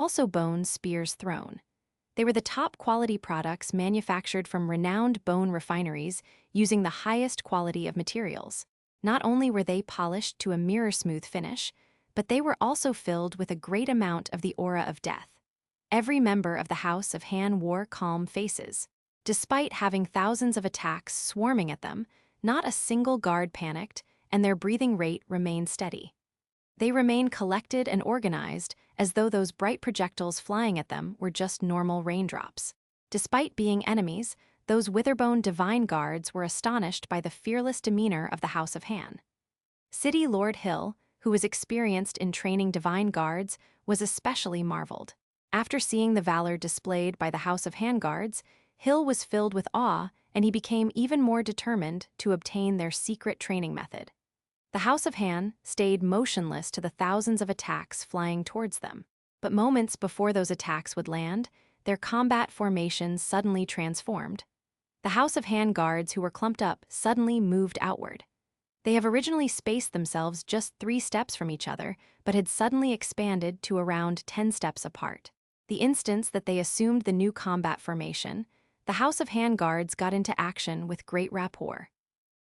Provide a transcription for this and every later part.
also bone spears thrown. They were the top quality products manufactured from renowned bone refineries using the highest quality of materials. Not only were they polished to a mirror-smooth finish, but they were also filled with a great amount of the aura of death. Every member of the House of Han wore calm faces. Despite having thousands of attacks swarming at them, not a single guard panicked, and their breathing rate remained steady. They remained collected and organized, as though those bright projectiles flying at them were just normal raindrops. Despite being enemies, those Witherbone Divine Guards were astonished by the fearless demeanor of the House of Han. City Lord Hill, who was experienced in training Divine Guards, was especially marveled. After seeing the valor displayed by the House of Han Guards, Hill was filled with awe, and he became even more determined to obtain their secret training method. The House of Han stayed motionless to the thousands of attacks flying towards them. But moments before those attacks would land, their combat formations suddenly transformed. The House of Han guards who were clumped up suddenly moved outward. They have originally spaced themselves just 3 steps from each other, but had suddenly expanded to around 10 steps apart. The instant that they assumed the new combat formation, the House of Han guards got into action with great rapport.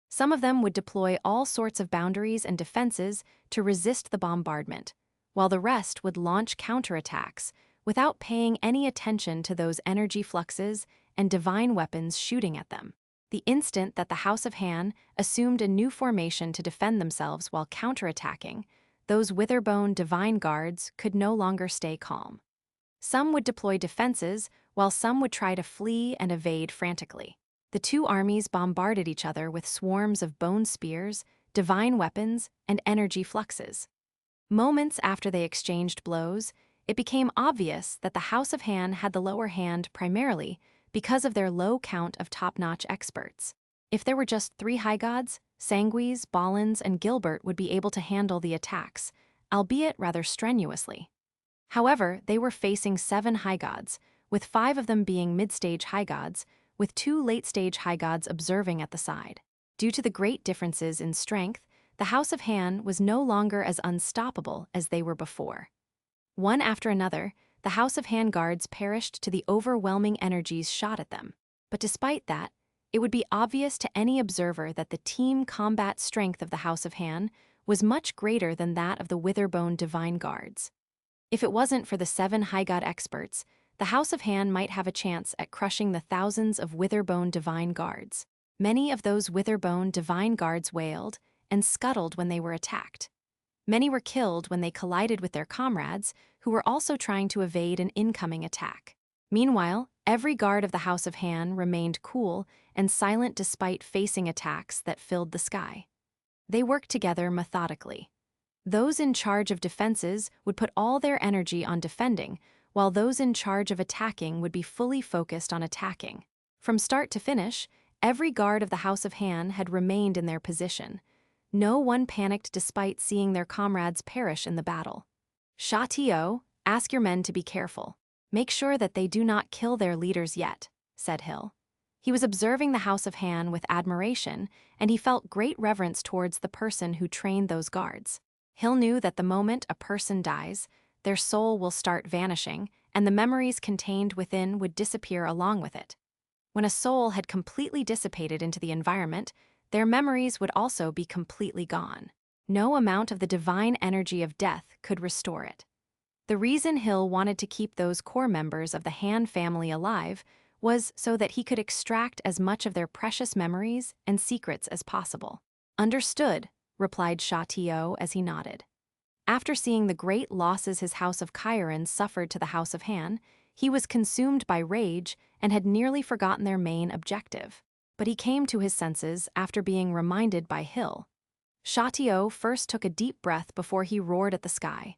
Some of them would deploy all sorts of boundaries and defenses to resist the bombardment, while the rest would launch counterattacks without paying any attention to those energy fluxes and divine weapons shooting at them. The instant that the House of Han assumed a new formation to defend themselves while counterattacking, those Witherbone Divine Guards could no longer stay calm. Some would deploy defenses, while some would try to flee and evade frantically. The two armies bombarded each other with swarms of bone spears, divine weapons, and energy fluxes. Moments after they exchanged blows, it became obvious that the House of Han had the lower hand primarily because of their low count of top-notch experts. If there were just 3 high gods, Sanguis, Ballins, and Gilbert would be able to handle the attacks, albeit rather strenuously. However, they were facing 7 high gods, with 5 of them being mid-stage high gods, with 2 late-stage high gods observing at the side. Due to the great differences in strength, the House of Han was no longer as unstoppable as they were before. One after another, the House of Han guards perished to the overwhelming energies shot at them. But despite that, it would be obvious to any observer that the team combat strength of the House of Han was much greater than that of the Witherbone Divine Guards. If it wasn't for the 7 high god experts, the House of Han might have a chance at crushing the thousands of Witherbone Divine Guards. Many of those Witherbone Divine Guards wailed and scuttled when they were attacked. Many were killed when they collided with their comrades, who were also trying to evade an incoming attack. Meanwhile, every guard of the House of Han remained cool and silent despite facing attacks that filled the sky. They worked together methodically. Those in charge of defenses would put all their energy on defending, while those in charge of attacking would be fully focused on attacking. From start to finish, every guard of the House of Han had remained in their position. No one panicked despite seeing their comrades perish in the battle. Sha Tio, ask your men to be careful. Make sure that they do not kill their leaders yet, said Hill. He was observing the House of Han with admiration, and he felt great reverence towards the person who trained those guards. Hill knew that the moment a person dies, their soul will start vanishing, and the memories contained within would disappear along with it. When a soul had completely dissipated into the environment, their memories would also be completely gone. No amount of the divine energy of death could restore it. The reason Hill wanted to keep those core members of the Han family alive was so that he could extract as much of their precious memories and secrets as possible. Understood, replied Sha Tio as he nodded. After seeing the great losses his House of Chiron suffered to the House of Han, he was consumed by rage and had nearly forgotten their main objective. But he came to his senses after being reminded by Hill. Sha Tio first took a deep breath before he roared at the sky.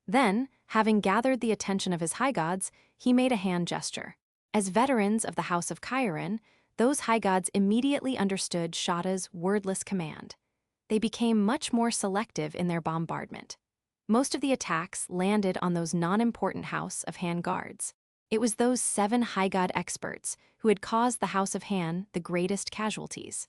Then, having gathered the attention of his high gods, he made a hand gesture. As veterans of the House of Chiron, those high gods immediately understood Shata's wordless command. They became much more selective in their bombardment. Most of the attacks landed on those non-important House of Han guards. It was those 7 high god experts who had caused the House of Han the greatest casualties.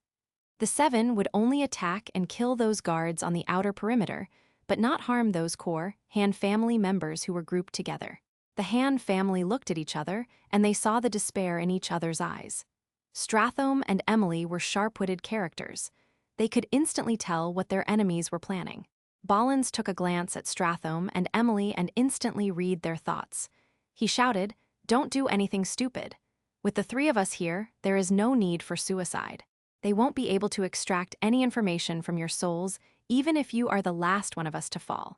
The 7 would only attack and kill those guards on the outer perimeter, but not harm those core Han family members who were grouped together. The Han family looked at each other, and they saw the despair in each other's eyes. Strathome and Emily were sharp-witted characters. They could instantly tell what their enemies were planning. Bollins took a glance at Strathome and Emily and instantly read their thoughts. He shouted, "Don't do anything stupid. With the three of us here, there is no need for suicide. They won't be able to extract any information from your souls, even if you are the last one of us to fall."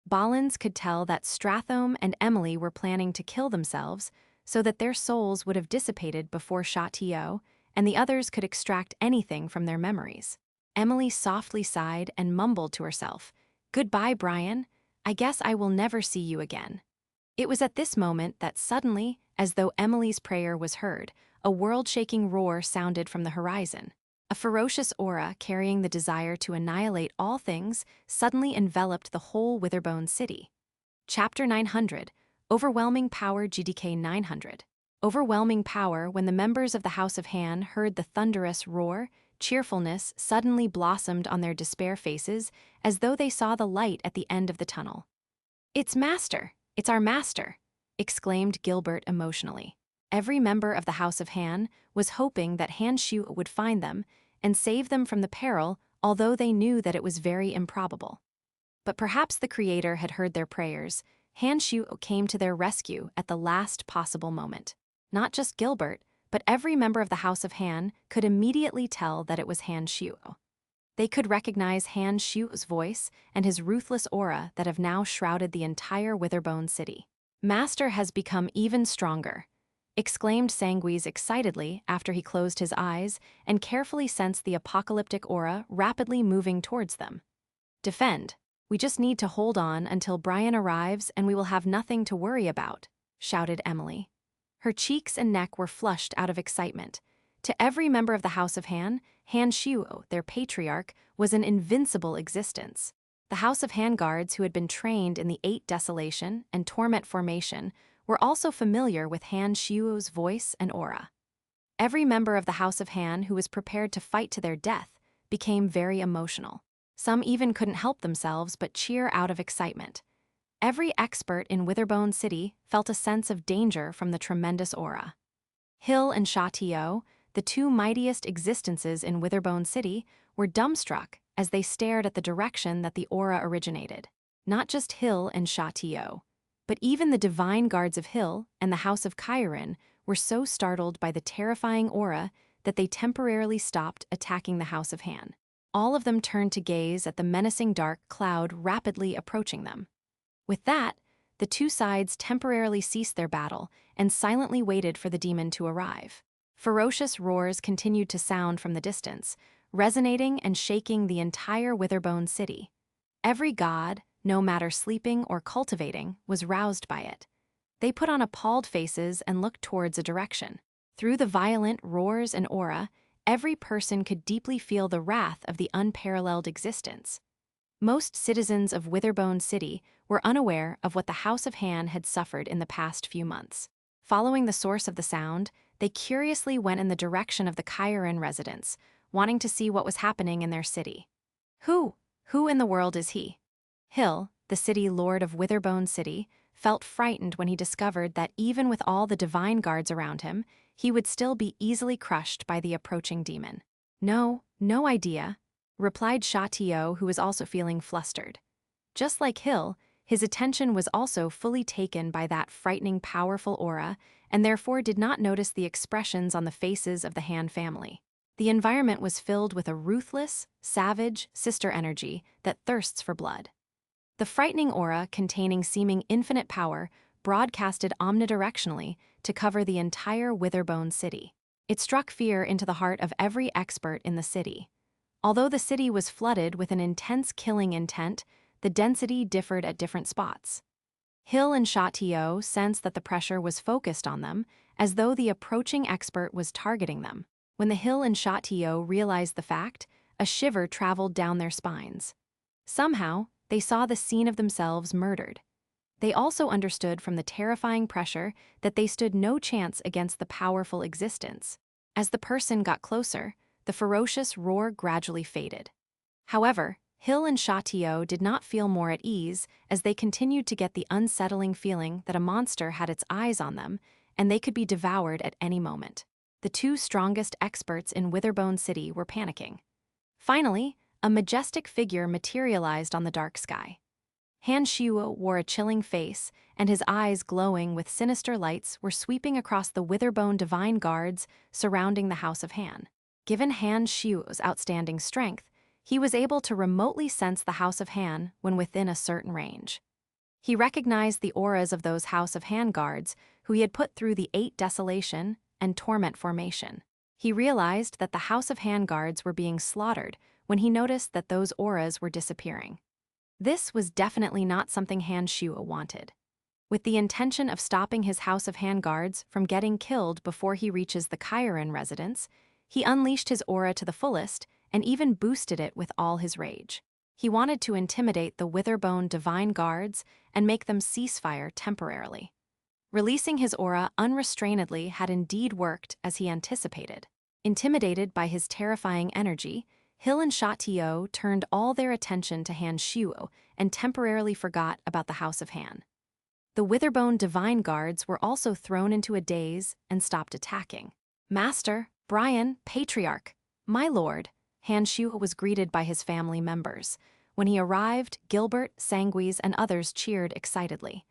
Bollins could tell that Strathome and Emily were planning to kill themselves so that their souls would have dissipated before Chateau, and the others could extract anything from their memories. Emily softly sighed and mumbled to herself, "Goodbye, Brian. I guess I will never see you again." It was at this moment that suddenly, as though Emily's prayer was heard, a world-shaking roar sounded from the horizon. A ferocious aura carrying the desire to annihilate all things suddenly enveloped the whole Witherbone city. Chapter 900, Overwhelming Power GDK 900. Overwhelming power. When the members of the House of Han heard the thunderous roar, cheerfulness suddenly blossomed on their despair faces as though they saw the light at the end of the tunnel. "It's Master! It's our Master!" exclaimed Gilbert emotionally. Every member of the House of Han was hoping that Han Shu would find them and save them from the peril, although they knew that it was very improbable. But perhaps the Creator had heard their prayers. Han Shu came to their rescue at the last possible moment. Not just Gilbert, but every member of the House of Han could immediately tell that it was Han Shu. They could recognize Han Shu's voice and his ruthless aura that have now shrouded the entire Witherbone city. "Master has become even stronger," exclaimed Sanguise excitedly after he closed his eyes and carefully sensed the apocalyptic aura rapidly moving towards them. "Defend. We just need to hold on until Brian arrives and we will have nothing to worry about," shouted Emily. Her cheeks and neck were flushed out of excitement. To every member of the House of Han, Han Shu, their patriarch, was an invincible existence. The House of Han guards who had been trained in the Eight Desolation and Torment formation were also familiar with Han Shu's voice and aura. Every member of the House of Han who was prepared to fight to their death became very emotional. Some even couldn't help themselves but cheer out of excitement. Every expert in Witherbone City felt a sense of danger from the tremendous aura. Hill and Chateau, the two mightiest existences in Witherbone City, were dumbstruck as they stared at the direction that the aura originated. Not just Hill and Chateau, but even the divine guards of Hill and the House of Chiron were so startled by the terrifying aura that they temporarily stopped attacking the House of Han. All of them turned to gaze at the menacing dark cloud rapidly approaching them. With that, the two sides temporarily ceased their battle and silently waited for the demon to arrive. Ferocious roars continued to sound from the distance, resonating and shaking the entire Witherbone city. Every god, no matter sleeping or cultivating, was roused by it. They put on appalled faces and looked towards a direction. Through the violent roars and aura, every person could deeply feel the wrath of the unparalleled existence. Most citizens of Witherbone City were unaware of what the House of Han had suffered in the past few months. Following the source of the sound, they curiously went in the direction of the Chiron residence, wanting to see what was happening in their city. Who in the world is he? Hill, the city lord of Witherbone City, felt frightened when he discovered that even with all the divine guards around him, he would still be easily crushed by the approaching demon. No idea," replied Chateau, who was also feeling flustered. Just like Hill, his attention was also fully taken by that frightening, powerful aura, and therefore did not notice the expressions on the faces of the Han family. The environment was filled with a ruthless, savage sister energy that thirsts for blood. The frightening aura, containing seeming infinite power, broadcasted omnidirectionally to cover the entire Witherbone city. It struck fear into the heart of every expert in the city. Although the city was flooded with an intense killing intent, the density differed at different spots. Hill and Chateau sensed that the pressure was focused on them, as though the approaching expert was targeting them. When the Hill and Chateau realized the fact, a shiver traveled down their spines. Somehow, they saw the scene of themselves murdered. They also understood from the terrifying pressure that they stood no chance against the powerful existence. As the person got closer, the ferocious roar gradually faded. However, Hill and Shatio did not feel more at ease as they continued to get the unsettling feeling that a monster had its eyes on them and they could be devoured at any moment. The two strongest experts in Witherbone City were panicking. Finally, a majestic figure materialized on the dark sky. Han Shuo wore a chilling face, and his eyes glowing with sinister lights were sweeping across the Witherbone divine guards surrounding the House of Han. Given Han Shuo's outstanding strength, he was able to remotely sense the House of Han when within a certain range. He recognized the auras of those House of Han guards who he had put through the 8 Desolation and Torment formation. He realized that the House of Han guards were being slaughtered when he noticed that those auras were disappearing. This was definitely not something Han Shuo wanted. With the intention of stopping his House of Han guards from getting killed before he reaches the Chiron residence, he unleashed his aura to the fullest and even boosted it with all his rage. He wanted to intimidate the Witherbone divine guards and make them cease fire temporarily. Releasing his aura unrestrainedly had indeed worked as he anticipated. Intimidated by his terrifying energy, Hill and Shatio turned all their attention to Han Shuo and temporarily forgot about the House of Han. The Witherbone divine guards were also thrown into a daze and stopped attacking. "Master, Brian, Patriarch, my lord," Han Shuo was greeted by his family members. When he arrived, Gilbert, Sanguise, and others cheered excitedly.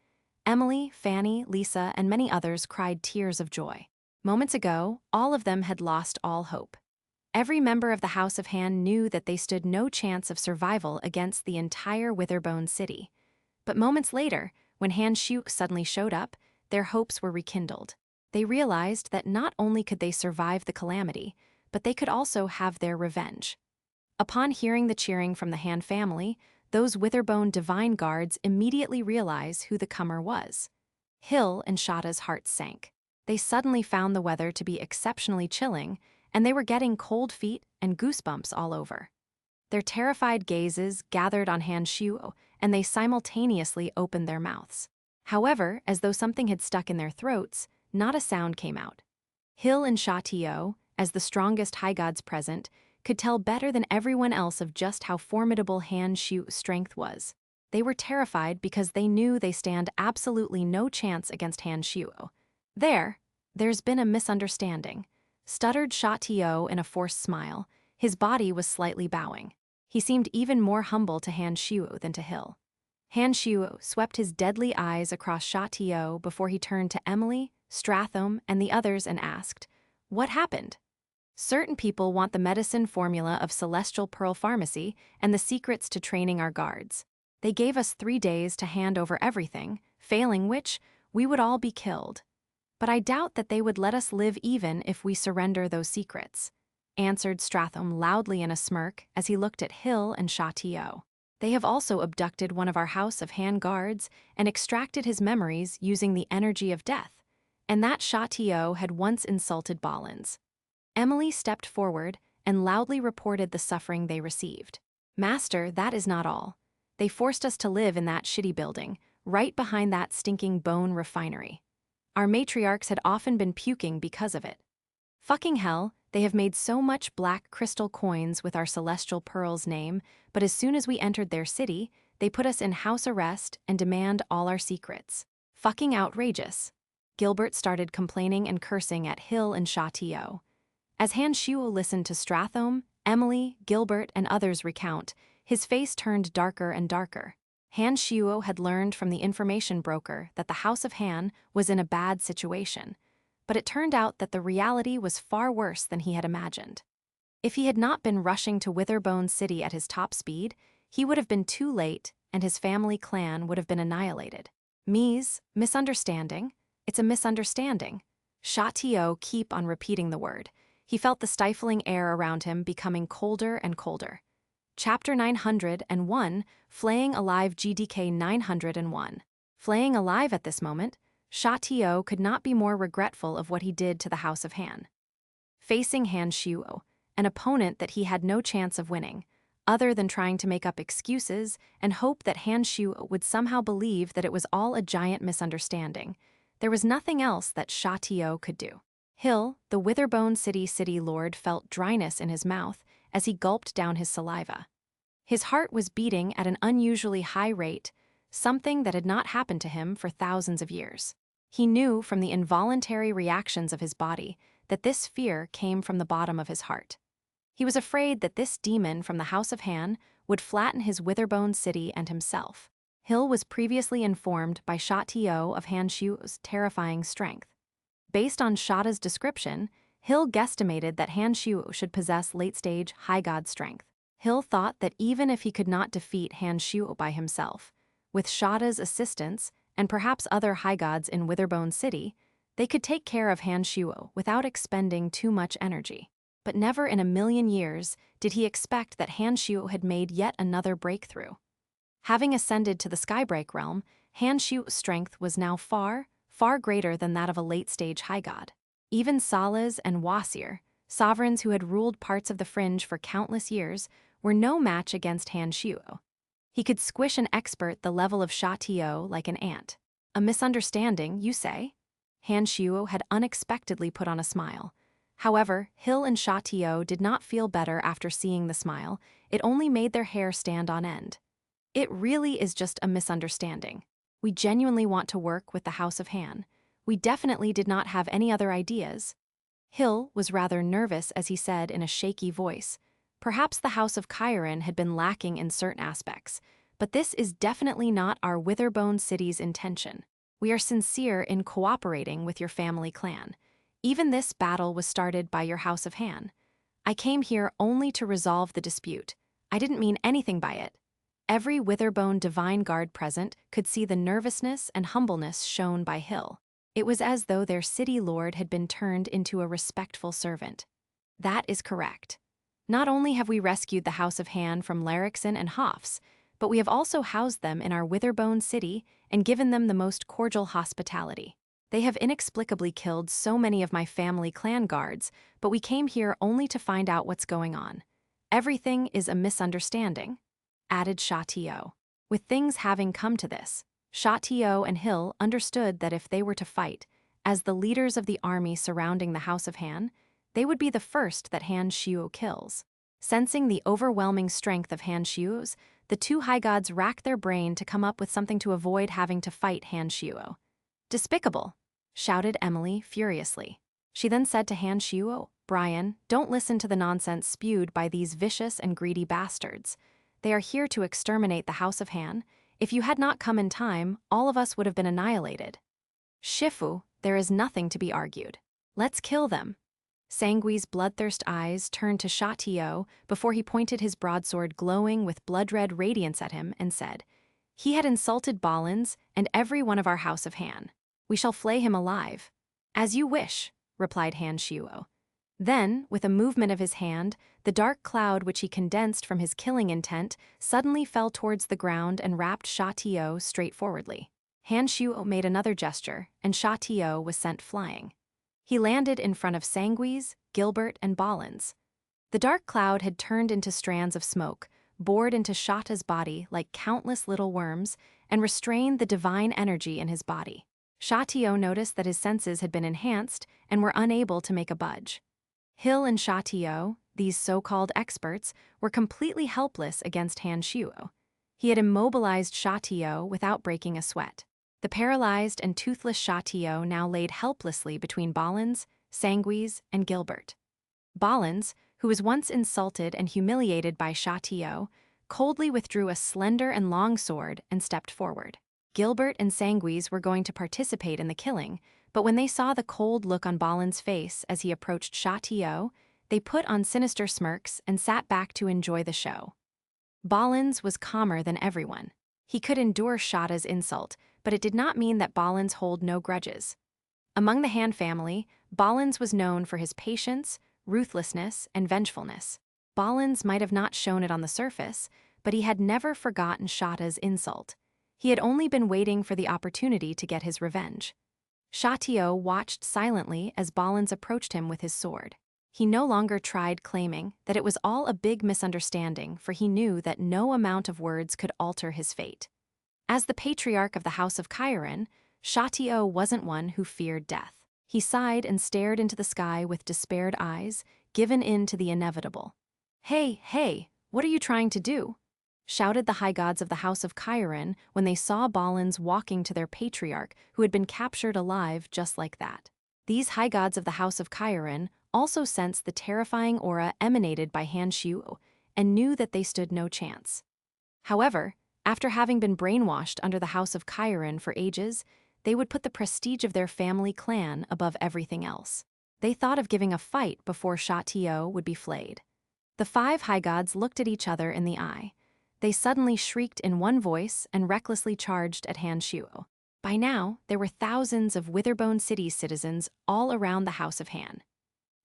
Emily, Fanny, Lisa, and many others cried tears of joy. Moments ago, all of them had lost all hope. Every member of the House of Han knew that they stood no chance of survival against the entire Witherbone city. But moments later, when Han Shuo suddenly showed up, their hopes were rekindled. They realized that not only could they survive the calamity, but they could also have their revenge. Upon hearing the cheering from the Han family, those Witherbone divine guards immediately realized who the comer was. Hill and Shada's hearts sank. They suddenly found the weather to be exceptionally chilling, and they were getting cold feet and goosebumps all over. Their terrified gazes gathered on Han Shuo, and they simultaneously opened their mouths. However, as though something had stuck in their throats, not a sound came out. Hill and Shatio, as the strongest high gods present, could tell better than everyone else of just how formidable Han Shuo's strength was. They were terrified because they knew they stand absolutely no chance against Han Shuo. There's been a misunderstanding," stuttered Shatio in a forced smile. His body was slightly bowing. He seemed even more humble to Han Shuo than to Hill. Han Shuo swept his deadly eyes across Shatio before he turned to Emily, Stratham, and the others and asked, "What happened?" "Certain people want the medicine formula of Celestial Pearl Pharmacy and the secrets to training our guards. They gave us 3 days to hand over everything, failing which, we would all be killed. But I doubt that they would let us live even if we surrender those secrets," answered Stratham loudly in a smirk as he looked at Hill and Shatio. "They have also abducted one of our House of Han guards and extracted his memories using the energy of death, and that Shatio had once insulted Ballins." Emily stepped forward and loudly reported the suffering they received. "Master, that is not all. They forced us to live in that shitty building, right behind that stinking bone refinery. Our matriarchs had often been puking because of it. Fucking hell, they have made so much black crystal coins with our Celestial Pearl's name, but as soon as we entered their city, they put us in house arrest and demand all our secrets. Fucking outrageous." Gilbert started complaining and cursing at Hill and Shatio. As Han Shuo listened to Stratham, Emily, Gilbert, and others recount, his face turned darker and darker. Han Shuo had learned from the information broker that the House of Han was in a bad situation, but it turned out that the reality was far worse than he had imagined. If he had not been rushing to Witherbone City at his top speed, he would have been too late and his family clan would have been annihilated. Misunderstanding? It's a misunderstanding. Shatio keep on repeating the word. He felt the stifling air around him becoming colder and colder. Chapter 901, Flaying Alive GDK 901. Flaying alive at this moment, Shatio could not be more regretful of what he did to the House of Han. Facing Han Shuo, an opponent that he had no chance of winning, other than trying to make up excuses and hope that Han Shuo would somehow believe that it was all a giant misunderstanding, there was nothing else that Shatio could do. Hill, the Witherbone City lord, felt dryness in his mouth as he gulped down his saliva. His heart was beating at an unusually high rate, something that had not happened to him for thousands of years. He knew from the involuntary reactions of his body that this fear came from the bottom of his heart. He was afraid that this demon from the House of Han would flatten his Witherbone city and himself. Hill was previously informed by Sha Tio of Han Shu's terrifying strength. Based on Shada's description, Hill guesstimated that Han Shu should possess late-stage high god strength. Hill thought that even if he could not defeat Han Shu by himself, with Shada's assistance and perhaps other high gods in Witherbone City, they could take care of Han Shu without expending too much energy. But never in a million years did he expect that Han Shu had made yet another breakthrough. Having ascended to the Skybreak realm, Han Shu's strength was now far, far greater than that of a late-stage high god. Even Salaz and Wasir, sovereigns who had ruled parts of the Fringe for countless years, were no match against Han Shu. He could squish an expert the level of Sha Tio like an ant. A misunderstanding, you say? Han Shu had unexpectedly put on a smile. However, Hill and Sha Tio did not feel better after seeing the smile. It only made their hair stand on end. It really is just a misunderstanding. We genuinely want to work with the House of Han. We definitely did not have any other ideas. Hill was rather nervous as he said in a shaky voice, perhaps the House of Chiron had been lacking in certain aspects, but this is definitely not our Witherbone City's intention. We are sincere in cooperating with your family clan. Even this battle was started by your House of Han. I came here only to resolve the dispute. I didn't mean anything by it. Every Witherbone Divine Guard present could see the nervousness and humbleness shown by Hill. It was as though their city lord had been turned into a respectful servant. That is correct. Not only have we rescued the House of Han from Larrickson and Hoffs, but we have also housed them in our Witherbone city and given them the most cordial hospitality. They have inexplicably killed so many of my family clan guards, but we came here only to find out what's going on. Everything is a misunderstanding, added Sha Tio. With things having come to this, Sha Tio and Hill understood that if they were to fight, as the leaders of the army surrounding the House of Han, they would be the first that Han Shu kills. Sensing the overwhelming strength of Han Shu's, the two high gods racked their brain to come up with something to avoid having to fight Han Shu. Despicable, shouted Emily furiously. She then said to Han Shu, Brian, don't listen to the nonsense spewed by these vicious and greedy bastards. They are here to exterminate the House of Han. If you had not come in time, all of us would have been annihilated. Shifu, there is nothing to be argued. Let's kill them. Sangui's bloodthirst eyes turned to Sha Tio before he pointed his broadsword glowing with blood-red radiance at him and said, He had insulted Balins and every one of our House of Han. We shall flay him alive. As you wish, replied Han Shuo. Then, with a movement of his hand, the dark cloud which he condensed from his killing intent suddenly fell towards the ground and wrapped Sha Tio straightforwardly. Han Shuo made another gesture, and Sha Tio was sent flying. He landed in front of Sanguis, Gilbert, and Balins. The dark cloud had turned into strands of smoke, bored into Shata's body like countless little worms, and restrained the divine energy in his body. Sha Tio noticed that his senses had been enhanced and were unable to make a budge. Hill and Sha Tio, these so-called experts, were completely helpless against Han Shu. He had immobilized Sha Tio without breaking a sweat. The paralyzed and toothless Sha Tio now laid helplessly between Balins, Sanguis, and Gilbert. Balins, who was once insulted and humiliated by Sha Tio, coldly withdrew a slender and long sword and stepped forward. Gilbert and Sanguis were going to participate in the killing, but when they saw the cold look on Balin's face as he approached Sha Tio, they put on sinister smirks and sat back to enjoy the show. Balins was calmer than everyone. He could endure Shata's insult, but it did not mean that Balins hold no grudges. Among the Han family, Balins was known for his patience, ruthlessness, and vengefulness. Balins might have not shown it on the surface, but he had never forgotten Shata's insult. He had only been waiting for the opportunity to get his revenge. Sha Tio watched silently as Balins approached him with his sword. He no longer tried claiming that it was all a big misunderstanding, for he knew that no amount of words could alter his fate. As the patriarch of the House of Chiron, Sha Tio wasn't one who feared death. He sighed and stared into the sky with despaired eyes, given in to the inevitable. Hey, what are you trying to do? shouted the high gods of the House of Chiron when they saw Balins walking to their patriarch who had been captured alive just like that. These high gods of the House of Chiron also sensed the terrifying aura emanated by Han Shuo and knew that they stood no chance. However, after having been brainwashed under the House of Chiron for ages, they would put the prestige of their family clan above everything else. They thought of giving a fight before Sha Tio would be flayed. The 5 high gods looked at each other in the eye. They suddenly shrieked in one voice and recklessly charged at Han Shuo. By now, there were thousands of Witherbone City's citizens all around the House of Han.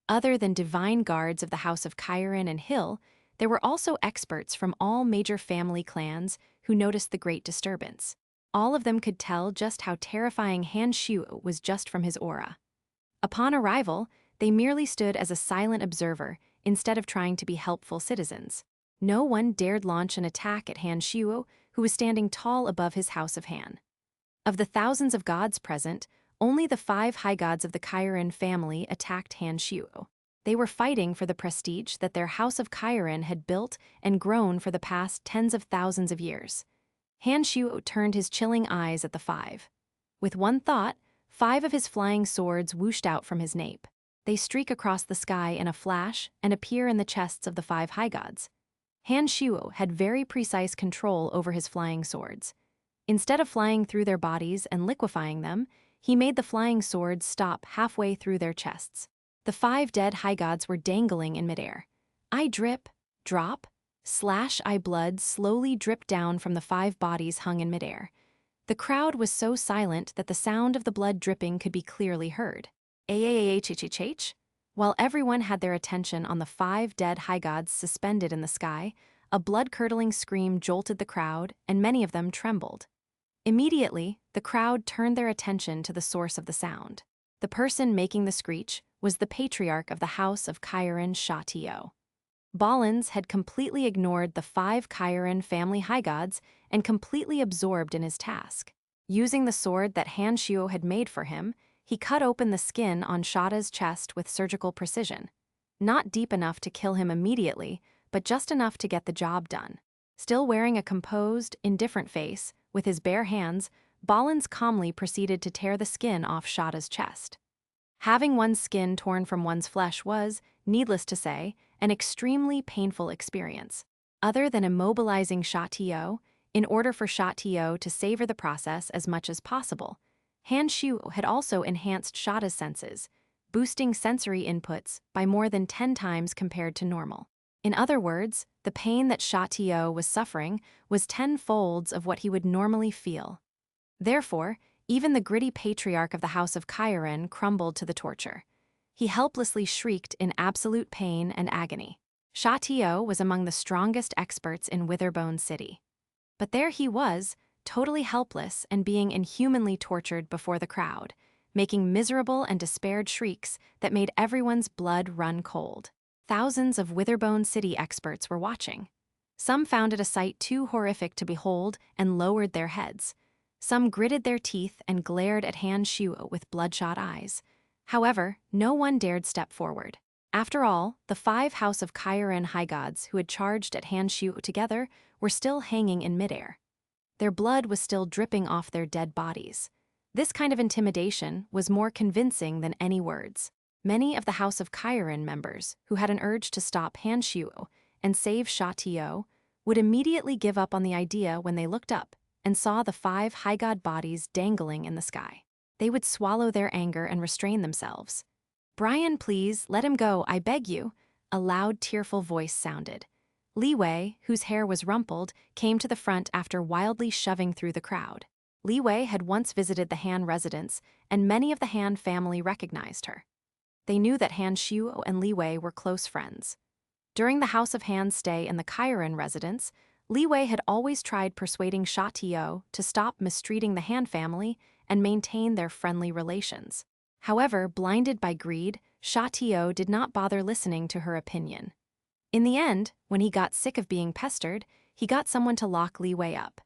Other than divine guards of the House of Chiron and Hill, there were also experts from all major family clans who noticed the great disturbance. All of them could tell just how terrifying Han Shuo was just from his aura. Upon arrival, they merely stood as a silent observer instead of trying to be helpful citizens. No one dared launch an attack at Han Shuo, who was standing tall above his House of Han. Of the thousands of gods present, only the 5 high gods of the Chiron family attacked Han Shuo. They were fighting for the prestige that their House of Chiron had built and grown for the past tens of thousands of years. Han Shuo turned his chilling eyes at the 5. With one thought, 5 of his flying swords whooshed out from his nape. They streak across the sky in a flash and appear in the chests of the 5 high gods. Han Shuo had very precise control over his flying swords. Instead of flying through their bodies and liquefying them, he made the flying swords stop halfway through their chests. The 5 dead high gods were dangling in midair. Eye drip, drop, slash eye blood slowly dripped down from the 5 bodies hung in midair. The crowd was so silent that the sound of the blood dripping could be clearly heard. Ahhhhhh. While everyone had their attention on the 5 dead high gods suspended in the sky, a blood-curdling scream jolted the crowd, and many of them trembled. Immediately, the crowd turned their attention to the source of the sound. The person making the screech was the patriarch of the House of Chiron, Sha Tio. Balins had completely ignored the 5 Chiron family high gods and completely absorbed in his task. Using the sword that Han Shuo had made for him, he cut open the skin on Shada's chest with surgical precision. Not deep enough to kill him immediately, but just enough to get the job done. Still wearing a composed, indifferent face, with his bare hands, Balins calmly proceeded to tear the skin off Shada's chest. Having one's skin torn from one's flesh was, needless to say, an extremely painful experience. Other than immobilizing Sha Tio, in order for Sha Tio to savor the process as much as possible, Han Shuo had also enhanced Shada's senses, boosting sensory inputs by more than 10 times compared to normal. In other words, the pain that Sha Tio was suffering was 10-folds of what he would normally feel. Therefore, even the gritty patriarch of the House of Chiron crumbled to the torture. He helplessly shrieked in absolute pain and agony. Sha Tio was among the strongest experts in Witherbone City. But there he was, totally helpless and being inhumanly tortured before the crowd, making miserable and despaired shrieks that made everyone's blood run cold. Thousands of Witherbone City experts were watching. Some found it a sight too horrific to behold and lowered their heads. Some gritted their teeth and glared at Han Shuo with bloodshot eyes. However, no one dared step forward. After all, the 5 House of Chiron high gods who had charged at Han Shuo together were still hanging in midair. Their blood was still dripping off their dead bodies. This kind of intimidation was more convincing than any words. Many of the House of Chiron members, who had an urge to stop Han Shuo and save Sha Tio, would immediately give up on the idea when they looked up and saw the 5 high god bodies dangling in the sky. They would swallow their anger and restrain themselves. "Brian, please, let him go, I beg you," a loud, tearful voice sounded. Li Wei, whose hair was rumpled, came to the front after wildly shoving through the crowd. Li Wei had once visited the Han residence, and many of the Han family recognized her. They knew that Han Shuo and Li Wei were close friends. During the House of Han's stay in the Chiron residence, Li Wei had always tried persuading Sha Tio to stop mistreating the Han family and maintain their friendly relations. However, blinded by greed, Sha Tio did not bother listening to her opinion. In the end, when he got sick of being pestered, he got someone to lock Li Wei up.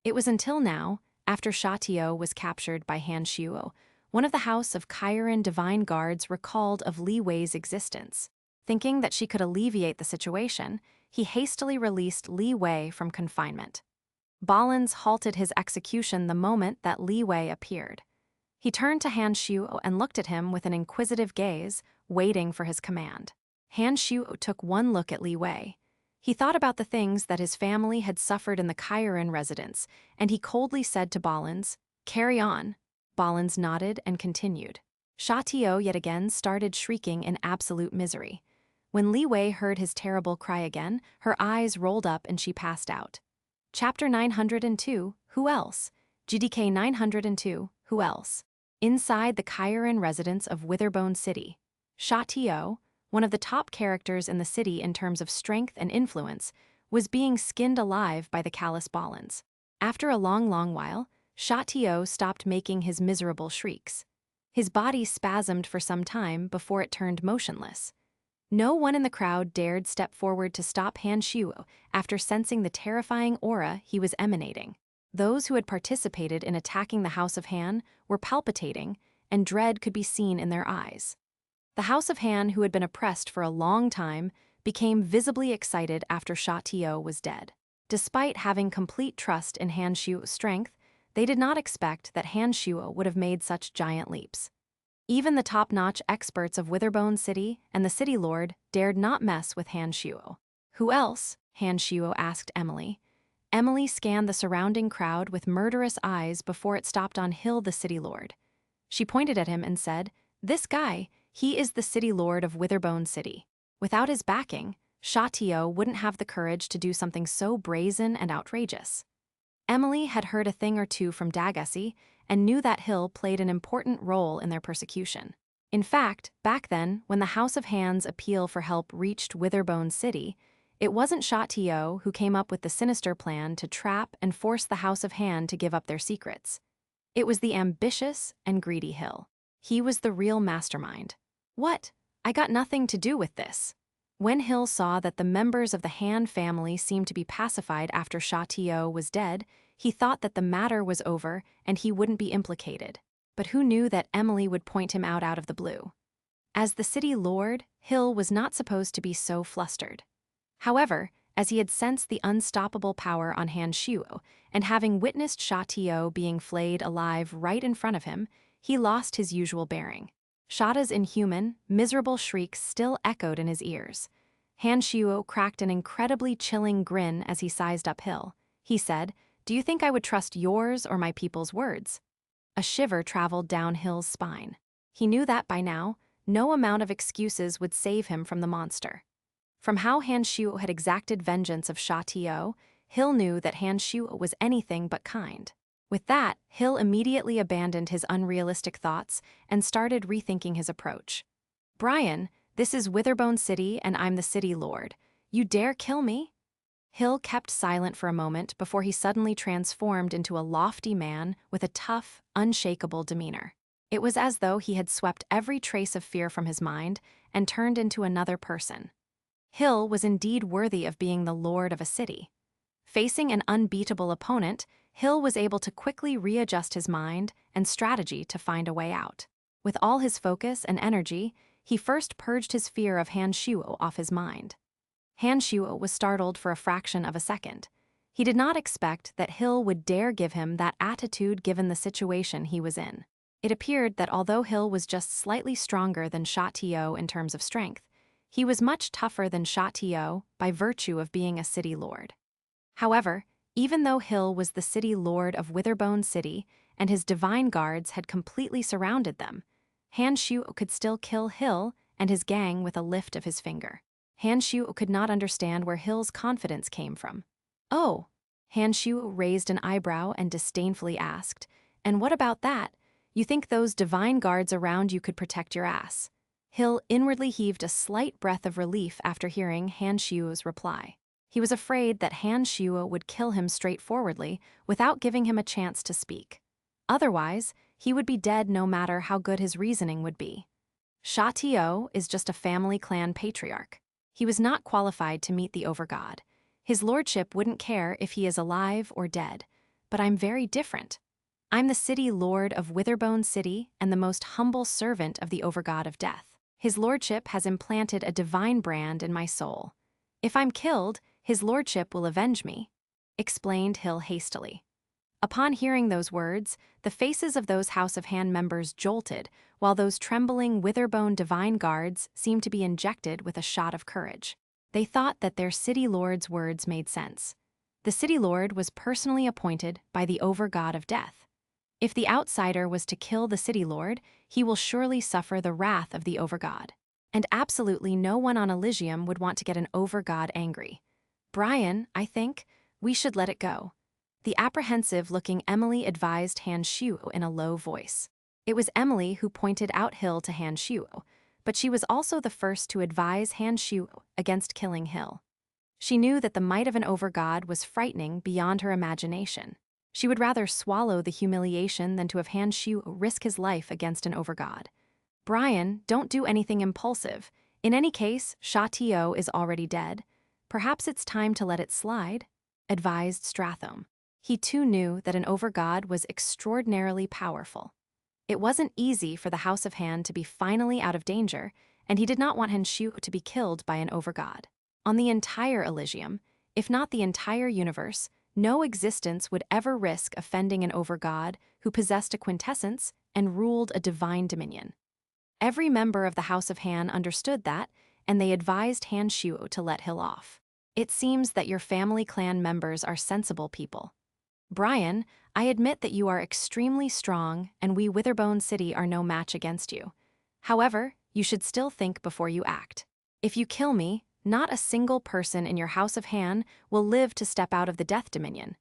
It was until now, after Sha Tio was captured by Han Shuo, one of the House of Chiron divine guards recalled of Li Wei's existence. Thinking that she could alleviate the situation, he hastily released Li Wei from confinement. Balins halted his execution the moment that Li Wei appeared. He turned to Han Shuo and looked at him with an inquisitive gaze, waiting for his command. Han Shuo took one look at Li Wei. He thought about the things that his family had suffered in the Kairin residence, and he coldly said to Balins, "Carry on." Balins nodded and continued. Sha Tio yet again started shrieking in absolute misery. When Li Wei heard his terrible cry again, her eyes rolled up and she passed out. Chapter 902, Who Else? GDK 902, Who Else? Inside the Kairin residence of Witherbone City, Sha Tio, one of the top characters in the city in terms of strength and influence, was being skinned alive by the callous Balins. After a long while, Sha Tio stopped making his miserable shrieks. His body spasmed for some time before it turned motionless. No one in the crowd dared step forward to stop Han Shuo after sensing the terrifying aura he was emanating. Those who had participated in attacking the House of Han were palpitating, and dread could be seen in their eyes. The House of Han, who had been oppressed for a long time, became visibly excited after Sha Tio was dead. Despite having complete trust in Han Shuo's strength, they did not expect that Han Shuo would have made such giant leaps. Even the top-notch experts of Witherbone City and the City Lord dared not mess with Han Shuo. Who else? Han Shuo asked Emily. Emily scanned the surrounding crowd with murderous eyes before it stopped on Hill, the City Lord. She pointed at him and said, "This guy, he is the City Lord of Witherbone City. Without his backing, Sha Tio wouldn't have the courage to do something so brazen and outrageous." Emily had heard a thing or two from Dagasi and knew that Hill played an important role in their persecution. In fact, back then, when the House of Han's appeal for help reached Witherbone City, it wasn't Sha Tio who came up with the sinister plan to trap and force the House of Han to give up their secrets. It was the ambitious and greedy Hill. He was the real mastermind. "What? I got nothing to do with this." When Hill saw that the members of the Han family seemed to be pacified after Sha Tio was dead, he thought that the matter was over and he wouldn't be implicated. But who knew that Emily would point him out of the blue? As the city lord, Hill was not supposed to be so flustered. However, as he had sensed the unstoppable power on Han Shuo, and having witnessed Sha Tio being flayed alive right in front of him, he lost his usual bearing. Shada's inhuman, miserable shrieks still echoed in his ears. Han Shuo cracked an incredibly chilling grin as he sized up Hill. He said, "Do you think I would trust yours or my people's words?" A shiver traveled down Hill's spine. He knew that by now, no amount of excuses would save him from the monster. From how Han Shuo had exacted vengeance of Sha Tio, Hill knew that Han Shuo was anything but kind. With that, Hill immediately abandoned his unrealistic thoughts and started rethinking his approach. "Brian, this is Witherbone City and I'm the city lord. You dare kill me?" Hill kept silent for a moment before he suddenly transformed into a lofty man with a tough, unshakable demeanor. It was as though he had swept every trace of fear from his mind and turned into another person. Hill was indeed worthy of being the lord of a city. Facing an unbeatable opponent, Hill was able to quickly readjust his mind and strategy to find a way out. With all his focus and energy, he first purged his fear of Han Shuo off his mind. Han Shuo was startled for a fraction of a second. He did not expect that Hill would dare give him that attitude given the situation he was in. It appeared that although Hill was just slightly stronger than Sha Tio in terms of strength, he was much tougher than Sha Tio by virtue of being a city lord. However, even though Hill was the city lord of Witherbone City and his divine guards had completely surrounded them, Han Shuo could still kill Hill and his gang with a lift of his finger. Han Shuo could not understand where Hill's confidence came from. "Oh," Han Shuo raised an eyebrow and disdainfully asked, "And what about that? You think those divine guards around you could protect your ass?" Hill inwardly heaved a slight breath of relief after hearing Han Shuo's reply. He was afraid that Han Shuo would kill him straightforwardly without giving him a chance to speak. Otherwise, he would be dead no matter how good his reasoning would be. Sha Tio is just a family clan patriarch. He was not qualified to meet the Overgod. His lordship wouldn't care if he is alive or dead. But I'm very different. I'm the city lord of Witherbone City and the most humble servant of the Overgod of Death. His lordship has implanted a divine brand in my soul. If I'm killed, his lordship will avenge me," explained Hill hastily. Upon hearing those words, the faces of those House of Han members jolted, while those trembling Witherbone divine guards seemed to be injected with a shot of courage. They thought that their city lord's words made sense. The city lord was personally appointed by the over-god of death. If the outsider was to kill the city lord, he will surely suffer the wrath of the over-god. And absolutely no one on Elysium would want to get an over-god angry. "Brian, I think we should let it go," the apprehensive-looking Emily advised Han Shuo in a low voice. It was Emily who pointed out Hill to Han Shuo, but she was also the first to advise Han Shuo against killing Hill. She knew that the might of an over-god was frightening beyond her imagination. She would rather swallow the humiliation than to have Han Shuo risk his life against an over-god. "Brian, don't do anything impulsive. In any case, Sha Tio is already dead. Perhaps it's time to let it slide," advised Stratham. He too knew that an over-god was extraordinarily powerful. It wasn't easy for the House of Han to be finally out of danger, and he did not want Han Shuo to be killed by an over-god. On the entire Elysium, if not the entire universe, no existence would ever risk offending an over-god who possessed a quintessence and ruled a divine dominion. Every member of the House of Han understood that, and they advised Han Shuo to let Hill off. "It seems that your family clan members are sensible people. Brian, I admit that you are extremely strong, and we Witherbone City are no match against you. However, you should still think before you act. If you kill me, not a single person in your House of Han will live to step out of the Death Dominion,"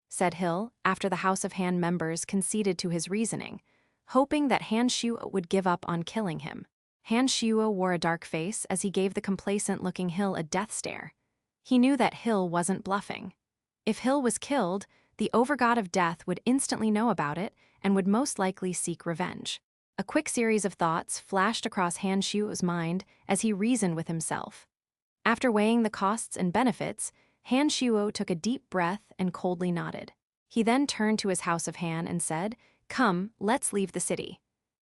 said Hill after the House of Han members conceded to his reasoning, hoping that Han Shuo would give up on killing him. Han Shuo wore a dark face as he gave the complacent-looking Hill a death stare. He knew that Hill wasn't bluffing. If Hill was killed, the over-god of death would instantly know about it and would most likely seek revenge. A quick series of thoughts flashed across Han Shuo's mind as he reasoned with himself. After weighing the costs and benefits, Han Shuo took a deep breath and coldly nodded. He then turned to his House of Han and said, "Come, let's leave the city."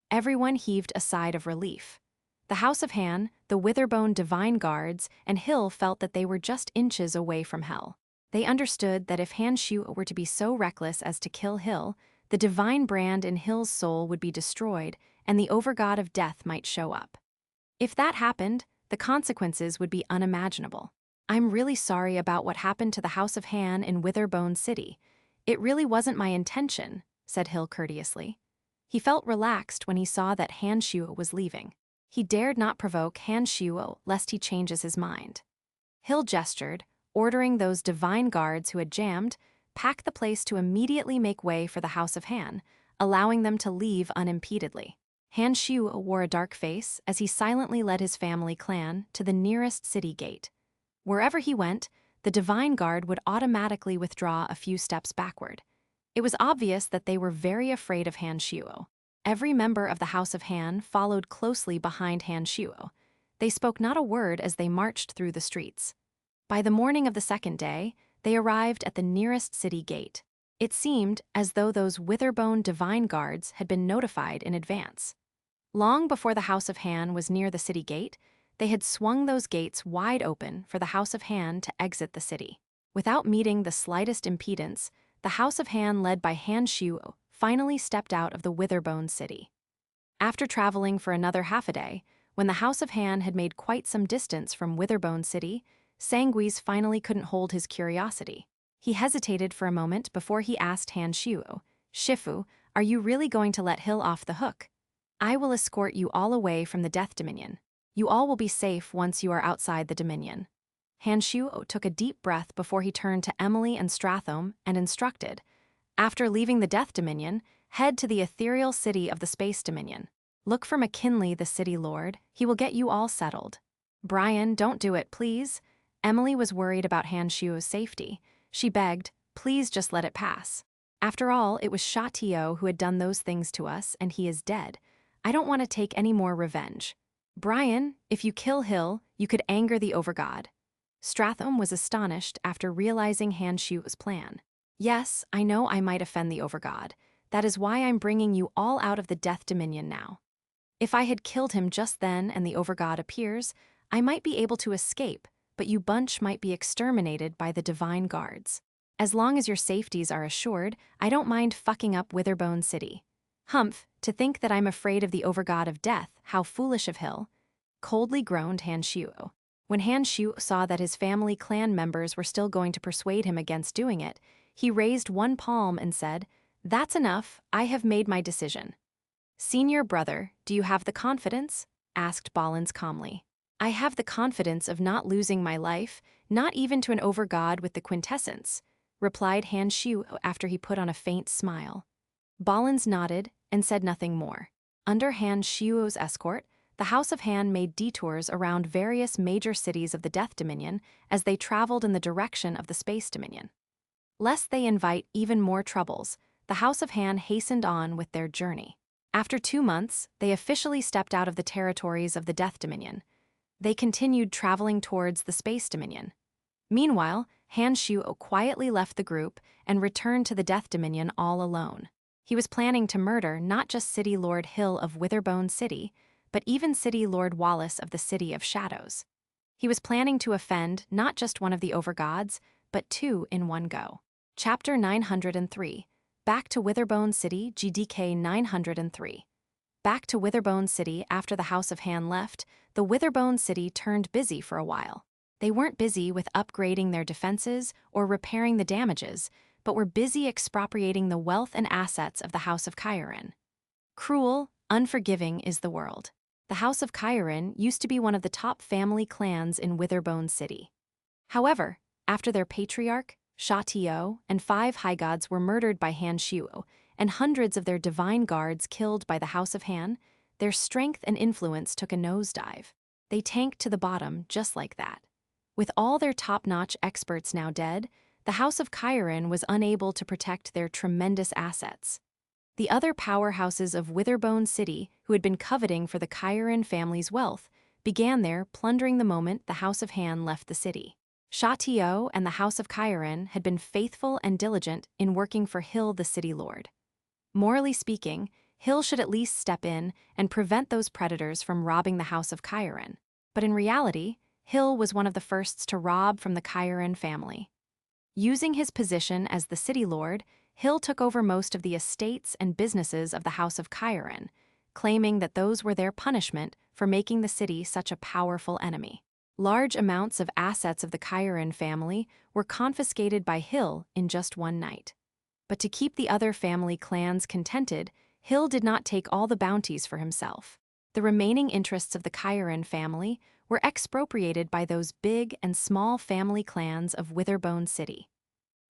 Everyone heaved a sigh of relief. The House of Han, the Witherbone Divine Guards, and Hill felt that they were just inches away from hell. They understood that if Han Shuo were to be so reckless as to kill Hill, the divine brand in Hill's soul would be destroyed and the over-god of death might show up. If that happened, the consequences would be unimaginable. "I'm really sorry about what happened to the House of Han in Witherbone City. It really wasn't my intention," said Hill courteously. He felt relaxed when he saw that Han Shuo was leaving. He dared not provoke Han Shuo lest he changes his mind. Hill gestured, ordering those divine guards who had jammed, pack the place to immediately make way for the House of Han, allowing them to leave unimpededly. Han Shuo wore a dark face as he silently led his family clan to the nearest city gate. Wherever he went, the divine guard would automatically withdraw a few steps backward. It was obvious that they were very afraid of Han Shuo. Every member of the House of Han followed closely behind Han Shuo. They spoke not a word as they marched through the streets. By the morning of the second day, they arrived at the nearest city gate. It seemed as though those Witherbone divine guards had been notified in advance. Long before the House of Han was near the city gate, they had swung those gates wide open for the House of Han to exit the city. Without meeting the slightest impedance, the House of Han led by Han Shuo finally stepped out of the Witherbone city. After traveling for another half a day, when the House of Han had made quite some distance from Witherbone City, Sanguis finally couldn't hold his curiosity. He hesitated for a moment before he asked Han Shuo, "Shifu, are you really going to let Hill off the hook? I will escort you all away from the Death Dominion. You all will be safe once you are outside the Dominion." Han Shuo took a deep breath before he turned to Emily and Stratham and instructed, "After leaving the Death Dominion, head to the ethereal city of the Space Dominion. Look for McKinley, the city lord. He will get you all settled." "Brian, don't do it, please." Emily was worried about Han Shuo's safety. She begged, "Please just let it pass. After all, it was Sha Tio who had done those things to us, and he is dead. I don't want to take any more revenge. Brian, if you kill Hill, you could anger the overgod." Stratham was astonished after realizing Han Shuo's plan. "Yes, I know I might offend the overgod. That is why I'm bringing you all out of the Death Dominion now. If I had killed him just then and the overgod appears, I might be able to escape, but you bunch might be exterminated by the divine guards. As long as your safeties are assured, I don't mind fucking up Witherbone City. Humph, to think that I'm afraid of the overgod of death, how foolish of Hill, coldly groaned Han Shuo. When Han Shuo saw that his family clan members were still going to persuade him against doing it, he raised one palm and said, "That's enough, I have made my decision." "Senior brother, do you have the confidence?" asked Ballins calmly. "I have the confidence of not losing my life, not even to an overgod with the quintessence," replied Han Shu after he put on a faint smile. Ballins nodded and said nothing more. Under Han Shuo's escort, the House of Han made detours around various major cities of the Death Dominion as they traveled in the direction of the Space Dominion. Lest they invite even more troubles, the House of Han hastened on with their journey. After 2 months, they officially stepped out of the territories of the Death Dominion. They continued traveling towards the Space Dominion. Meanwhile, Han Shuo quietly left the group and returned to the Death Dominion all alone. He was planning to murder not just City Lord Hill of Witherbone City, but even City Lord Wallace of the City of Shadows. He was planning to offend not just one of the overgods, but 2 in one go. Chapter 903. Back to Witherbone City, GDK 903. Back to Witherbone City after the House of Han left, the Witherbone City turned busy for a while. They weren't busy with upgrading their defenses or repairing the damages, but were busy expropriating the wealth and assets of the House of Kyron. Cruel, unforgiving is the world. The House of Kyron used to be one of the top family clans in Witherbone City. However, after their patriarch, Sha Tio, and 5 high gods were murdered by Han Shuo, and hundreds of their divine guards killed by the House of Han, their strength and influence took a nosedive. They tanked to the bottom just like that. With all their top-notch experts now dead, the House of Kyron was unable to protect their tremendous assets. The other powerhouses of Witherbone City, who had been coveting for the Kyron family's wealth, began there plundering the moment the House of Han left the city. Sha Tio and the House of Kyron had been faithful and diligent in working for Hill the City Lord. Morally speaking, Hill should at least step in and prevent those predators from robbing the House of Kyron. But in reality, Hill was one of the firsts to rob from the Kyron family. Using his position as the City Lord, Hill took over most of the estates and businesses of the House of Kyron, claiming that those were their punishment for making the city such a powerful enemy. Large amounts of assets of the Kyron family were confiscated by Hill in just one night. But to keep the other family clans contented, Hill did not take all the bounties for himself. The remaining interests of the Kyron family were expropriated by those big and small family clans of Witherbone City.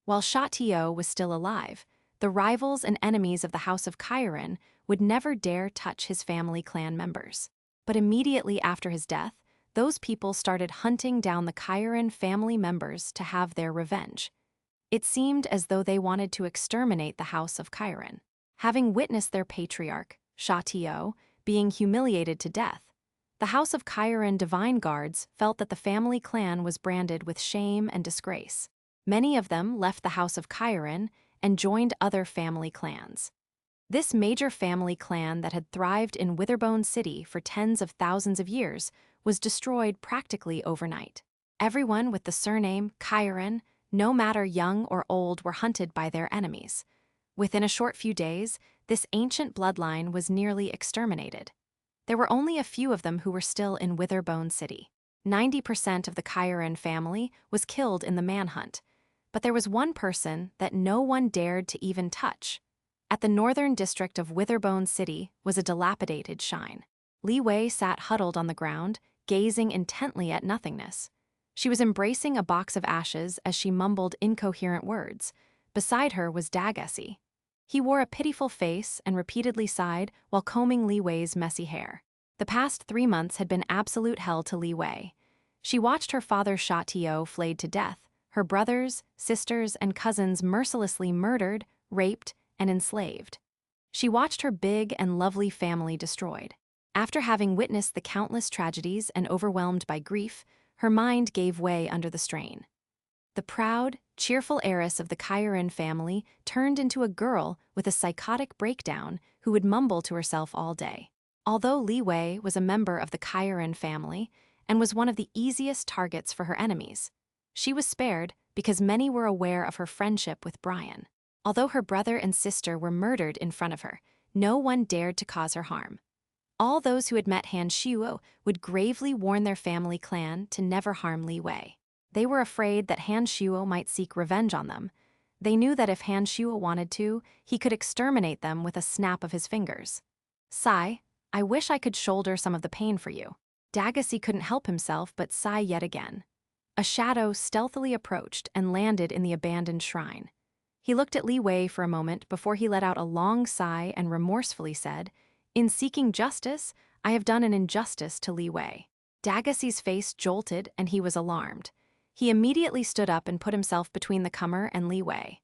While Sha Tio was still alive, the rivals and enemies of the House of Kyron would never dare touch his family clan members. But immediately after his death, those people started hunting down the Kyron family members to have their revenge. It seemed as though they wanted to exterminate the House of Kyron. Having witnessed their patriarch, Sha Tio, being humiliated to death, the House of Kyron divine guards felt that the family clan was branded with shame and disgrace. Many of them left the House of Kyron and joined other family clans. This major family clan that had thrived in Witherbone City for tens of thousands of years was destroyed practically overnight. Everyone with the surname Kyron, no matter young or old, were hunted by their enemies. Within a short few days, this ancient bloodline was nearly exterminated. There were only a few of them who were still in Witherbone City. 90% of the Kyron family was killed in the manhunt, but there was one person that no one dared to even touch. At the northern district of Witherbone City was a dilapidated shrine. Li Wei sat huddled on the ground, gazing intently at nothingness. She was embracing a box of ashes as she mumbled incoherent words. Beside her was Dagessi. He wore a pitiful face and repeatedly sighed while combing Li Wei's messy hair. The past 3 months had been absolute hell to Li Wei. She watched her father Sha Tio flayed to death, her brothers, sisters, and cousins mercilessly murdered, raped, and enslaved. She watched her big and lovely family destroyed. After having witnessed the countless tragedies and overwhelmed by grief, her mind gave way under the strain. The proud, cheerful heiress of the Kyron family turned into a girl with a psychotic breakdown who would mumble to herself all day. Although Li Wei was a member of the Kairan family and was one of the easiest targets for her enemies, she was spared because many were aware of her friendship with Brian. Although her brother and sister were murdered in front of her, no one dared to cause her harm. All those who had met Han Shuo would gravely warn their family clan to never harm Li Wei. They were afraid that Han Shuo might seek revenge on them. They knew that if Han Shuo wanted to, he could exterminate them with a snap of his fingers. Sigh, I wish I could shoulder some of the pain for you. Dagacy couldn't help himself but sigh yet again. A shadow stealthily approached and landed in the abandoned shrine. He looked at Li Wei for a moment before he let out a long sigh and remorsefully said, "In seeking justice, I have done an injustice to Li Wei." Dagacy's face jolted and he was alarmed. He immediately stood up and put himself between the comer and Li Wei.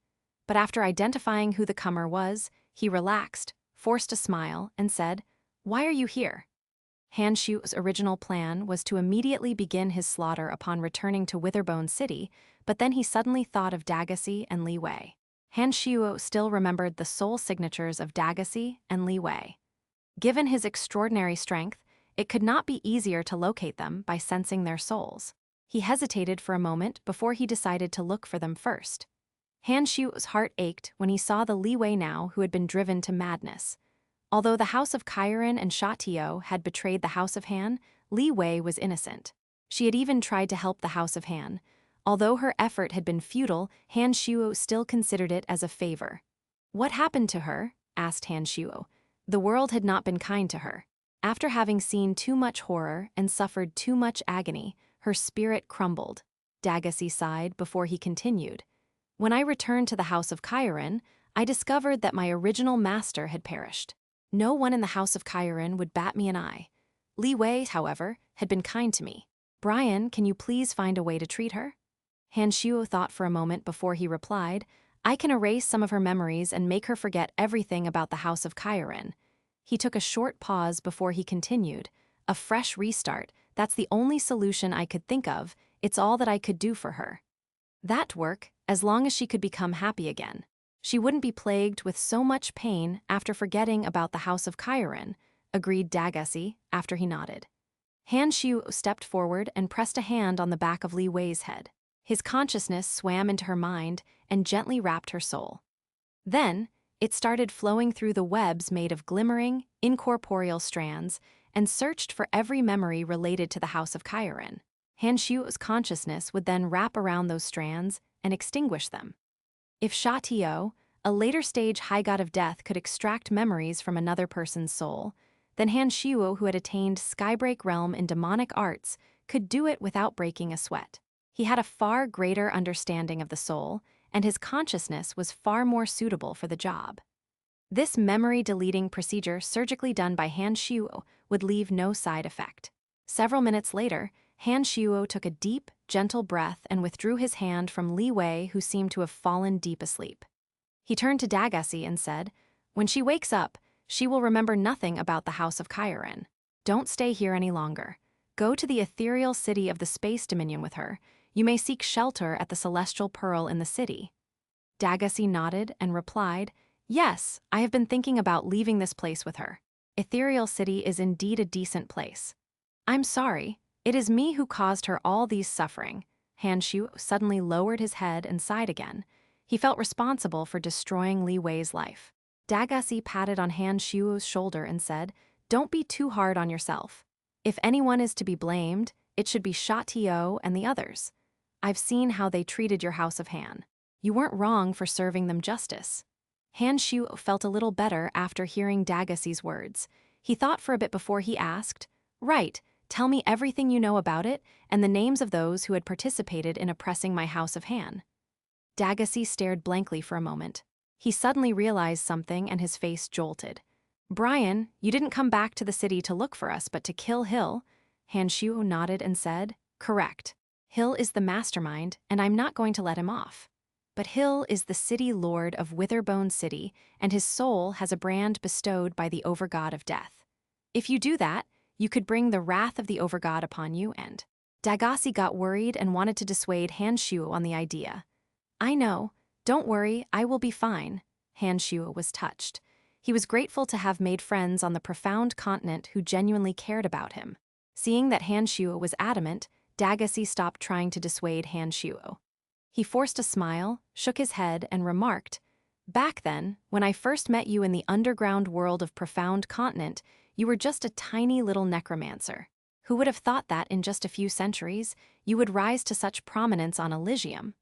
But after identifying who the comer was, he relaxed, forced a smile, and said, "Why are you here?" Han Shu's original plan was to immediately begin his slaughter upon returning to Witherbone City, but then he suddenly thought of Dagacy and Li Wei. Han Shu still remembered the soul signatures of Dagacy and Li Wei. Given his extraordinary strength, it could not be easier to locate them by sensing their souls. He hesitated for a moment before he decided to look for them first. Han Shu's heart ached when he saw the Li Wei now who had been driven to madness. Although the House of Kairan and Sha Tio had betrayed the House of Han, Li Wei was innocent. She had even tried to help the House of Han. Although her effort had been futile, Han Shuo still considered it as a favor. "What happened to her?" asked Han Shuo. The world had not been kind to her. After having seen too much horror and suffered too much agony, her spirit crumbled. Dagacy sighed before he continued. "When I returned to the House of Kairan, I discovered that my original master had perished. No one in the House of Kairan would bat me an eye. Li Wei, however, had been kind to me. Brian, can you please find a way to treat her?" Han Shuo thought for a moment before he replied, "I can erase some of her memories and make her forget everything about the House of Kairan." He took a short pause before he continued, "A fresh restart, that's the only solution I could think of, it's all that I could do for her." That'd work, as long as she could become happy again. She wouldn't be plagued with so much pain after forgetting about the House of Kairan, agreed Dagacy after he nodded. Han Shu stepped forward and pressed a hand on the back of Li Wei's head. His consciousness swam into her mind and gently wrapped her soul. Then, it started flowing through the webs made of glimmering, incorporeal strands and searched for every memory related to the House of Kairan. Han Shu's consciousness would then wrap around those strands and extinguish them. If Sha Tio, a later-stage high god of death, could extract memories from another person's soul, then Han Shuo, who had attained Skybreak Realm in demonic arts, could do it without breaking a sweat. He had a far greater understanding of the soul, and his consciousness was far more suitable for the job. This memory-deleting procedure surgically done by Han Shuo would leave no side effect. Several minutes later, Han Shuo took a deep, gentle breath and withdrew his hand from Li Wei, who seemed to have fallen deep asleep. He turned to Dagacy and said, "When she wakes up, she will remember nothing about the House of Kairan. Don't stay here any longer. Go to the ethereal city of the Space Dominion with her. You may seek shelter at the Celestial Pearl in the city." Dagacy nodded and replied, "Yes, I have been thinking about leaving this place with her. Ethereal City is indeed a decent place. I'm sorry, it is me who caused her all these suffering." Han Shu suddenly lowered his head and sighed again. He felt responsible for destroying Li Wei's life. Dagacy patted on Han Shu's shoulder and said, "Don't be too hard on yourself. If anyone is to be blamed, it should be Sha Tio and the others. I've seen how they treated your House of Han. You weren't wrong for serving them justice." Han Shu felt a little better after hearing Dagacy's words. He thought for a bit before he asked, "Right, tell me everything you know about it and the names of those who had participated in oppressing my House of Han." Dagacy stared blankly for a moment. He suddenly realized something and his face jolted. "Brian, you didn't come back to the city to look for us but to kill Hill." Han Shu nodded and said, "Correct. Hill is the mastermind and I'm not going to let him off. But Hill is the city lord of Witherbone City and his soul has a brand bestowed by the Overgod of Death. If you do that, you could bring the wrath of the Overgod upon you and..." Dagacy got worried and wanted to dissuade Han Shu on the idea. "I know. Don't worry, I will be fine." Han Shu was touched. He was grateful to have made friends on the profound continent who genuinely cared about him. Seeing that Han Shuo was adamant, Dagasi stopped trying to dissuade Han Shuo. He forced a smile, shook his head, and remarked, "Back then, when I first met you in the underground world of Profound Continent, you were just a tiny little necromancer. Who would have thought that in just a few centuries, you would rise to such prominence on Elysium?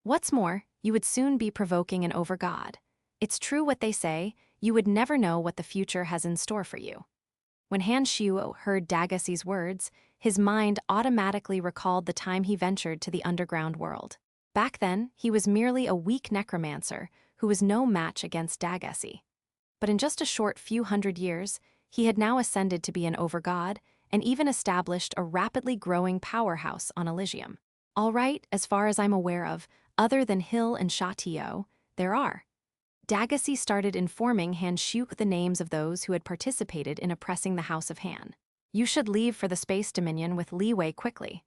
What's more, you would soon be provoking an overgod. It's true what they say, you would never know what the future has in store for you." When Han Shuo heard Dagasi's words, his mind automatically recalled the time he ventured to the underground world. Back then, he was merely a weak necromancer who was no match against Dagasi. But in just a short few hundred years, he had now ascended to be an overgod and even established a rapidly growing powerhouse on Elysium. All right, as far as I'm aware of, other than Hill and Sha Tio, there are. Dagasi started informing Han Shuo the names of those who had participated in oppressing the House of Han. You should leave for the Space Dominion with leeway quickly.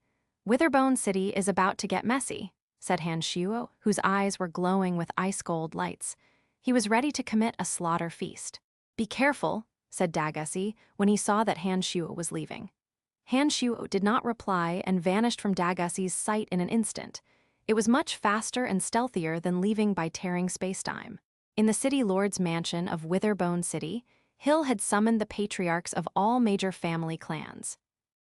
Witherbone City is about to get messy, said Han Shuo, whose eyes were glowing with ice-gold lights. He was ready to commit a slaughter feast. Be careful, said Dagasi when he saw that Han Shuo was leaving. Han Shuo did not reply and vanished from Dagasi's sight in an instant. It was much faster and stealthier than leaving by tearing spacetime. In the City Lord's mansion of Witherbone City, Hill had summoned the patriarchs of all major family clans.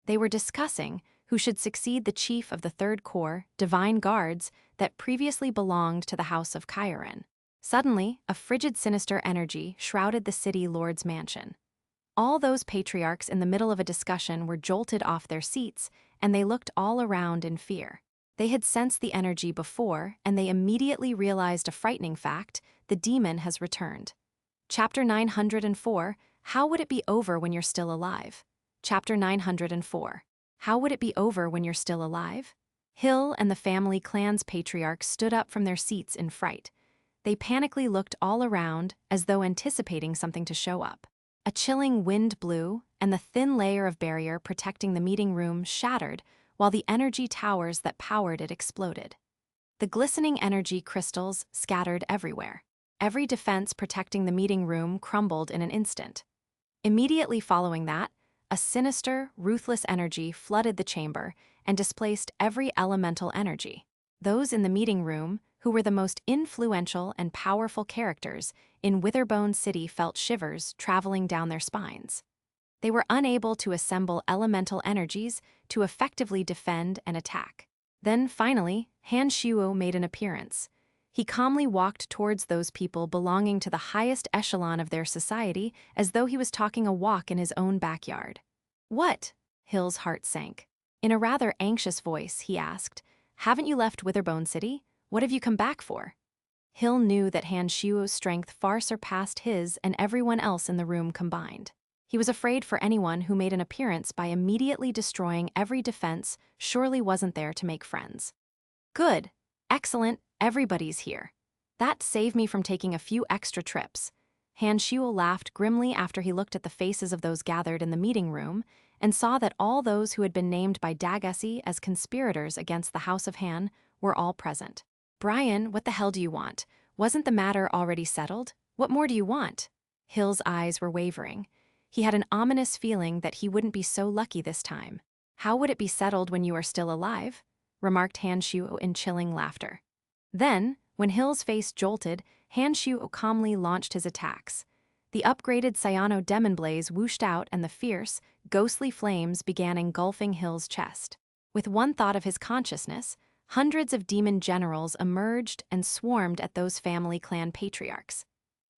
They were discussing who should succeed the chief of the Third Corps, Divine Guards, that previously belonged to the House of Kyren. Suddenly, a frigid, sinister energy shrouded the City Lord's mansion. All those patriarchs in the middle of a discussion were jolted off their seats, and they looked all around in fear. They had sensed the energy before, and they immediately realized a frightening fact: the demon has returned. Chapter 904, How Would It Be Over When You're Still Alive? Chapter 904. How would it be over when you're still alive? Hill and the family clan's patriarchs stood up from their seats in fright. They panically looked all around as though anticipating something to show up. A chilling wind blew, and the thin layer of barrier protecting the meeting room shattered, while the energy towers that powered it exploded. The glistening energy crystals scattered everywhere. Every defense protecting the meeting room crumbled in an instant. Immediately following that, a sinister, ruthless energy flooded the chamber and displaced every elemental energy. Those in the meeting room, who were the most influential and powerful characters in Witherbone City, felt shivers traveling down their spines. They were unable to assemble elemental energies to effectively defend and attack. Then, finally, Han Shuo made an appearance. He calmly walked towards those people belonging to the highest echelon of their society as though he was talking a walk in his own backyard. "What?" Hill's heart sank. In a rather anxious voice, he asked, "Haven't you left Witherbone City? What have you come back for?" Hill knew that Han Shuo's strength far surpassed his and everyone else in the room combined. He was afraid for anyone who made an appearance by immediately destroying every defense surely wasn't there to make friends. "Good. Excellent. Everybody's here. That saved me from taking a few extra trips." Han Shuo laughed grimly after he looked at the faces of those gathered in the meeting room and saw that all those who had been named by Dagasi as conspirators against the House of Han were all present. "Brian, what the hell do you want? Wasn't the matter already settled? What more do you want?" Hill's eyes were wavering. He had an ominous feeling that he wouldn't be so lucky this time. "How would it be settled when you are still alive?" remarked Han Shuo in chilling laughter. Then, when Hill's face jolted, Han Shuo calmly launched his attacks. The upgraded Cyano Demon Blaze whooshed out and the fierce, ghostly flames began engulfing Hill's chest. With one thought of his consciousness, hundreds of demon generals emerged and swarmed at those family clan patriarchs.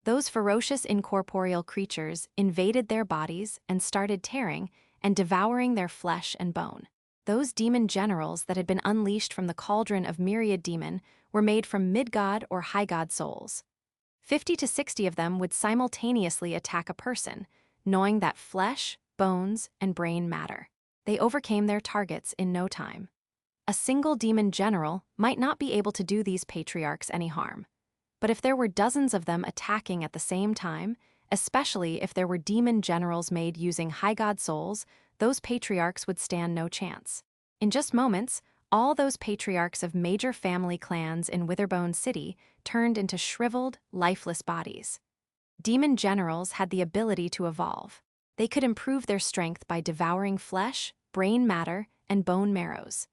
Those ferocious incorporeal creatures invaded their bodies and started tearing and devouring their flesh and bone. Those demon generals that had been unleashed from the cauldron of myriad demon were made from mid-god or high-god souls. 50 to 60 of them would simultaneously attack a person, knowing that flesh, bones, and brain matter. They overcame their targets in no time. A single demon general might not be able to do these patriarchs any harm. But if there were dozens of them attacking at the same time, especially if there were demon generals made using high-god souls, those patriarchs would stand no chance. In just moments, all those patriarchs of major family clans in Witherbone City turned into shriveled, lifeless bodies. Demon generals had the ability to evolve. They could improve their strength by devouring flesh, brain matter, and bone marrows.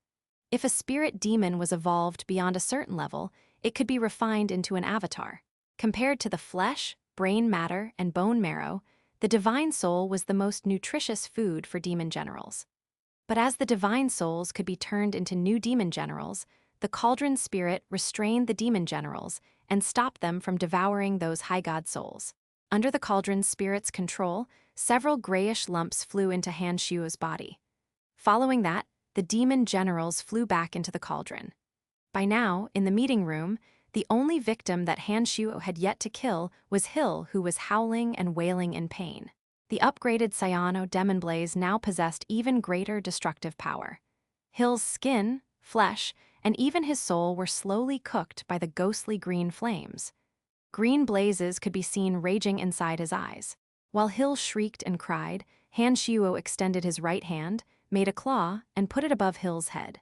If a spirit demon was evolved beyond a certain level, it could be refined into an avatar. Compared to the flesh, brain matter, and bone marrow, the divine soul was the most nutritious food for demon generals. But as the divine souls could be turned into new demon generals, the cauldron spirit restrained the demon generals and stopped them from devouring those high god souls. Under the cauldron spirit's control, several grayish lumps flew into Han Shuo's body. Following that, the demon generals flew back into the cauldron. By now, in the meeting room, the only victim that Han Shuo had yet to kill was Hill, who was howling and wailing in pain. The upgraded Cyano Demon Blaze now possessed even greater destructive power. Hill's skin, flesh, and even his soul were slowly cooked by the ghostly green flames. Green blazes could be seen raging inside his eyes. While Hill shrieked and cried, Han Shuo extended his right hand, made a claw, and put it above Hill's head.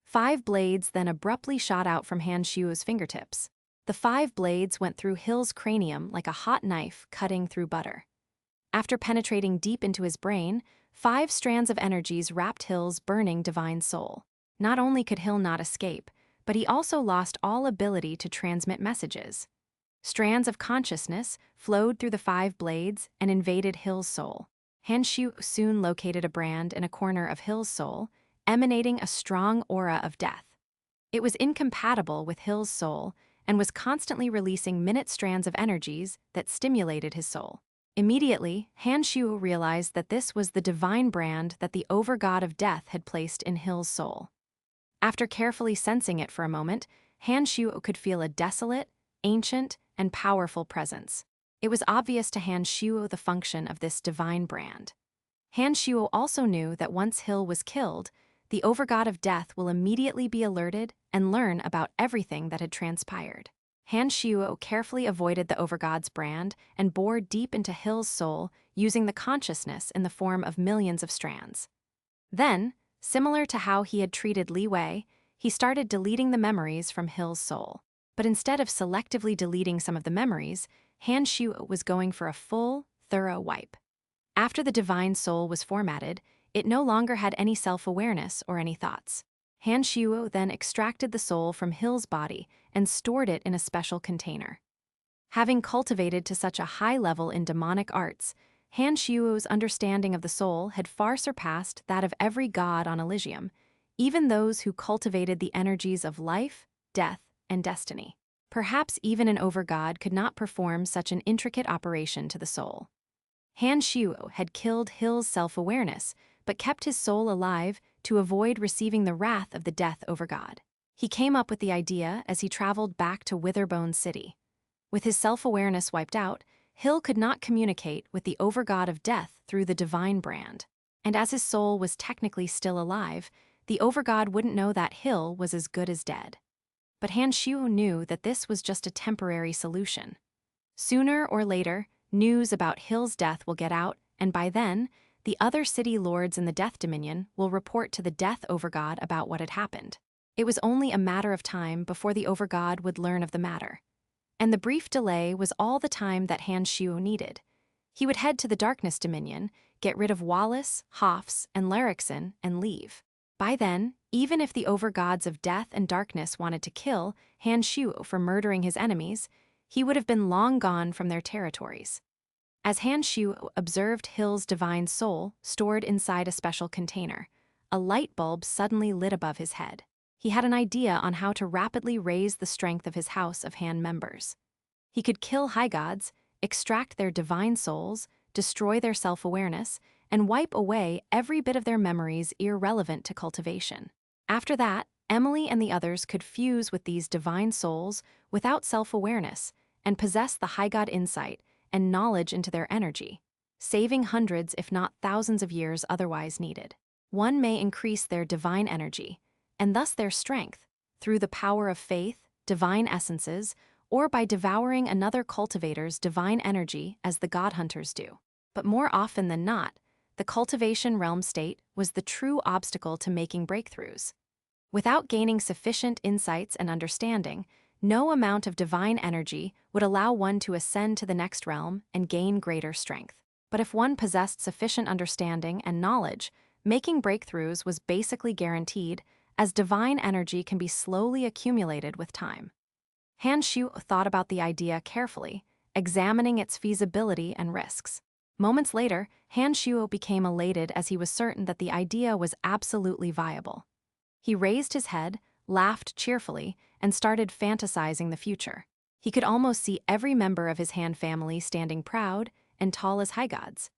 5 blades then abruptly shot out from Han Shuo's fingertips. The 5 blades went through Hill's cranium like a hot knife cutting through butter. After penetrating deep into his brain, 5 strands of energies wrapped Hill's burning divine soul. Not only could Hill not escape, but he also lost all ability to transmit messages. Strands of consciousness flowed through the 5 blades and invaded Hill's soul. Han Shuo soon located a brand in a corner of Hill's soul, emanating a strong aura of death. It was incompatible with Hill's soul and was constantly releasing minute strands of energies that stimulated his soul. Immediately, Han Shuo realized that this was the divine brand that the overgod of death had placed in Hill's soul. After carefully sensing it for a moment, Han Shuo could feel a desolate, ancient, and powerful presence. It was obvious to Han Shuo the function of this divine brand. Han Shuo also knew that once Hill was killed, the overgod of death will immediately be alerted and learn about everything that had transpired. Han Shuo carefully avoided the overgod's brand and bored deep into Hill's soul using the consciousness in the form of millions of strands. Then, similar to how he had treated Li Wei, he started deleting the memories from Hill's soul. But instead of selectively deleting some of the memories, Han Shuo was going for a full, thorough wipe. After the divine soul was formatted, it no longer had any self-awareness or any thoughts. Han Shuo then extracted the soul from Hill's body and stored it in a special container. Having cultivated to such a high level in demonic arts, Han Shuo's understanding of the soul had far surpassed that of every god on Elysium, even those who cultivated the energies of life, death, and destiny. Perhaps even an overgod could not perform such an intricate operation to the soul. Han Shuo had killed Hill's self-awareness, but kept his soul alive to avoid receiving the wrath of the death overgod. He came up with the idea as he traveled back to Witherbone City. With his self-awareness wiped out, Hill could not communicate with the overgod of death through the divine brand. And as his soul was technically still alive, the overgod wouldn't know that Hill was as good as dead. But Han Shuo knew that this was just a temporary solution. Sooner or later, news about Hill's death will get out, and by then, the other city lords in the Death Dominion will report to the Death Overgod about what had happened. It was only a matter of time before the Overgod would learn of the matter. And the brief delay was all the time that Han Shuo needed. He would head to the Darkness Dominion, get rid of Wallace, Hoffs, and Larrickson, and leave. By then, even if the overgods of death and darkness wanted to kill Han Shuo for murdering his enemies, he would have been long gone from their territories. As Han Shuo observed Hill's divine soul stored inside a special container, a light bulb suddenly lit above his head. He had an idea on how to rapidly raise the strength of his house of Han members. He could kill high gods, extract their divine souls, destroy their self-awareness, and wipe away every bit of their memories irrelevant to cultivation. After that, Emily and the others could fuse with these divine souls without self-awareness and possess the high god insight and knowledge into their energy, saving hundreds if not thousands of years otherwise needed. One may increase their divine energy, and thus their strength, through the power of faith, divine essences, or by devouring another cultivator's divine energy as the god hunters do. But more often than not, the cultivation realm state was the true obstacle to making breakthroughs. Without gaining sufficient insights and understanding, No amount of divine energy would allow one to ascend to the next realm and gain greater strength. But if one possessed sufficient understanding and knowledge, making breakthroughs was basically guaranteed, as divine energy can be slowly accumulated with time. Han Shu thought about the idea carefully, examining its feasibility and risks. Moments later, Han Shu became elated as he was certain that the idea was absolutely viable. He raised his head, laughed cheerfully, and started fantasizing the future. He could almost see every member of his Han family standing proud and tall as high gods.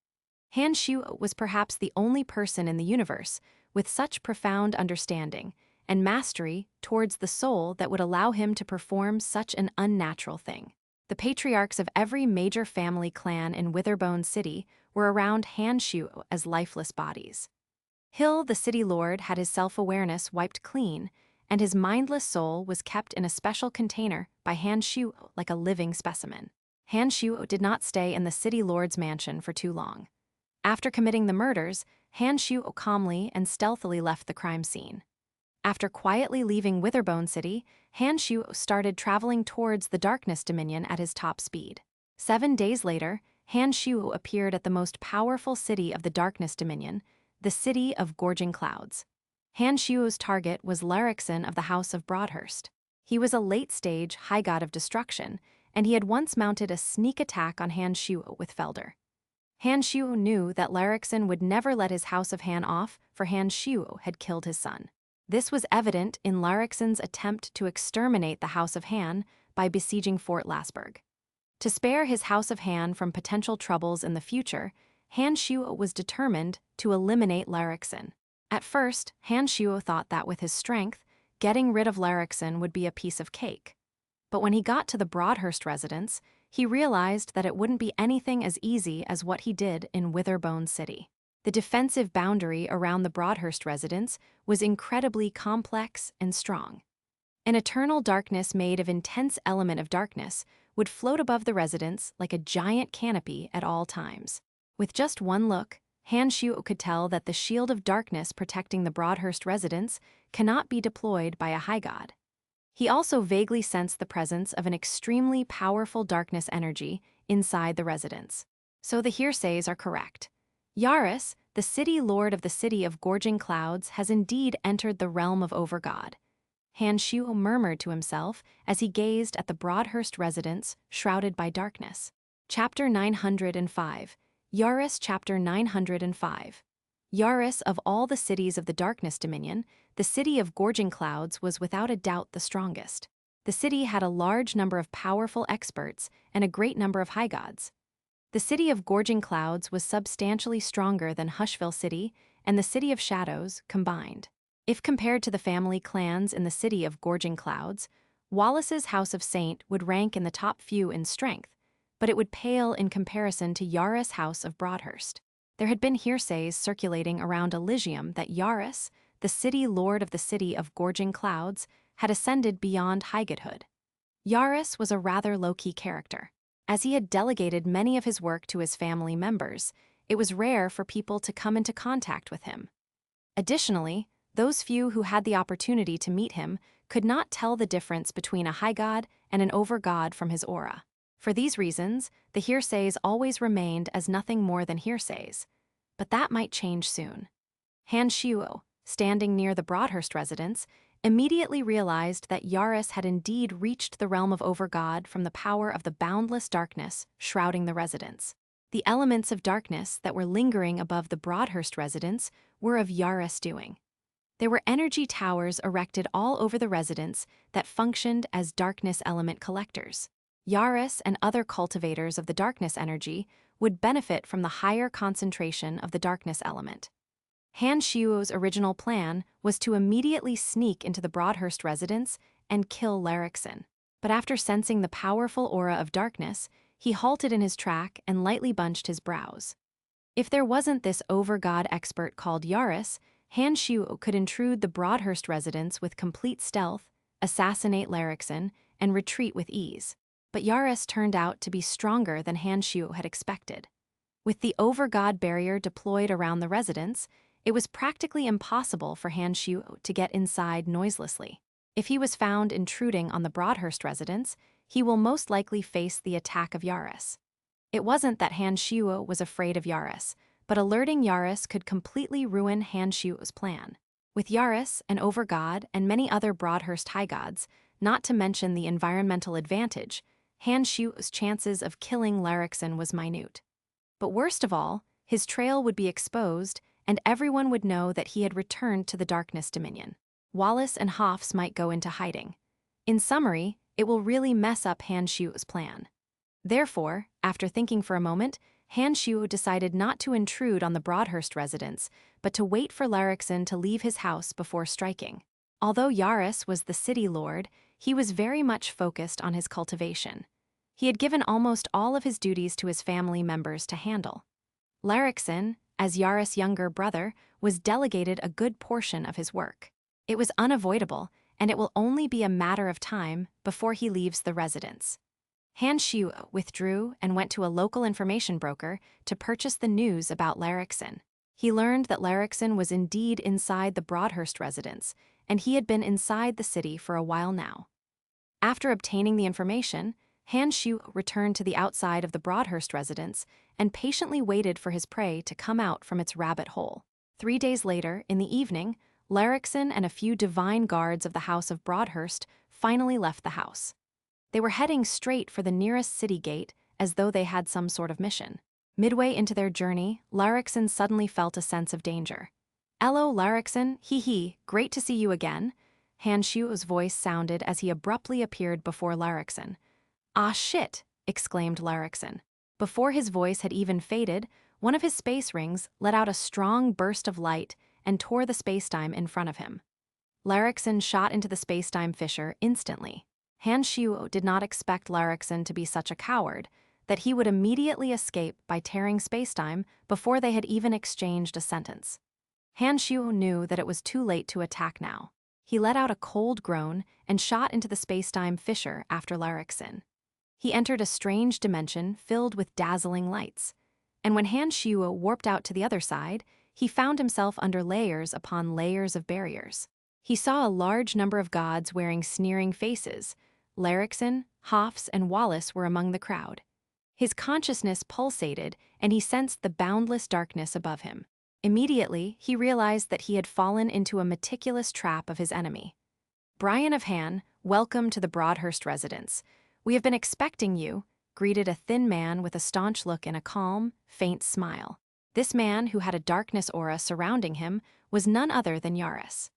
Han Shu was perhaps the only person in the universe with such profound understanding and mastery towards the soul that would allow him to perform such an unnatural thing. The patriarchs of every major family clan in Witherbone City were around Han Shu as lifeless bodies. Hill, the city lord, had his self-awareness wiped clean, and his mindless soul was kept in a special container by Han Shu like a living specimen. Han Shu did not stay in the city lord's mansion for too long. After committing the murders, Han Shu calmly and stealthily left the crime scene. After quietly leaving Witherbone City, Han Shu started traveling towards the Darkness Dominion at his top speed. 7 days later, Han Shu appeared at the most powerful city of the Darkness Dominion, the city of Gorging Clouds. Han Shu's target was Larixin of the House of Broadhurst. He was a late-stage high god of destruction, and he had once mounted a sneak attack on Han Shu with Felder. Han Shu knew that Larixin would never let his House of Han off, for Han Shu had killed his son. This was evident in Larixin's attempt to exterminate the House of Han by besieging Fort Lasberg. To spare his House of Han from potential troubles in the future, Han Shu was determined to eliminate Larixin. At first, Han Shu thought that with his strength, getting rid of Larixin would be a piece of cake. But when he got to the Broadhurst residence, he realized that it wouldn't be anything as easy as what he did in Witherbone City. The defensive boundary around the Broadhurst residence was incredibly complex and strong. An eternal darkness made of intense element of darkness would float above the residence like a giant canopy at all times. With just one look, Han Shu could tell that the shield of darkness protecting the Broadhurst residence cannot be deployed by a high god. He also vaguely sensed the presence of an extremely powerful darkness energy inside the residence. So the hearsays are correct. Yaris, the city lord of the city of Gorging Clouds, has indeed entered the realm of Overgod. Han Shu murmured to himself as he gazed at the Broadhurst residence shrouded by darkness. Chapter 905. Yaris. Chapter 905. Yaris, of all the cities of the Darkness Dominion, the city of Gorging Clouds was without a doubt the strongest. The city had a large number of powerful experts and a great number of high gods. The city of Gorging Clouds was substantially stronger than Hushville City and the City of Shadows combined. If compared to the family clans in the city of Gorging Clouds, Wallace's House of Saint would rank in the top few in strength, but it would pale in comparison to Yaris' House of Broadhurst. There had been hearsays circulating around Elysium that Yaris, the city lord of the city of Gorging Clouds, had ascended beyond high godhood. Yaris was a rather low-key character. As he had delegated many of his work to his family members, it was rare for people to come into contact with him. Additionally, those few who had the opportunity to meet him could not tell the difference between a high god and an over-god from his aura. For these reasons, the hearsays always remained as nothing more than hearsays. But that might change soon. Han Shu, standing near the Broadhurst residence, immediately realized that Yaris had indeed reached the realm of Overgod from the power of the boundless darkness shrouding the residence. The elements of darkness that were lingering above the Broadhurst residence were of Yaris' doing. There were energy towers erected all over the residence that functioned as darkness element collectors. Yaris and other cultivators of the darkness energy would benefit from the higher concentration of the darkness element. Han Shu's original plan was to immediately sneak into the Broadhurst residence and kill Larixin. But after sensing the powerful aura of darkness, he halted in his track and lightly bunched his brows. If there wasn't this over-god expert called Yaris, Han Shu could intrude the Broadhurst residence with complete stealth, assassinate Larixin, and retreat with ease. But Yaris turned out to be stronger than Han Shu had expected. With the over-god barrier deployed around the residence, it was practically impossible for Han Shu to get inside noiselessly. If he was found intruding on the Broadhurst residence, he will most likely face the attack of Yaris. It wasn't that Han Xiuo was afraid of Yaris, but alerting Yaris could completely ruin Han Xiuo's plan. With Yaris, an overgod, and many other Broadhurst high gods, not to mention the environmental advantage, Han Xiuo's chances of killing Larixin was minute. But worst of all, his trail would be exposed, and everyone would know that he had returned to the Darkness Dominion. Wallace and Hofs might go into hiding. In summary, it will really mess up Han Xiuo's plan. Therefore, after thinking for a moment, Han Xiuo decided not to intrude on the Broadhurst residence, but to wait for Larixin to leave his house before striking. Although Yaris was the city lord, he was very much focused on his cultivation. He had given almost all of his duties to his family members to handle. Larixin, as Yaris' younger brother, was delegated a good portion of his work. It was unavoidable, and it will only be a matter of time before he leaves the residence. Han Xiuo withdrew and went to a local information broker to purchase the news about Larixin. He learned that Larixin was indeed inside the Broadhurst residence, and he had been inside the city for a while now. After obtaining the information, Han Xiuo returned to the outside of the Broadhurst residence and patiently waited for his prey to come out from its rabbit hole. 3 days later, in the evening, Larixin and a few divine guards of the House of Broadhurst finally left the house. They were heading straight for the nearest city gate as though they had some sort of mission. Midway into their journey, Larixin suddenly felt a sense of danger. "Hello, Larixin, hee, great to see you again," Han Xiuo's voice sounded as he abruptly appeared before Larixin. "Ah shit," exclaimed Larixin. Before his voice had even faded, one of his space rings let out a strong burst of light and tore the spacetime in front of him. Larixin shot into the spacetime fissure instantly. Han Xiuo did not expect Larixin to be such a coward, that he would immediately escape by tearing spacetime before they had even exchanged a sentence. Han Xiuo knew that it was too late to attack now. He let out a cold groan and shot into the spacetime fissure after Larixin. He entered a strange dimension filled with dazzling lights, and when Han Xiuo warped out to the other side, he found himself under layers upon layers of barriers. He saw a large number of gods wearing sneering faces. Larixin, Hofs, and Wallace were among the crowd. His consciousness pulsated, and he sensed the boundless darkness above him. Immediately, he realized that he had fallen into a meticulous trap of his enemy. "Brian of Han, welcome to the Broadhurst residence. We have been expecting you," greeted a thin man with a staunch look and a calm, faint smile. This man, who had a darkness aura surrounding him, was none other than Yaris.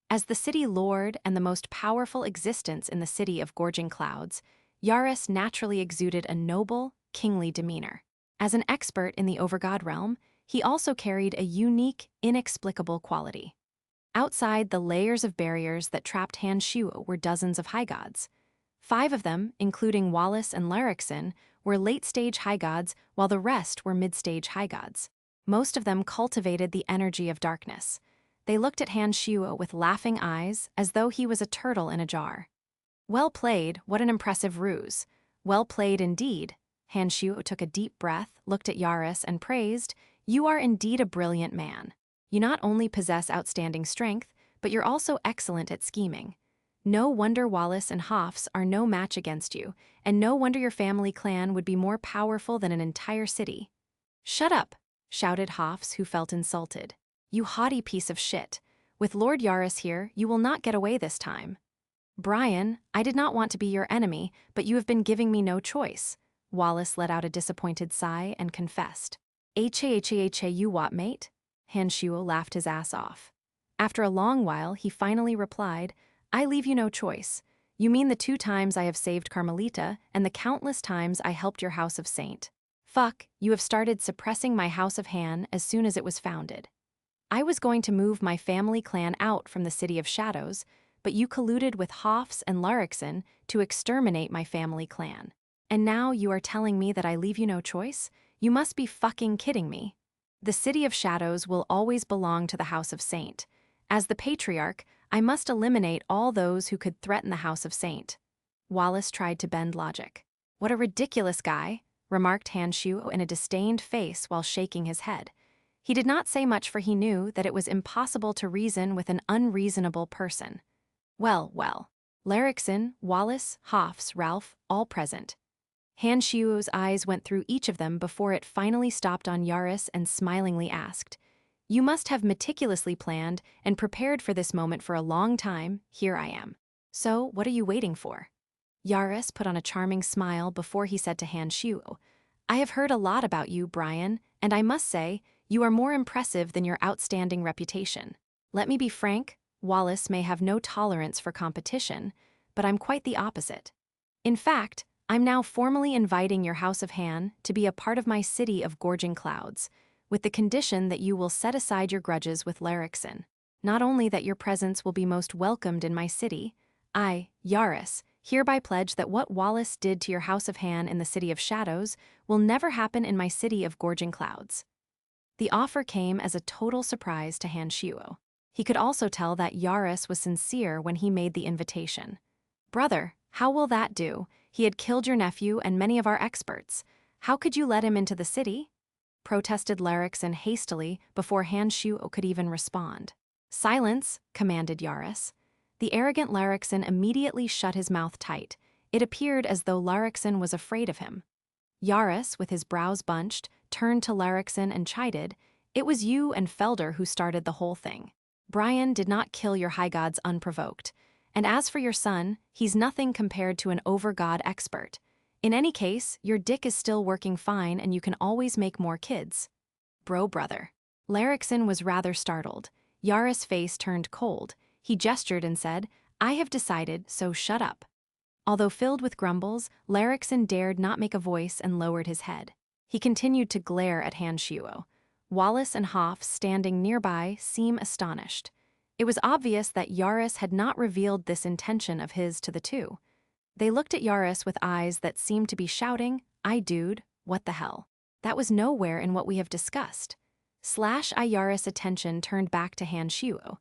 As the city lord and the most powerful existence in the city of gorging clouds, Yaris naturally exuded a noble, kingly demeanor. As an expert in the overgod realm, he also carried a unique, inexplicable quality. Outside the layers of barriers that trapped Han Xiuo were dozens of high gods. 5 of them, including Wallace and Larixin, were late-stage high gods, while the rest were mid-stage high gods. Most of them cultivated the energy of darkness. They looked at Han Xiuo with laughing eyes, as though he was a turtle in a jar. "Well played, what an impressive ruse. Well played indeed." Han Xiuo took a deep breath, looked at Yaris, and praised, "You are indeed a brilliant man. You not only possess outstanding strength, but you're also excellent at scheming. No wonder Wallace and Hofs are no match against you, and no wonder your family clan would be more powerful than an entire city." "Shut up," shouted Hofs, who felt insulted. "You haughty piece of shit. With Lord Yaris here, you will not get away this time." "Brian, I did not want to be your enemy, but you have been giving me no choice." Wallace let out a disappointed sigh and confessed. "H-A-H-A-H-A, you what, mate?" Han Xiuo laughed his ass off. After a long while, he finally replied, "I leave you no choice. You mean the 2 times I have saved Carmelita and the countless times I helped your House of Saint. Fuck, you have started suppressing my House of Han as soon as it was founded. I was going to move my family clan out from the City of Shadows, but you colluded with Hofs and Larixin to exterminate my family clan. And now you are telling me that I leave you no choice? You must be fucking kidding me. The City of Shadows will always belong to the House of Saint. As the Patriarch, I must eliminate all those who could threaten the House of Saint." Wallace tried to bend logic. "What a ridiculous guy," remarked Han Xiuo in a disdained face while shaking his head. He did not say much, for he knew that it was impossible to reason with an unreasonable person. Well, well. Larrickson, Wallace, Hoffs, Ralph, all present. Han Shuo's eyes went through each of them before it finally stopped on Yaris and smilingly asked, "You must have meticulously planned and prepared for this moment for a long time. Here I am. So, what are you waiting for?" Yaris put on a charming smile before he said to Han Shuo, "I have heard a lot about you, Brian, and I must say, you are more impressive than your outstanding reputation. Let me be frank, Wallace may have no tolerance for competition, but I'm quite the opposite. In fact, I'm now formally inviting your House of Han to be a part of my city of gorging clouds, with the condition that you will set aside your grudges with Larrickson. Not only that your presence will be most welcomed in my city, I, Yaris, hereby pledge that what Wallace did to your House of Han in the City of Shadows will never happen in my city of gorging clouds." The offer came as a total surprise to Han Shuo. He could also tell that Yaris was sincere when he made the invitation. "Brother, how will that do? He had killed your nephew and many of our experts. How could you let him into the city?" protested Larrickson hastily before Han Shuo could even respond. "Silence," commanded Yaris. The arrogant Larrickson immediately shut his mouth tight. It appeared as though Larrickson was afraid of him. Yaris, with his brows bunched, turned to Larrickson and chided, "It was you and Felder who started the whole thing. Brian did not kill your high gods unprovoked. And as for your son, he's nothing compared to an over-god expert. In any case, your dick is still working fine and you can always make more kids." Brother. Larrickson was rather startled. Yaris' face turned cold. He gestured and said, "I have decided, so shut up." Although filled with grumbles, Larrickson dared not make a voice and lowered his head. He continued to glare at Han Shuo. Wallace and Hoff, standing nearby, seemed astonished. It was obvious that Yaris had not revealed this intention of his to the two. They looked at Yaris with eyes that seemed to be shouting, "I dude, what the hell? That was nowhere in what we have discussed." Yaris' attention turned back to Han Shuo.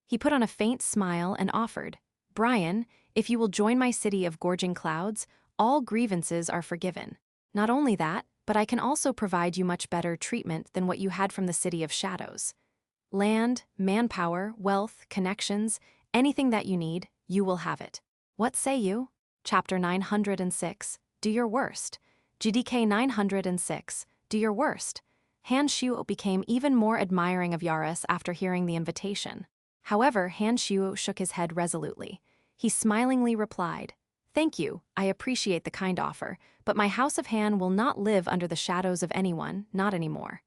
He put on a faint smile and offered, "Brian, if you will join my city of gorging clouds, all grievances are forgiven. Not only that, but I can also provide you much better treatment than what you had from the City of Shadows. Land, manpower, wealth, connections, anything that you need, you will have it. What say you?" Chapter 906, Do Your Worst. GDK 906, Do Your Worst. Han Shuo became even more admiring of Yaris after hearing the invitation. However, Han Shuo shook his head resolutely. He smilingly replied, "Thank you, I appreciate the kind offer, but my House of Han will not live under the shadows of anyone, not anymore."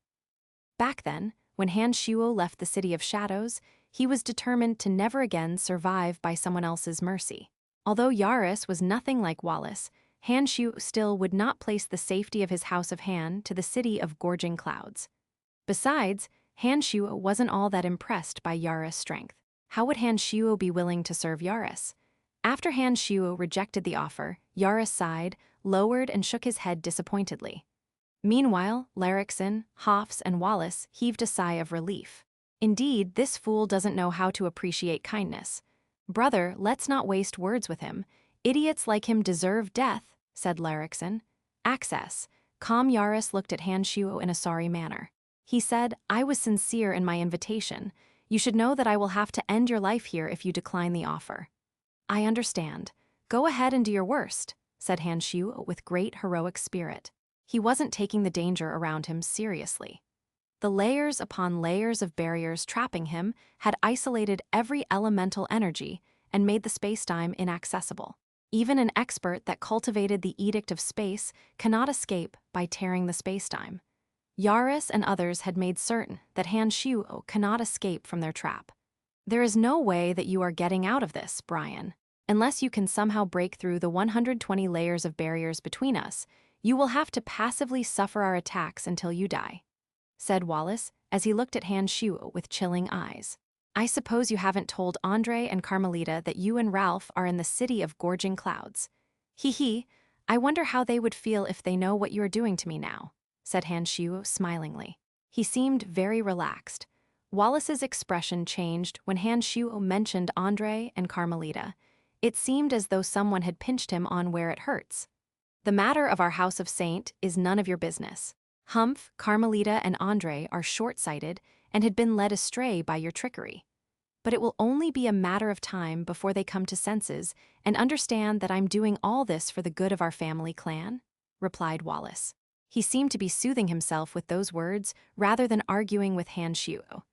Back then, when Han Shuo left the City of Shadows, he was determined to never again survive by someone else's mercy. Although Yaris was nothing like Wallace, Han Shuo still would not place the safety of his House of Han to the City of Gorging Clouds. Besides, Han Shuo wasn't all that impressed by Yaris' strength. How would Han Shuo be willing to serve Yaris? After Han Shuo rejected the offer, Yaris sighed, lowered and shook his head disappointedly. Meanwhile, Larrickson, Hoffs, and Wallace heaved a sigh of relief. Indeed, this fool doesn't know how to appreciate kindness. "Brother, let's not waste words with him. Idiots like him deserve death," said Larrickson. "Access." Calm Yaris looked at Han Shuo in a sorry manner. He said, "I was sincere in my invitation. You should know that I will have to end your life here if you decline the offer." "I understand. Go ahead and do your worst," said Han Shuo with great heroic spirit. He wasn't taking the danger around him seriously. The layers upon layers of barriers trapping him had isolated every elemental energy and made the spacetime inaccessible. Even an expert that cultivated the edict of space cannot escape by tearing the spacetime. Yaris and others had made certain that Han Shuo cannot escape from their trap. "There is no way that you are getting out of this, Brian. Unless you can somehow break through the 120 layers of barriers between us, you will have to passively suffer our attacks until you die," said Wallace as he looked at Han Shuo with chilling eyes. "I suppose you haven't told Andre and Carmelita that you and Ralph are in the City of Gorging Clouds. Hee. I wonder how they would feel if they know what you are doing to me now," said Han Shuo smilingly. He seemed very relaxed. Wallace's expression changed when Han Shuo mentioned Andre and Carmelita. It seemed as though someone had pinched him on where it hurts. "The matter of our House of Saint is none of your business. Humph, Carmelita, and Andre are short-sighted and had been led astray by your trickery. but it will only be a matter of time before they come to senses and understand that I'm doing all this for the good of our family clan," replied Wallace. He seemed to be soothing himself with those words rather than arguing with Han Shuo.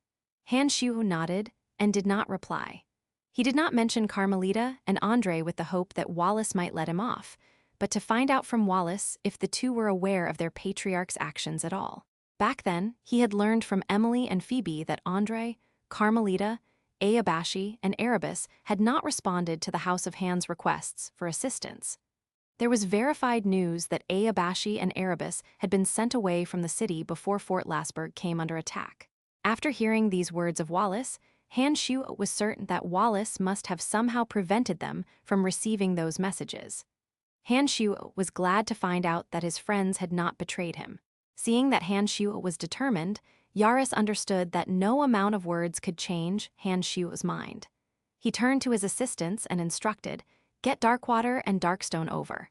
Han Shuo nodded and did not reply. He did not mention Carmelita and Andre with the hope that Wallace might let him off, but to find out from Wallace if the two were aware of their patriarch's actions at all. Back then, he had learned from Emily and Phoebe that Andre, Carmelita, Ayabashi, and Erebus had not responded to the House of Han's requests for assistance. There was verified news that Ayabashi and Erebus had been sent away from the city before Fort Lasberg came under attack. After hearing these words of Wallace, Han Shu was certain that Wallace must have somehow prevented them from receiving those messages. Han Shu was glad to find out that his friends had not betrayed him. Seeing that Han Shu was determined, Yaris understood that no amount of words could change Han Shu's mind. He turned to his assistants and instructed, "Get Darkwater and Darkstone over."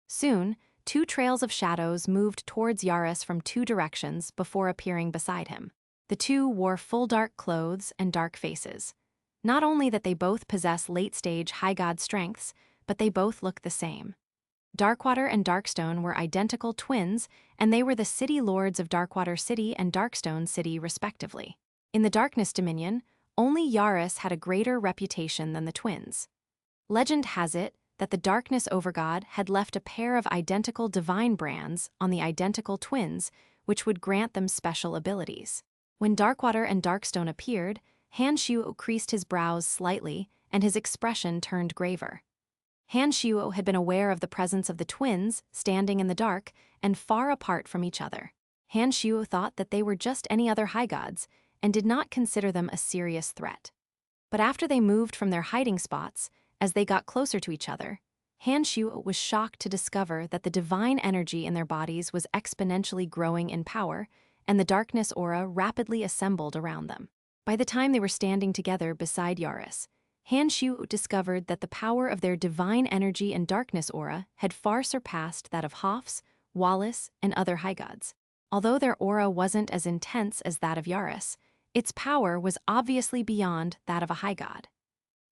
Soon, two trails of shadows moved towards Yaris from two directions before appearing beside him. The two wore full dark clothes and dark faces. Not only that they both possess late-stage high god strengths, but they both look the same. Darkwater and Darkstone were identical twins, and they were the city lords of Darkwater City and Darkstone City respectively. In the Darkness Dominion, only Yaris had a greater reputation than the twins. Legend has it that the Darkness Overgod had left a pair of identical divine brands on the identical twins, which would grant them special abilities. When Darkwater and Darkstone appeared, Han Shu creased his brows slightly, and his expression turned graver. Han Shu had been aware of the presence of the twins standing in the dark and far apart from each other. Han Shu thought that they were just any other high gods and did not consider them a serious threat. But after they moved from their hiding spots, as they got closer to each other, Han Shu was shocked to discover that the divine energy in their bodies was exponentially growing in power, and the darkness aura rapidly assembled around them. By the time they were standing together beside Yaris, Han Shu discovered that the power of their divine energy and darkness aura had far surpassed that of Hoff's, Wallace, and other high gods. Although their aura wasn't as intense as that of Yaris, its power was obviously beyond that of a high god.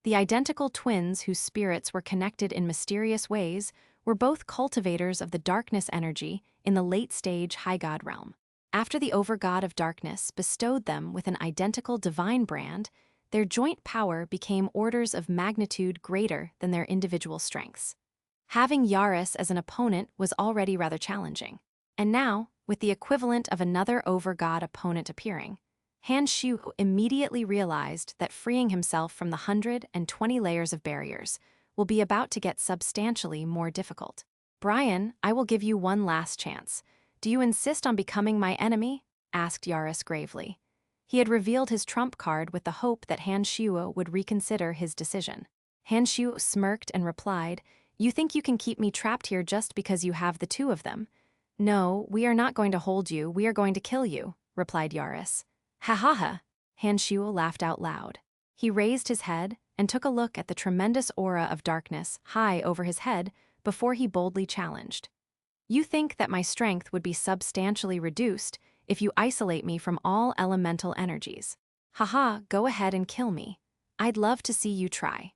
The identical twins whose spirits were connected in mysterious ways were both cultivators of the darkness energy in the late-stage high god realm. After the overgod of darkness bestowed them with an identical divine brand, their joint power became orders of magnitude greater than their individual strengths. Having Yaris as an opponent was already rather challenging. And now, with the equivalent of another overgod opponent appearing, Han Shu immediately realized that freeing himself from the 120 layers of barriers will be about to get substantially more difficult. "Brian, I will give you one last chance. Do you insist on becoming my enemy?" asked Yaris gravely. He had revealed his trump card with the hope that Han Shu would reconsider his decision. Han Shu smirked and replied, "You think you can keep me trapped here just because you have the two of them? No, we are not going to hold you, we are going to kill you," replied Yaris. "Ha ha ha," Han Shu laughed out loud. He raised his head and took a look at the tremendous aura of darkness high over his head before he boldly challenged. "You think that my strength would be substantially reduced if you isolate me from all elemental energies. Haha, go ahead and kill me. I'd love to see you try."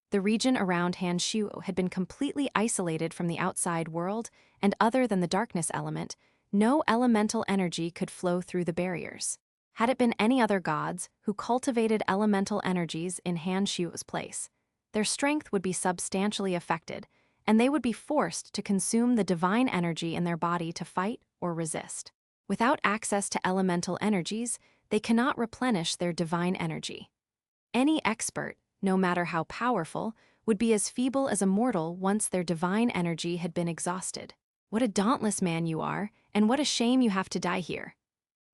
The region around Han Shu had been completely isolated from the outside world, and other than the darkness element, no elemental energy could flow through the barriers. Had it been any other gods who cultivated elemental energies in Han Shu's place, their strength would be substantially affected, and they would be forced to consume the divine energy in their body to fight or resist. Without access to elemental energies, they cannot replenish their divine energy. Any expert, no matter how powerful, would be as feeble as a mortal once their divine energy had been exhausted. "What a dauntless man you are, and what a shame you have to die here,"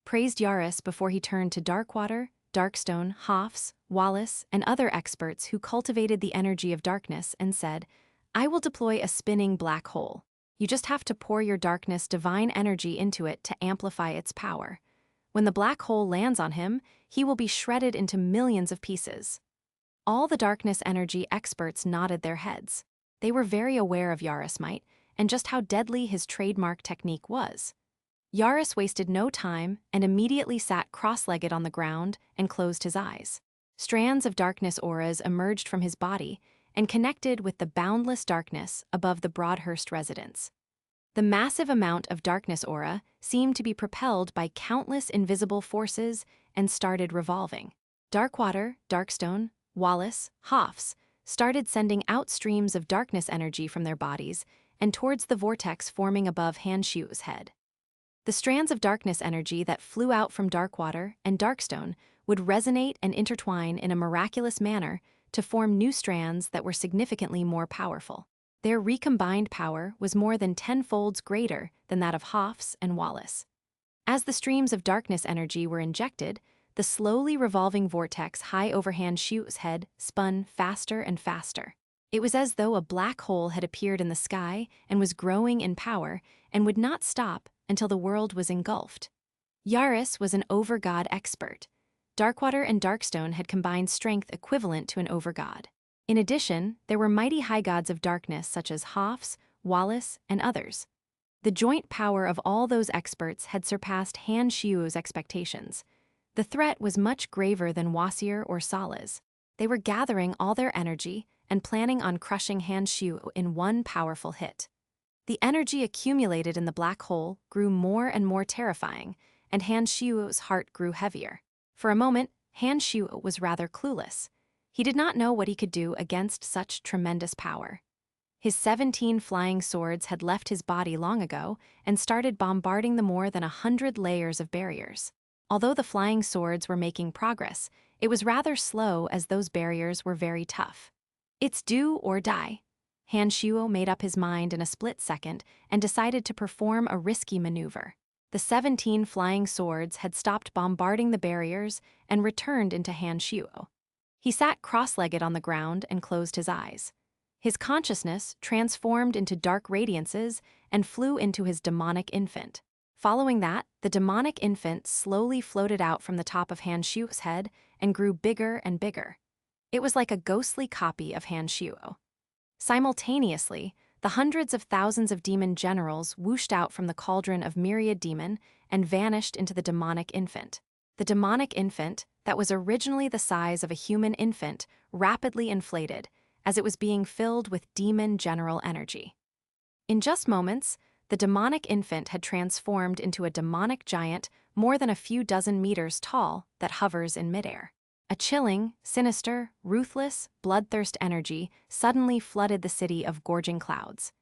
praised Yaris before he turned to Darkwater, Darkstone, Hoffs, Wallace, and other experts who cultivated the energy of darkness and said, "I will deploy a spinning black hole. You just have to pour your darkness divine energy into it to amplify its power. When the black hole lands on him, he will be shredded into millions of pieces." All the darkness energy experts nodded their heads. They were very aware of Yaris' might and just how deadly his trademark technique was. Yaris wasted no time and immediately sat cross-legged on the ground and closed his eyes. Strands of darkness auras emerged from his body and connected with the boundless darkness above the Broadhurst residence. The massive amount of darkness aura seemed to be propelled by countless invisible forces and started revolving. Darkwater, Darkstone, Wallace, Hoffs started sending out streams of darkness energy from their bodies and towards the vortex forming above Hanshu's head. The strands of darkness energy that flew out from Darkwater and Darkstone would resonate and intertwine in a miraculous manner to form new strands that were significantly more powerful. Their recombined power was more than 10-folds greater than that of Hoffs and Wallace. As the streams of darkness energy were injected, the slowly revolving vortex high over Hanshu's head spun faster and faster. It was as though a black hole had appeared in the sky and was growing in power and would not stop until the world was engulfed. Yaris was an overgod expert. Darkwater and Darkstone had combined strength equivalent to an overgod. In addition, there were mighty high gods of darkness such as Hoffs, Wallace, and others. The joint power of all those experts had surpassed Hanshu's expectations. The threat was much graver than Wasier or Sala's. They were gathering all their energy and planning on crushing Hanshu in one powerful hit. The energy accumulated in the black hole grew more and more terrifying, and Hanshu's heart grew heavier. For a moment, Hanshu was rather clueless. He did not know what he could do against such tremendous power. His 17 flying swords had left his body long ago and started bombarding the more than 100 layers of barriers. Although the flying swords were making progress, it was rather slow as those barriers were very tough. It's do or die. Hanshu made up his mind in a split second and decided to perform a risky maneuver. The 17 flying swords had stopped bombarding the barriers and returned into Hanshu. He sat cross-legged on the ground and closed his eyes. His consciousness transformed into dark radiances and flew into his demonic infant. Following that, the demonic infant slowly floated out from the top of Hanshu's head and grew bigger and bigger. It was like a ghostly copy of Hanshu. Simultaneously, the hundreds of thousands of demon generals whooshed out from the cauldron of myriad demon and vanished into the demonic infant. The demonic infant, that was originally the size of a human infant, rapidly inflated as it was being filled with demon general energy. In just moments, the demonic infant had transformed into a demonic giant more than a few dozen meters tall that hovers in midair. A chilling, sinister, ruthless, bloodthirst energy suddenly flooded the city of gorging clouds.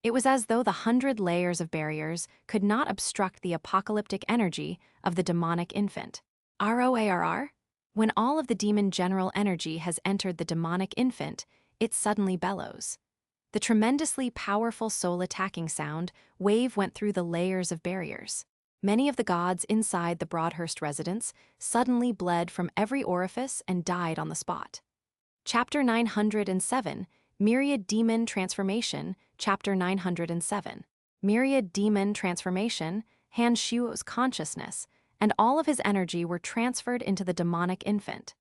It was as though the 100 layers of barriers could not obstruct the apocalyptic energy of the demonic infant. ROARR? When all of the demon general energy has entered the demonic infant, it suddenly bellows. The tremendously powerful soul-attacking sound wave went through the layers of barriers. Many of the gods inside the Broadhurst residence suddenly bled from every orifice and died on the spot. Chapter 907, Myriad Demon Transformation, Chapter 907. Myriad Demon Transformation, Hanshu's consciousness, and all of his energy were transferred into the demonic infant.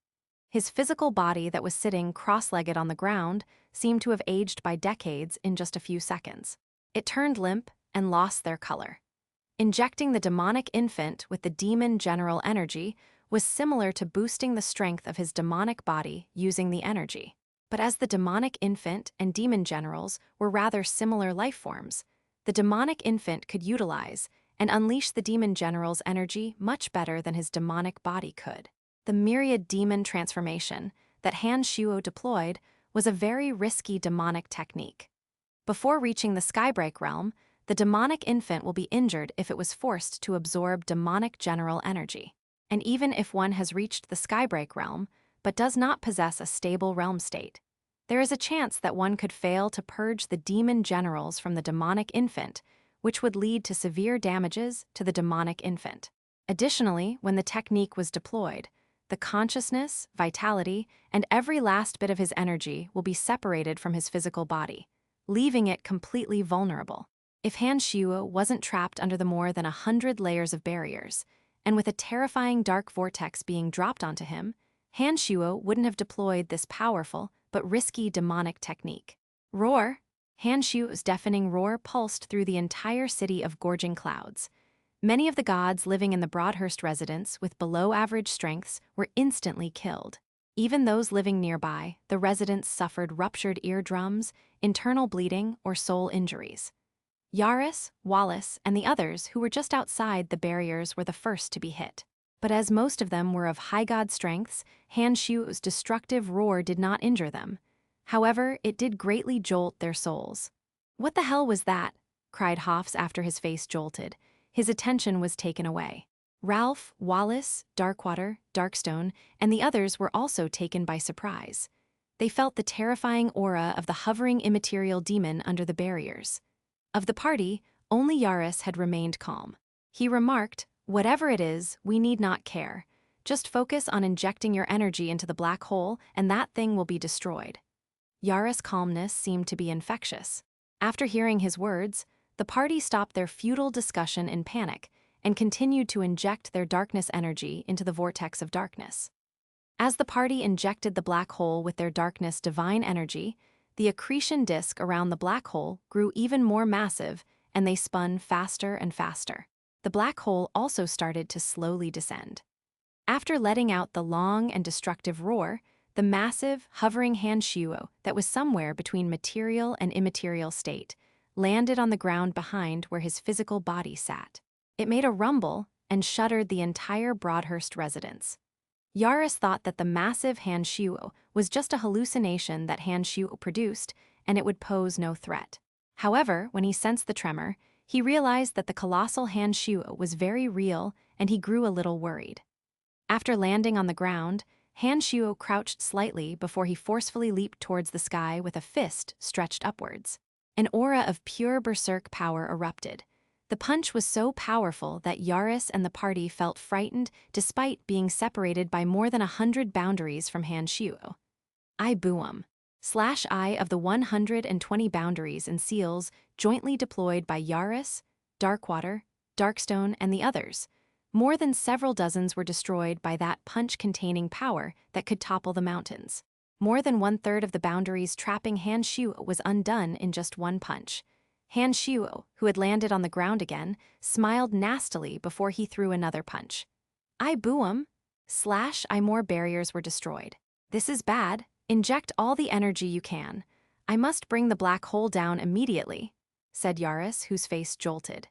His physical body that was sitting cross-legged on the ground seemed to have aged by decades in just a few seconds. It turned limp and lost their color. Injecting the demonic infant with the demon general energy was similar to boosting the strength of his demonic body using the energy. But as the demonic infant and demon generals were rather similar life forms, the demonic infant could utilize and unleash the demon general's energy much better than his demonic body could. The myriad demon transformation that Hanshu deployed was a very risky demonic technique. Before reaching the Skybreak realm, the demonic infant will be injured if it was forced to absorb demonic general energy. And even if one has reached the Skybreak realm, but does not possess a stable realm state, there is a chance that one could fail to purge the demon generals from the demonic infant, which would lead to severe damages to the demonic infant. Additionally, when the technique was deployed, the consciousness, vitality, and every last bit of his energy will be separated from his physical body, leaving it completely vulnerable. If Hanshu wasn't trapped under the more than 100 layers of barriers, and with a terrifying dark vortex being dropped onto him, Hanshu wouldn't have deployed this powerful but risky demonic technique. Roar! Hanshu's deafening roar pulsed through the entire city of gorging clouds. Many of the gods living in the Broadhurst residence with below-average strengths were instantly killed. Even those living nearby, the residents suffered ruptured eardrums, internal bleeding, or soul injuries. Yaris, Wallace, and the others who were just outside the barriers were the first to be hit. But as most of them were of high god strengths, Han Shu's destructive roar did not injure them. However, it did greatly jolt their souls. "What the hell was that?" cried Hoffs after his face jolted. His attention was taken away. Ralph, Wallace, Darkwater, Darkstone, and the others were also taken by surprise. They felt the terrifying aura of the hovering immaterial demon under the barriers. Of the party, only Yaris had remained calm. He remarked, "Whatever it is, we need not care. Just focus on injecting your energy into the black hole and that thing will be destroyed." Yaris' calmness seemed to be infectious. After hearing his words, the party stopped their futile discussion in panic and continued to inject their darkness energy into the vortex of darkness. As the party injected the black hole with their darkness divine energy, the accretion disk around the black hole grew even more massive and they spun faster and faster. The black hole also started to slowly descend. After letting out the long and destructive roar, the massive, hovering Han Shuo that was somewhere between material and immaterial state landed on the ground behind where his physical body sat. It made a rumble and shuddered the entire Broadhurst residence. Yaris thought that the massive Han Shuo was just a hallucination that Han Shuo produced and it would pose no threat. However, when he sensed the tremor, he realized that the colossal Han Shuo was very real and he grew a little worried. After landing on the ground, Han Shuo crouched slightly before he forcefully leaped towards the sky with a fist stretched upwards. An aura of pure berserk power erupted. The punch was so powerful that Yaris and the party felt frightened despite being separated by more than 100 boundaries from Han Shuo. I boom. /I of the 120 boundaries and seals jointly deployed by Yaris, Darkwater, Darkstone, and the others. More than several dozens were destroyed by that punch-containing power that could topple the mountains. More than 1/3 of the boundaries trapping Han Shuo was undone in just one punch. Han Shuo, who had landed on the ground again, smiled nastily before he threw another punch. I boom. /I more barriers were destroyed. This is bad. Inject all the energy you can. I must bring the black hole down immediately, said Yaris, whose face jolted.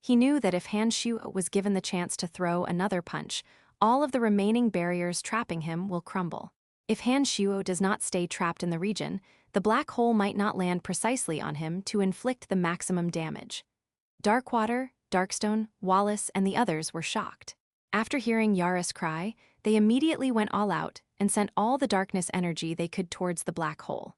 He knew that if Han Shuo was given the chance to throw another punch, all of the remaining barriers trapping him will crumble. If Han Shuo does not stay trapped in the region, the black hole might not land precisely on him to inflict the maximum damage. Darkwater, Darkstone, Wallace, and the others were shocked. After hearing Yaris cry, they immediately went all out and sent all the darkness energy they could towards the black hole.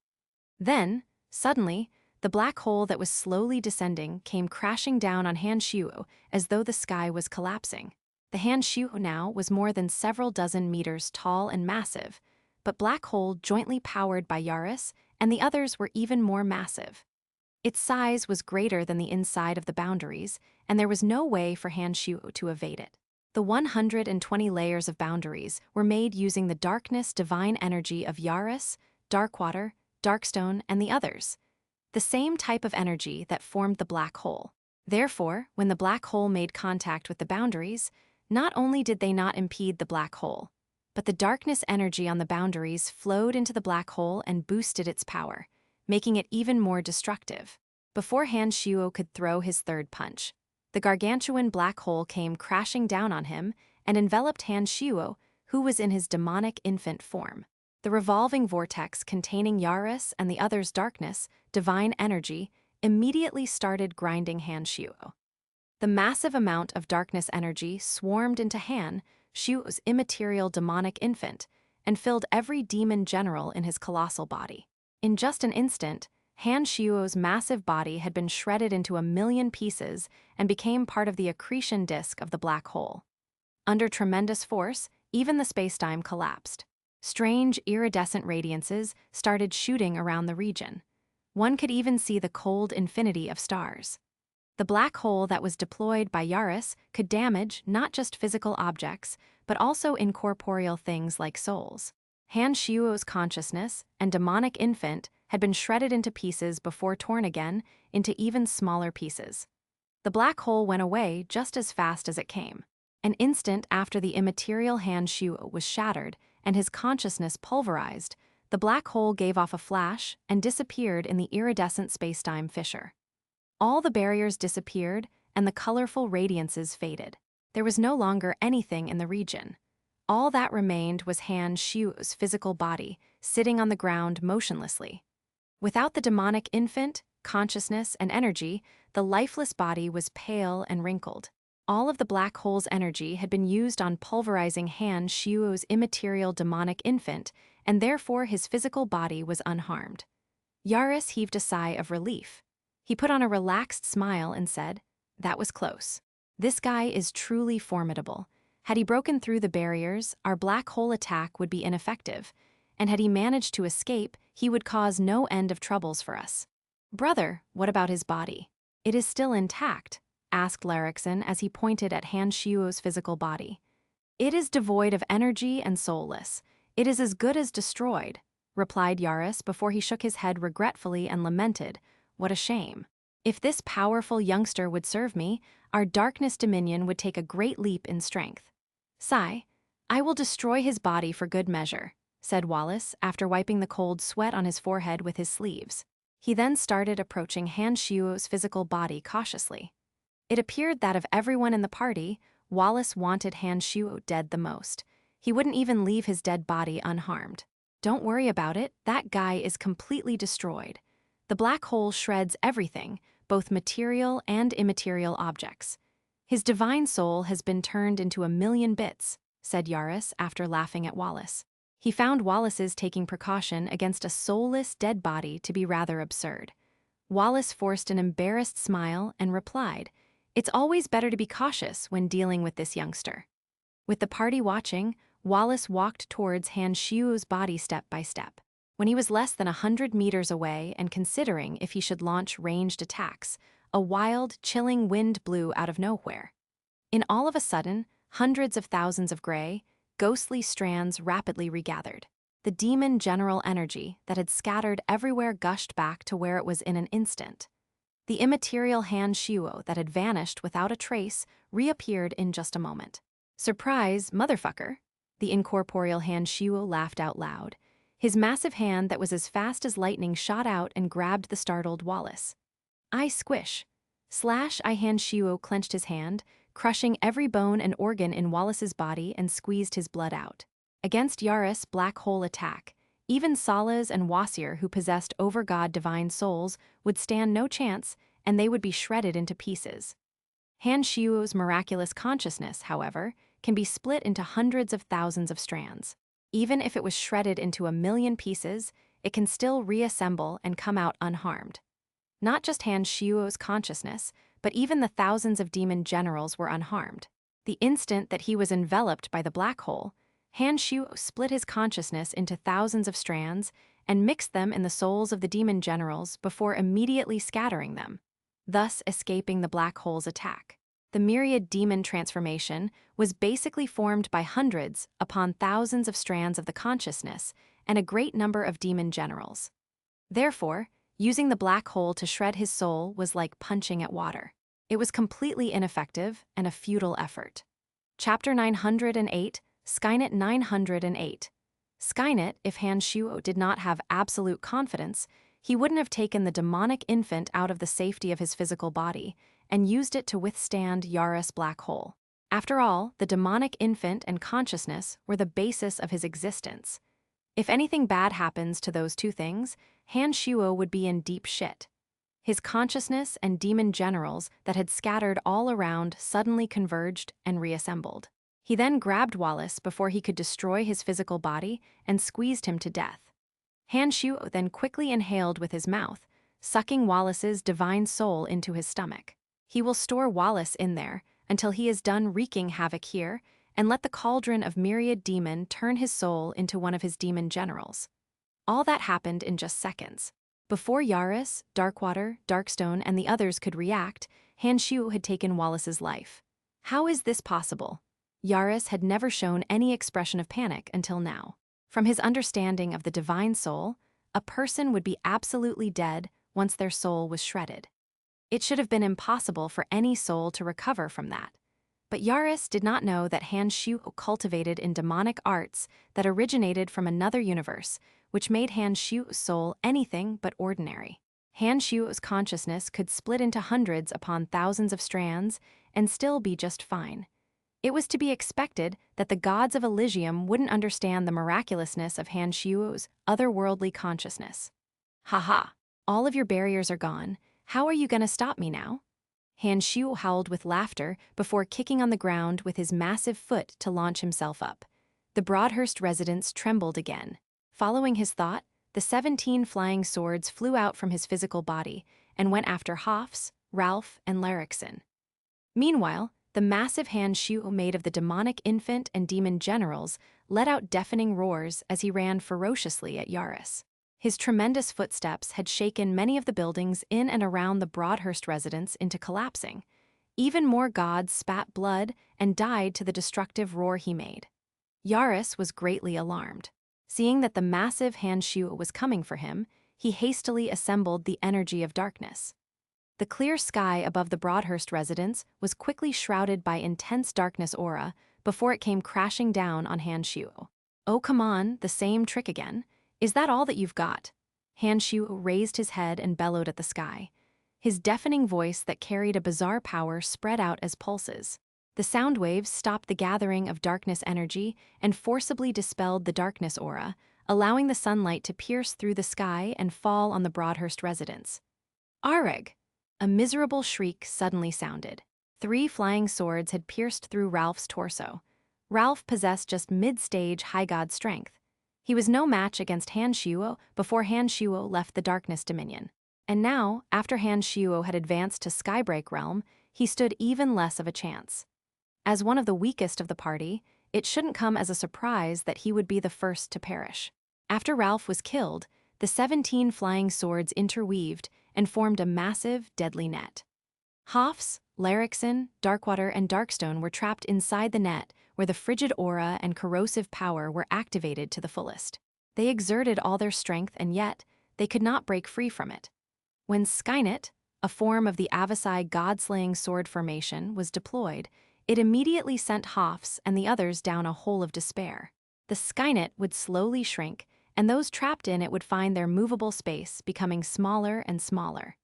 Then, suddenly, the black hole that was slowly descending came crashing down on Han Shuo as though the sky was collapsing. The Han Shuo now was more than several dozen meters tall and massive, but black hole jointly powered by Yaris and the others were even more massive. Its size was greater than the inside of the boundaries, and there was no way for Han Shuo to evade it. The 120 layers of boundaries were made using the darkness divine energy of Yaris, Darkwater, Darkstone, and the others. The same type of energy that formed the black hole. Therefore, when the black hole made contact with the boundaries, not only did they not impede the black hole, but the darkness energy on the boundaries flowed into the black hole and boosted its power, making it even more destructive. Before Han Shuo could throw his third punch, the gargantuan black hole came crashing down on him and enveloped Han Shuo, who was in his demonic infant form. The revolving vortex containing Yaris and the others' darkness, divine energy, immediately started grinding Han Shuo. The massive amount of darkness energy swarmed into Han Shuo's immaterial demonic infant and filled every demon general in his colossal body. In just an instant, Han Shuo's massive body had been shredded into 1,000,000 pieces and became part of the accretion disk of the black hole. Under tremendous force, even the spacetime collapsed. Strange, iridescent radiances started shooting around the region. One could even see the cold infinity of stars. The black hole that was deployed by Yaris could damage not just physical objects, but also incorporeal things like souls. Han Shuo's consciousness and demonic infant had been shredded into pieces before torn again into even smaller pieces. The black hole went away just as fast as it came. An instant after the immaterial Han Shuo was shattered and his consciousness pulverized, the black hole gave off a flash and disappeared in the iridescent spacetime fissure. All the barriers disappeared, and the colorful radiances faded. There was no longer anything in the region. All that remained was Han Xiu's physical body, sitting on the ground motionlessly. Without the demonic infant, consciousness, and energy, the lifeless body was pale and wrinkled. All of the black hole's energy had been used on pulverizing Han Xiu's immaterial demonic infant, and therefore his physical body was unharmed. Yaris heaved a sigh of relief. He put on a relaxed smile and said, "That was close. This guy is truly formidable. Had he broken through the barriers, our black hole attack would be ineffective, and had he managed to escape, he would cause no end of troubles for us." "Brother, what about his body? It is still intact," asked Larrickson as he pointed at Han Xiu's physical body. "It is devoid of energy and soulless. It is as good as destroyed," replied Yaris before he shook his head regretfully and lamented, "What a shame. If this powerful youngster would serve me, our darkness dominion would take a great leap in strength." "Sigh, I will destroy his body for good measure," said Wallace after wiping the cold sweat on his forehead with his sleeves. He then started approaching Han Xiu's physical body cautiously. It appeared that of everyone in the party, Wallace wanted Han Xiu dead the most. He wouldn't even leave his dead body unharmed. "Don't worry about it, that guy is completely destroyed. The black hole shreds everything, both material and immaterial objects. His divine soul has been turned into 1,000,000 bits," said Yaris after laughing at Wallace. He found Wallace's taking precaution against a soulless dead body to be rather absurd. Wallace forced an embarrassed smile and replied, "It's always better to be cautious when dealing with this youngster." With the party watching, Wallace walked towards Han Xiu's body step by step. When he was less than 100 meters away and considering if he should launch ranged attacks, a wild, chilling wind blew out of nowhere. In all of a sudden, hundreds of thousands of gray, ghostly strands rapidly regathered. The demon general energy that had scattered everywhere gushed back to where it was in an instant. The immaterial Han Xiu that had vanished without a trace reappeared in just a moment. "Surprise, motherfucker!" The incorporeal Han Xiu laughed out loud. His massive hand that was as fast as lightning shot out and grabbed the startled Wallace. "I squish." Han Xiu clenched his hand, crushing every bone and organ in Wallace's body and squeezed his blood out. Against Yaris' black hole attack, even Salas and Wasir, who possessed over-god divine souls, would stand no chance, and they would be shredded into pieces. Han Xiu's miraculous consciousness, however, can be split into hundreds of thousands of strands. Even if it was shredded into 1,000,000 pieces, it can still reassemble and come out unharmed. Not just Han Xiu's consciousness, but even the thousands of demon generals were unharmed. The instant that he was enveloped by the black hole, Han Xiu split his consciousness into thousands of strands and mixed them in the souls of the demon generals before immediately scattering them, thus escaping the black hole's attack. The myriad demon transformation was basically formed by hundreds upon thousands of strands of the consciousness and a great number of demon generals. Therefore, using the black hole to shred his soul was like punching at water. It was completely ineffective and a futile effort. Chapter 908, Skynet 908. Skynet, if Han Xiu did not have absolute confidence, he wouldn't have taken the demonic infant out of the safety of his physical body and used it to withstand Yaris' black hole. After all, the demonic infant and consciousness were the basis of his existence. If anything bad happens to those two things, Han Xiu would be in deep shit. His consciousness and demon generals that had scattered all around suddenly converged and reassembled. He then grabbed Wallace before he could destroy his physical body and squeezed him to death. Han Xiu then quickly inhaled with his mouth, sucking Wallace's divine soul into his stomach. He will store Wallace in there until he is done wreaking havoc here and let the cauldron of myriad demon turn his soul into one of his demon generals. All that happened in just seconds. Before Yaris, Darkwater, Darkstone, and the others could react, Han Xiu had taken Wallace's life. How is this possible? Yaris had never shown any expression of panic until now. From his understanding of the divine soul, a person would be absolutely dead once their soul was shredded. It should have been impossible for any soul to recover from that. But Yaris did not know that Han Shuo cultivated in demonic arts that originated from another universe, which made Han Shuo's soul anything but ordinary. Han Shuo's consciousness could split into hundreds upon thousands of strands and still be just fine. It was to be expected that the gods of Elysium wouldn't understand the miraculousness of Han Shuo's otherworldly consciousness. "Ha! All of your barriers are gone. How are you gonna stop me now?" Han Shuo howled with laughter before kicking on the ground with his massive foot to launch himself up. The Broadhurst residents trembled again. Following his thought, the 17 flying swords flew out from his physical body and went after Hofs, Ralph, and Larrickson. Meanwhile, the massive Han Shuo made of the demonic infant and demon generals let out deafening roars as he ran ferociously at Yaris. His tremendous footsteps had shaken many of the buildings in and around the Broadhurst residence into collapsing. Even more gods spat blood and died to the destructive roar he made. Yaris was greatly alarmed. Seeing that the massive Han Shuo was coming for him, he hastily assembled the energy of darkness. The clear sky above the Broadhurst residence was quickly shrouded by intense darkness aura before it came crashing down on Han Shuo. "Oh, come on, the same trick again. Is that all that you've got?" Han Shuo raised his head and bellowed at the sky. His deafening voice that carried a bizarre power spread out as pulses. The sound waves stopped the gathering of darkness energy and forcibly dispelled the darkness aura, allowing the sunlight to pierce through the sky and fall on the Broadhurst residence. "Areg!" A miserable shriek suddenly sounded. 3 flying swords had pierced through Ralph's torso. Ralph possessed just mid-stage high god strength. He was no match against Han Shuo before Han Shuo left the Darkness Dominion. And now, after Han Shuo had advanced to Skybreak Realm, he stood even less of a chance. As one of the weakest of the party, it shouldn't come as a surprise that he would be the first to perish. After Ralph was killed, the 17 flying swords interweaved and formed a massive, deadly net. Hofs, Larrickson, Darkwater, and Darkstone were trapped inside the net where the frigid aura and corrosive power were activated to the fullest. They exerted all their strength and yet, they could not break free from it. When Skynet, a form of the Avasai god-slaying sword formation, was deployed, it immediately sent Hofs and the others down a hole of despair. The Skynet would slowly shrink, and those trapped in it would find their movable space becoming smaller and smaller.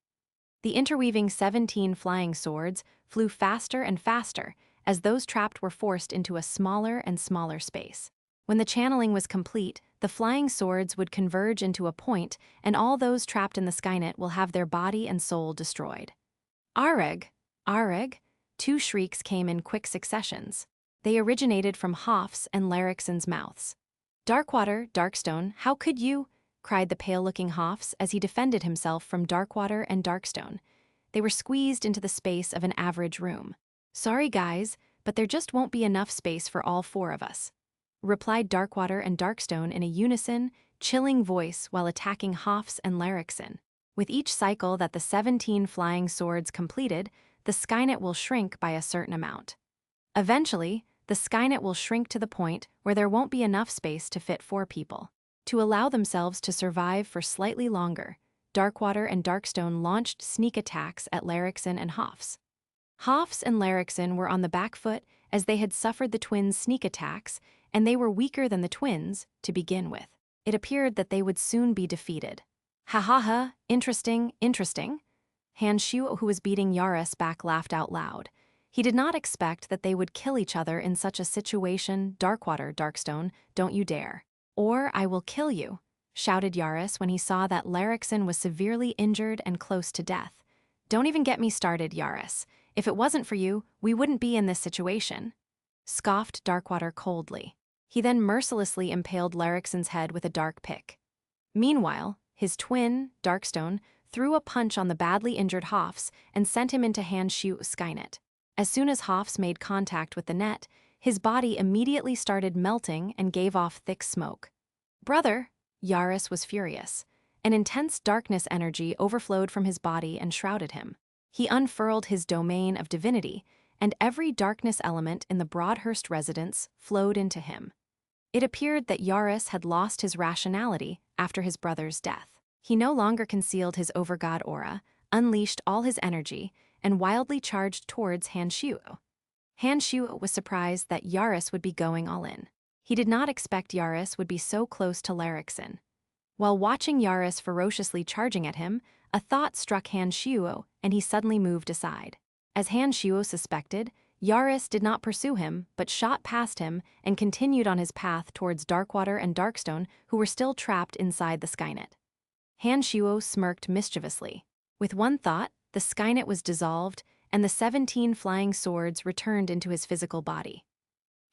The interweaving 17 flying swords flew faster and faster as those trapped were forced into a smaller and smaller space. When the channeling was complete, the flying swords would converge into a point, and all those trapped in the Skynet will have their body and soul destroyed. "Areg! Areg!" 2 shrieks came in quick successions. They originated from Hofs and Larrickson's mouths. "Darkwater, Darkstone, how could you?" cried the pale-looking Hofs as he defended himself from Darkwater and Darkstone. They were squeezed into the space of an average room. "Sorry guys, but there just won't be enough space for all 4 of us," replied Darkwater and Darkstone in a unison, chilling voice while attacking Hofs and Larrickson. With each cycle that the 17 flying swords completed, the Skynet will shrink by a certain amount. Eventually, the Skynet will shrink to the point where there won't be enough space to fit 4 people. To allow themselves to survive for slightly longer, Darkwater and Darkstone launched sneak attacks at Larrickson and Hofs. Hofs and Larrickson were on the back foot as they had suffered the twins' sneak attacks, and they were weaker than the twins to begin with. It appeared that they would soon be defeated. "Ha, interesting. Han Shuo, who was beating Yaris back, laughed out loud. He did not expect that they would kill each other in such a situation. "Darkwater, Darkstone, don't you dare. Or I will kill you," shouted Yaris when he saw that Larrickson was severely injured and close to death. "Don't even get me started, Yaris. If it wasn't for you, we wouldn't be in this situation," scoffed Darkwater coldly. He then mercilessly impaled Larrickson's head with a dark pick. Meanwhile, his twin, Darkstone, threw a punch on the badly injured Hofs and sent him into Han Shuo's Skynet. As soon as Hofs made contact with the net, his body immediately started melting and gave off thick smoke. "Brother!" Yaris was furious. An intense darkness energy overflowed from his body and shrouded him. He unfurled his domain of divinity, and every darkness element in the Broadhurst residence flowed into him. It appeared that Yaris had lost his rationality after his brother's death. He no longer concealed his overgod aura, unleashed all his energy, and wildly charged towards Han Shuo. Hanshu was surprised that Yaris would be going all in. He did not expect Yaris would be so close to Larixin. While watching Yaris ferociously charging at him, a thought struck Hanshu and he suddenly moved aside. As Hanshu suspected, Yaris did not pursue him, but shot past him and continued on his path towards Darkwater and Darkstone, who were still trapped inside the Skynet. Hanshu smirked mischievously. With one thought, the Skynet was dissolved, and the 17 flying swords returned into his physical body.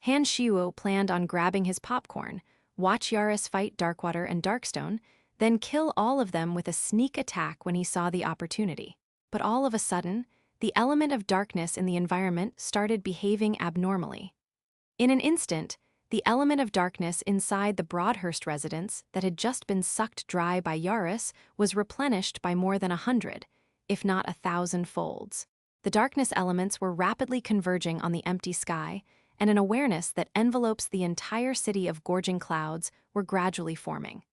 Hanshu planned on grabbing his popcorn, watch Yaris fight Darkwater and Darkstone, then kill all of them with a sneak attack when he saw the opportunity. But all of a sudden, the element of darkness in the environment started behaving abnormally. In an instant, the element of darkness inside the Broadhurst residence that had just been sucked dry by Yaris was replenished by more than 100, if not 1,000 folds. The darkness elements were rapidly converging on the empty sky, and an awareness that envelopes the entire city of gorging clouds were gradually forming.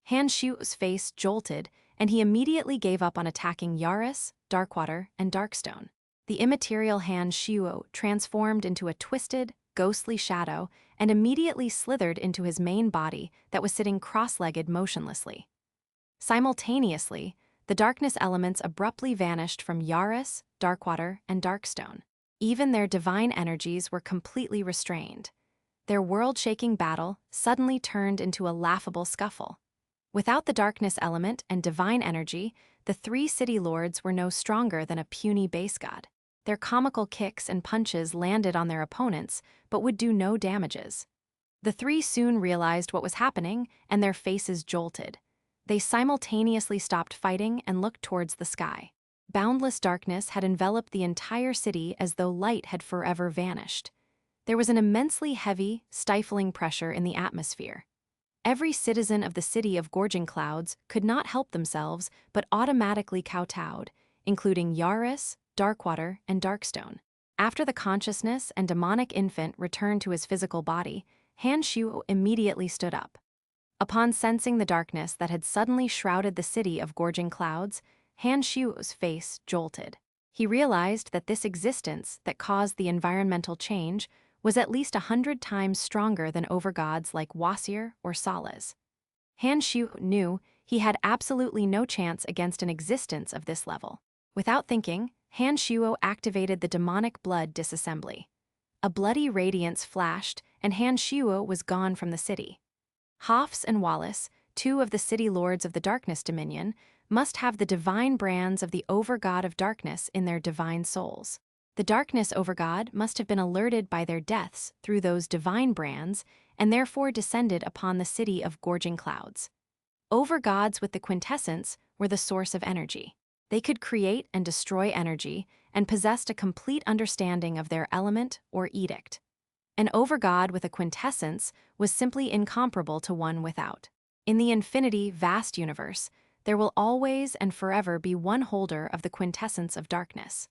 Hanshu's face jolted, and he immediately gave up on attacking Yaris, Darkwater, and Darkstone. The immaterial Hanshu transformed into a twisted, ghostly shadow and immediately slithered into his main body that was sitting cross-legged motionlessly. Simultaneously, the darkness elements abruptly vanished from Yaris, Darkwater, and Darkstone. Even their divine energies were completely restrained. Their world-shaking battle suddenly turned into a laughable scuffle. Without the darkness element and divine energy, the 3 city lords were no stronger than a puny base god. Their comical kicks and punches landed on their opponents, but would do no damages. The 3 soon realized what was happening, and their faces jolted. They simultaneously stopped fighting and looked towards the sky. Boundless darkness had enveloped the entire city as though light had forever vanished. There was an immensely heavy, stifling pressure in the atmosphere. Every citizen of the city of gorging clouds could not help themselves but automatically kowtowed, including Yaris, Darkwater, and Darkstone. After the consciousness and demonic infant returned to his physical body, Hanshu immediately stood up. Upon sensing the darkness that had suddenly shrouded the city of gorging clouds, Hanshu's face jolted. He realized that this existence that caused the environmental change was at least 100 times stronger than overgods like Wasir or Salas. Hanshu knew he had absolutely no chance against an existence of this level. Without thinking, Hanshu activated the demonic blood disassembly. A bloody radiance flashed, and Hanshu was gone from the city. Hofs and Wallace, 2 of the city lords of the Darkness Dominion, must have the divine brands of the Overgod of Darkness in their divine souls. The Darkness Overgod must have been alerted by their deaths through those divine brands and therefore descended upon the city of gorging clouds. Overgods with the quintessence were the source of energy. They could create and destroy energy and possessed a complete understanding of their element or edict. An overgod with a quintessence was simply incomparable to one without. In the infinity vast universe, there will always and forever be one holder of the quintessence of darkness.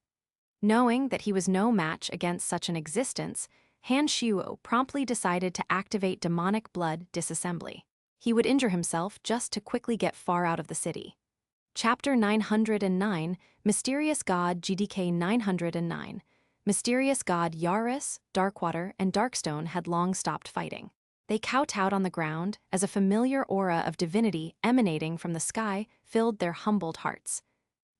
Knowing that he was no match against such an existence, Hanshu promptly decided to activate demonic blood disassembly. He would injure himself just to quickly get far out of the city. Chapter 909, Mysterious God GDK 909. Mysterious God Yaris, Darkwater, and Darkstone had long stopped fighting. They kowtowed on the ground as a familiar aura of divinity emanating from the sky filled their humbled hearts.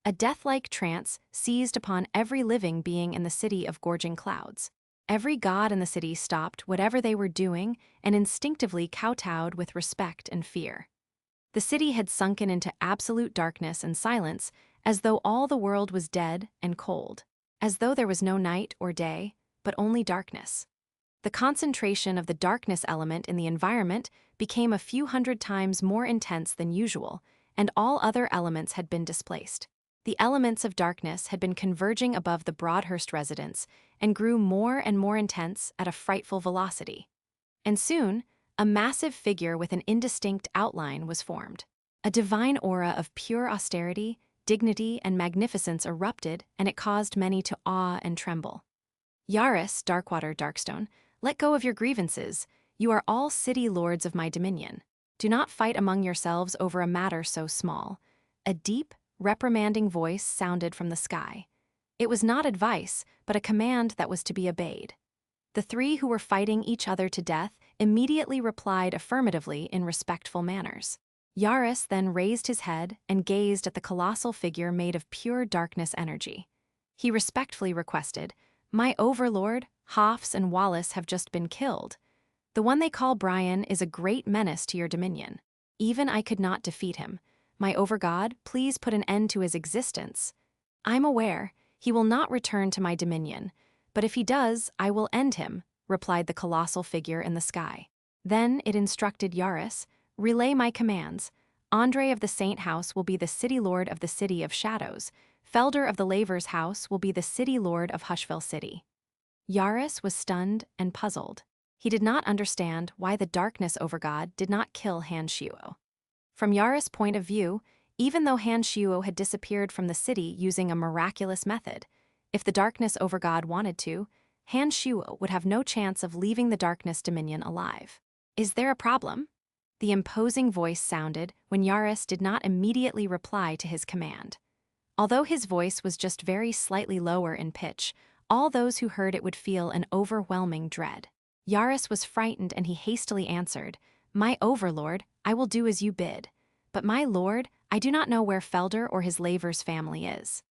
A death-like trance seized upon every living being in the city of gorging clouds. Every god in the city stopped whatever they were doing and instinctively kowtowed with respect and fear. The city had sunken into absolute darkness and silence, as though all the world was dead and cold, as though there was no night or day, but only darkness. The concentration of the darkness element in the environment became a few hundred times more intense than usual, and all other elements had been displaced. The elements of darkness had been converging above the Broadhurst residence and grew more and more intense at a frightful velocity. And soon, a massive figure with an indistinct outline was formed. A divine aura of pure austerity, dignity, and magnificence erupted, and it caused many to awe and tremble. Yaris, Darkwater, Darkstone, let go of your grievances. You are all city lords of my dominion. Do not fight among yourselves over a matter so small. A deep, reprimanding voice sounded from the sky. It was not advice, but a command that was to be obeyed. The three who were fighting each other to death immediately replied affirmatively in respectful manners. Yaris then raised his head and gazed at the colossal figure made of pure darkness energy. He respectfully requested, "My overlord, Hoffs and Wallace have just been killed. The one they call Brian is a great menace to your dominion. Even I could not defeat him. My overgod, please put an end to his existence. I'm aware he will not return to my dominion, but if he does, I will end him," replied the colossal figure in the sky. Then it instructed Yaris, "Relay my commands. Andre of the Saint House will be the city lord of the City of Shadows. Felder of the Laver's House will be the city lord of Hushville City." Yaris was stunned and puzzled. He did not understand why the darkness overgod did not kill Han Shuo. From Yaris' point of view, even though Han Shuo had disappeared from the city using a miraculous method, if the darkness overgod wanted to, Han Shuo would have no chance of leaving the darkness dominion alive. "Is there a problem?" The imposing voice sounded when Yaris did not immediately reply to his command. Although his voice was just very slightly lower in pitch, all those who heard it would feel an overwhelming dread. Yaris was frightened and he hastily answered, "My overlord, I will do as you bid. But my lord, I do not know where Felder or his Laver's family is."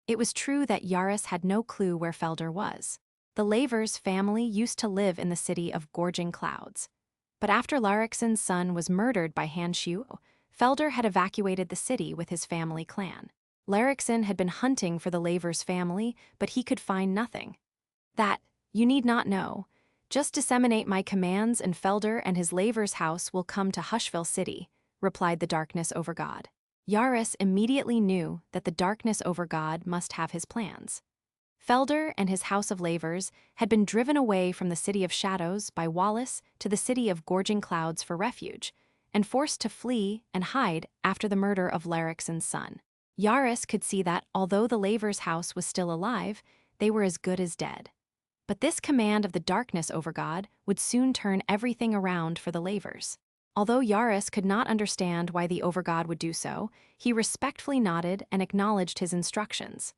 It was true that Yaris had no clue where Felder was. The Laver's family used to live in the city of Gorging Clouds. But after Larixen's son was murdered by Han Shuo, Felder had evacuated the city with his family clan. Larixen had been hunting for the Laver's family, but he could find nothing. "That, you need not know. Just disseminate my commands and Felder and his Laver's house will come to Hushville City," replied the darkness overgod. Yaris immediately knew that the darkness overgod must have his plans. Felder and his House of Lavers had been driven away from the City of Shadows by Wallace to the city of Gorging Clouds for refuge, and forced to flee and hide after the murder of Larixen's son. Yaris could see that, although the Lavers' house was still alive, they were as good as dead. But this command of the darkness overgod would soon turn everything around for the Lavers. Although Yaris could not understand why the overgod would do so, he respectfully nodded and acknowledged his instructions.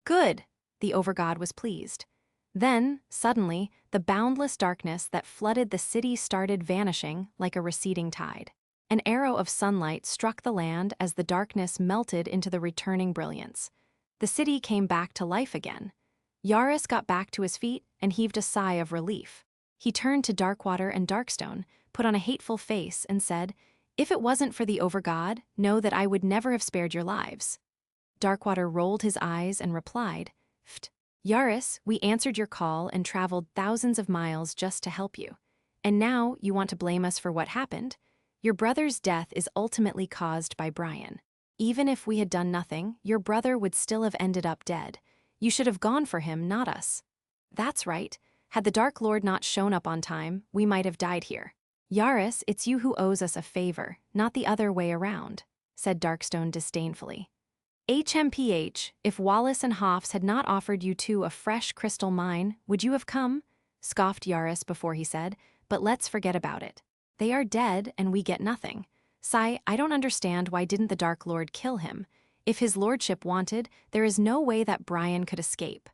"Good," the overgod was pleased. Then, suddenly, the boundless darkness that flooded the city started vanishing like a receding tide. An arrow of sunlight struck the land as the darkness melted into the returning brilliance. The city came back to life again. Yaris got back to his feet and heaved a sigh of relief. He turned to Darkwater and Darkstone, put on a hateful face, and said, "If it wasn't for the overgod, know that I would never have spared your lives." Darkwater rolled his eyes and replied, "Pht, Yaris, we answered your call and traveled thousands of miles just to help you. And now you want to blame us for what happened? Your brother's death is ultimately caused by Brian. Even if we had done nothing, your brother would still have ended up dead. You should have gone for him, not us." "That's right. Had the Dark Lord not shown up on time, we might have died here." "Yaris, it's you who owes us a favor, not the other way around," said Darkstone disdainfully. "HMPH, if Wallace and Hoffs had not offered you two a fresh crystal mine, would you have come?" scoffed Yaris before he said, "But let's forget about it. They are dead and we get nothing. Sai, I don't understand why didn't the Dark Lord kill him? If his lordship wanted, there is no way that Brian could escape."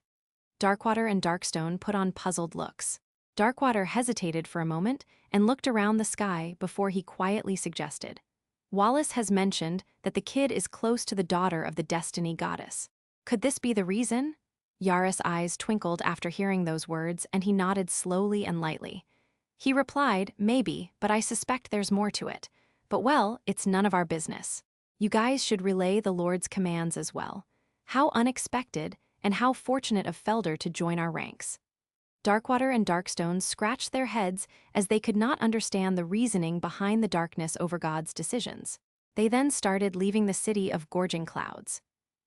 Darkwater and Darkstone put on puzzled looks. Darkwater hesitated for a moment and looked around the sky before he quietly suggested, "Wallace has mentioned that the kid is close to the daughter of the Destiny Goddess. Could this be the reason?" Yaris' eyes twinkled after hearing those words, and he nodded slowly and lightly. He replied, "Maybe, but I suspect there's more to it. But well, it's none of our business. You guys should relay the Lord's commands as well. How unexpected, and how fortunate of Felder to join our ranks." Darkwater and Darkstone scratched their heads as they could not understand the reasoning behind the darkness overgod's decisions. They then started leaving the city of Gorging Clouds.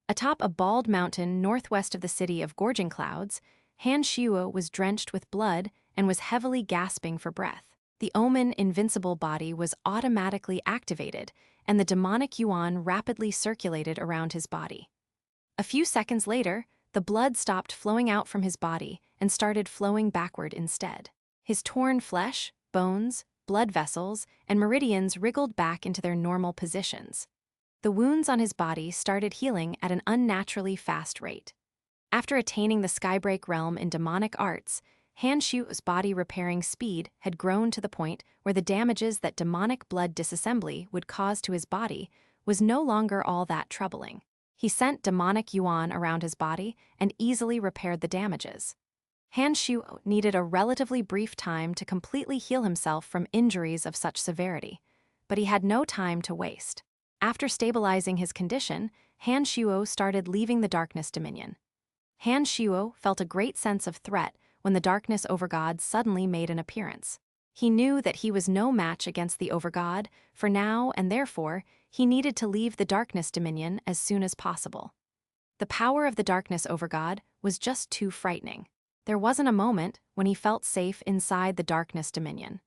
Atop a bald mountain northwest of the city of Gorging Clouds, Han Shuo was drenched with blood and was heavily gasping for breath. The Omen invincible body was automatically activated, and the demonic yuan rapidly circulated around his body. A few seconds later, the blood stopped flowing out from his body and started flowing backward instead. His torn flesh, bones, blood vessels, and meridians wriggled back into their normal positions. The wounds on his body started healing at an unnaturally fast rate. After attaining the Skybreak realm in demonic arts, Han Shuo's body-repairing speed had grown to the point where the damages that demonic blood disassembly would cause to his body was no longer all that troubling. He sent demonic yuan around his body and easily repaired the damages. Han Shuo needed a relatively brief time to completely heal himself from injuries of such severity, but he had no time to waste. After stabilizing his condition, Han Shuo started leaving the Darkness Dominion. Han Shuo felt a great sense of threat when the Darkness Overgod suddenly made an appearance. He knew that he was no match against the Overgod for now, and therefore, he needed to leave the Darkness Dominion as soon as possible. The power of the Darkness Overgod was just too frightening. There wasn't a moment when he felt safe inside the Darkness Dominion.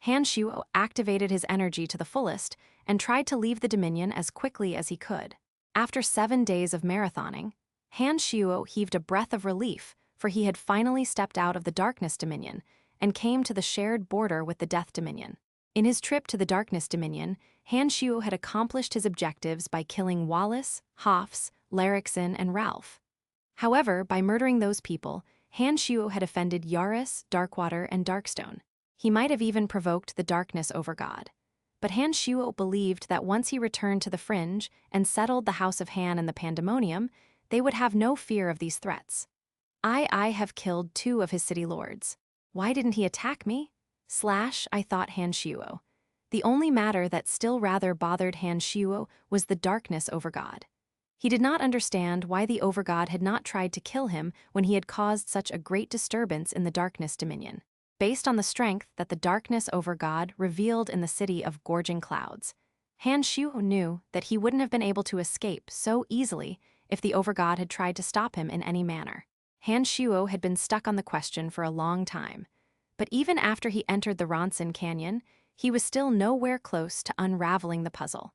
Han Shuo activated his energy to the fullest and tried to leave the Dominion as quickly as he could. After 7 days of marathoning, Han Shuo heaved a breath of relief, for he had finally stepped out of the Darkness Dominion and came to the shared border with the Death Dominion. In his trip to the Darkness Dominion, Han Shuo had accomplished his objectives by killing Wallace, Hoffs, Larrickson, and Ralph. However, by murdering those people, Han Shuo had offended Yaris, Darkwater, and Darkstone. He might have even provoked the Darkness Overgod. But Han Shuo believed that once he returned to the Fringe and settled the House of Han and the Pandemonium, they would have no fear of these threats. I have killed 2 of his city lords. Why didn't he attack me? I thought Han Shuo. The only matter that still rather bothered Han Shuo was the Darkness Overgod. He did not understand why the Overgod had not tried to kill him when he had caused such a great disturbance in the Darkness Dominion. Based on the strength that the Darkness Overgod revealed in the city of Gorging Clouds, Han Shuo knew that he wouldn't have been able to escape so easily if the Overgod had tried to stop him in any manner. Han Shuo had been stuck on the question for a long time, but even after he entered the Ronson Canyon, he was still nowhere close to unraveling the puzzle.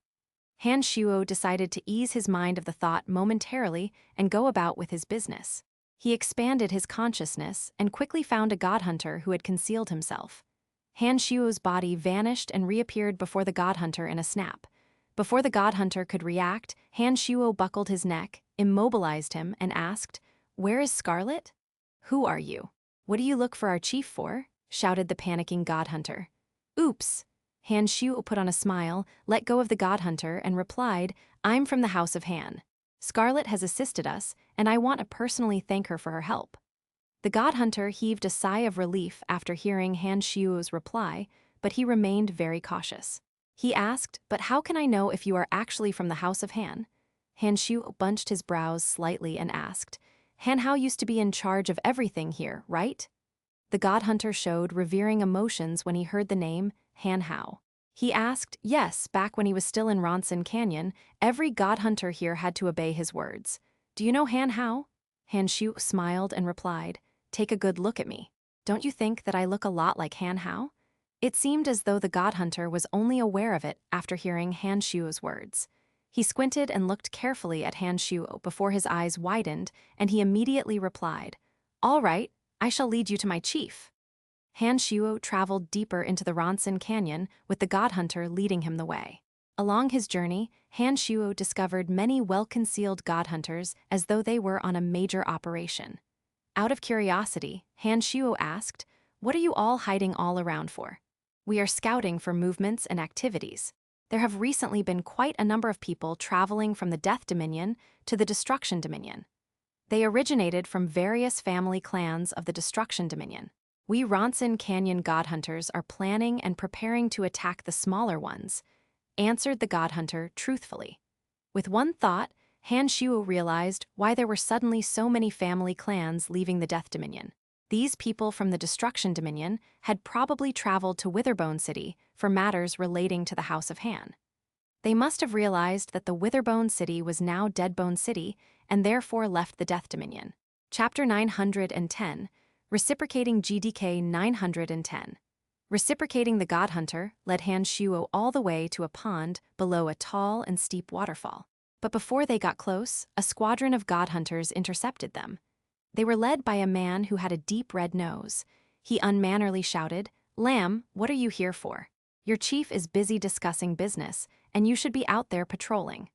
Han Shuo decided to ease his mind of the thought momentarily and go about with his business. He expanded his consciousness and quickly found a god hunter who had concealed himself. Han Shuo's body vanished and reappeared before the god hunter in a snap. Before the god hunter could react, Han Shuo buckled his neck, immobilized him, and asked, "Where is Scarlet?" "Who are you? What do you look for our chief for?" shouted the panicking god hunter. "Oops." Han Shuo put on a smile, let go of the god hunter, and replied, "I'm from the House of Han. Scarlet has assisted us, and I want to personally thank her for her help." The god hunter heaved a sigh of relief after hearing Han Shuo's reply, but he remained very cautious. He asked, "But how can I know if you are actually from the House of Han?" Han Shuo bunched his brows slightly and asked, "Han Hao used to be in charge of everything here, right?" The god hunter showed revering emotions when he heard the name Han Hao. He asked, "Yes, back when he was still in Ronson Canyon, every god hunter here had to obey his words. Do you know Han Hao?" Han Shuo smiled and replied, "Take a good look at me. Don't you think that I look a lot like Han Hao?" It seemed as though the god hunter was only aware of it after hearing Han Shuo's words. He squinted and looked carefully at Han Shuo before his eyes widened, and he immediately replied, "All right, I shall lead you to my chief." Han Shuo traveled deeper into the Ronson Canyon with the god hunter leading him the way. Along his journey, Han Shuo discovered many well-concealed god hunters as though they were on a major operation. Out of curiosity, Han Shuo asked, "What are you all hiding all around for?" "We are scouting for movements and activities. There have recently been quite a number of people traveling from the Death Dominion to the Destruction Dominion. They originated from various family clans of the Destruction Dominion. We Ronson Canyon god hunters are planning and preparing to attack the smaller ones," answered the god hunter truthfully. With one thought, Han Shuo realized why there were suddenly so many family clans leaving the Death Dominion. These people from the Destruction Dominion had probably traveled to Witherbone City for matters relating to the House of Han. They must have realized that the Witherbone City was now Deadbone City and therefore left the Death Dominion. Chapter 910, Reciprocating GDK 910. Reciprocating the God Hunter led Han Shuo all the way to a pond below a tall and steep waterfall. But before they got close, a squadron of God Hunters intercepted them. They were led by a man who had a deep red nose. He unmannerly shouted, "Lamb, what are you here for? Your chief is busy discussing business, and you should be out there patrolling."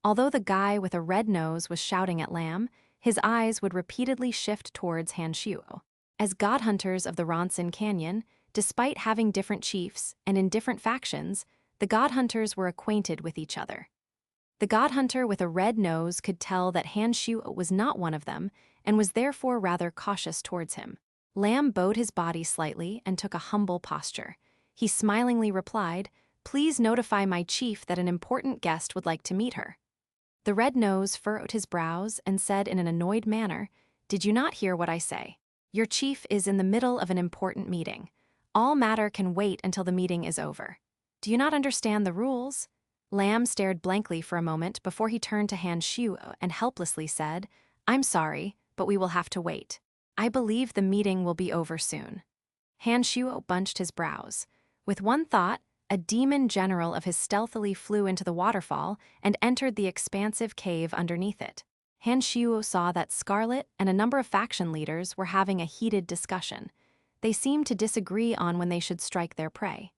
Although the guy with a red nose was shouting at Lamb, His eyes would repeatedly shift towards Han Shuo. As god hunters of the Ronson Canyon, despite having different chiefs and in different factions, the god hunters were acquainted with each other. The god hunter with a red nose could tell that Han Shuo was not one of them and was therefore rather cautious towards him. Lam bowed his body slightly and took a humble posture. He smilingly replied, "Please notify my chief that an important guest would like to meet her." The red nose furrowed his brows and said in an annoyed manner, "Did you not hear what I say? Your chief is in the middle of an important meeting. All matter can wait until the meeting is over. Do you not understand the rules?" Lam stared blankly for a moment before he turned to Han Shuo and helplessly said, "I'm sorry, but we will have to wait. I believe the meeting will be over soon." Han Shuo bunched his brows. With one thought, a demon general of his stealthily flew into the waterfall and entered the expansive cave underneath it. Han Shuo saw that Scarlet and a number of faction leaders were having a heated discussion. They seemed to disagree on when they should strike their prey.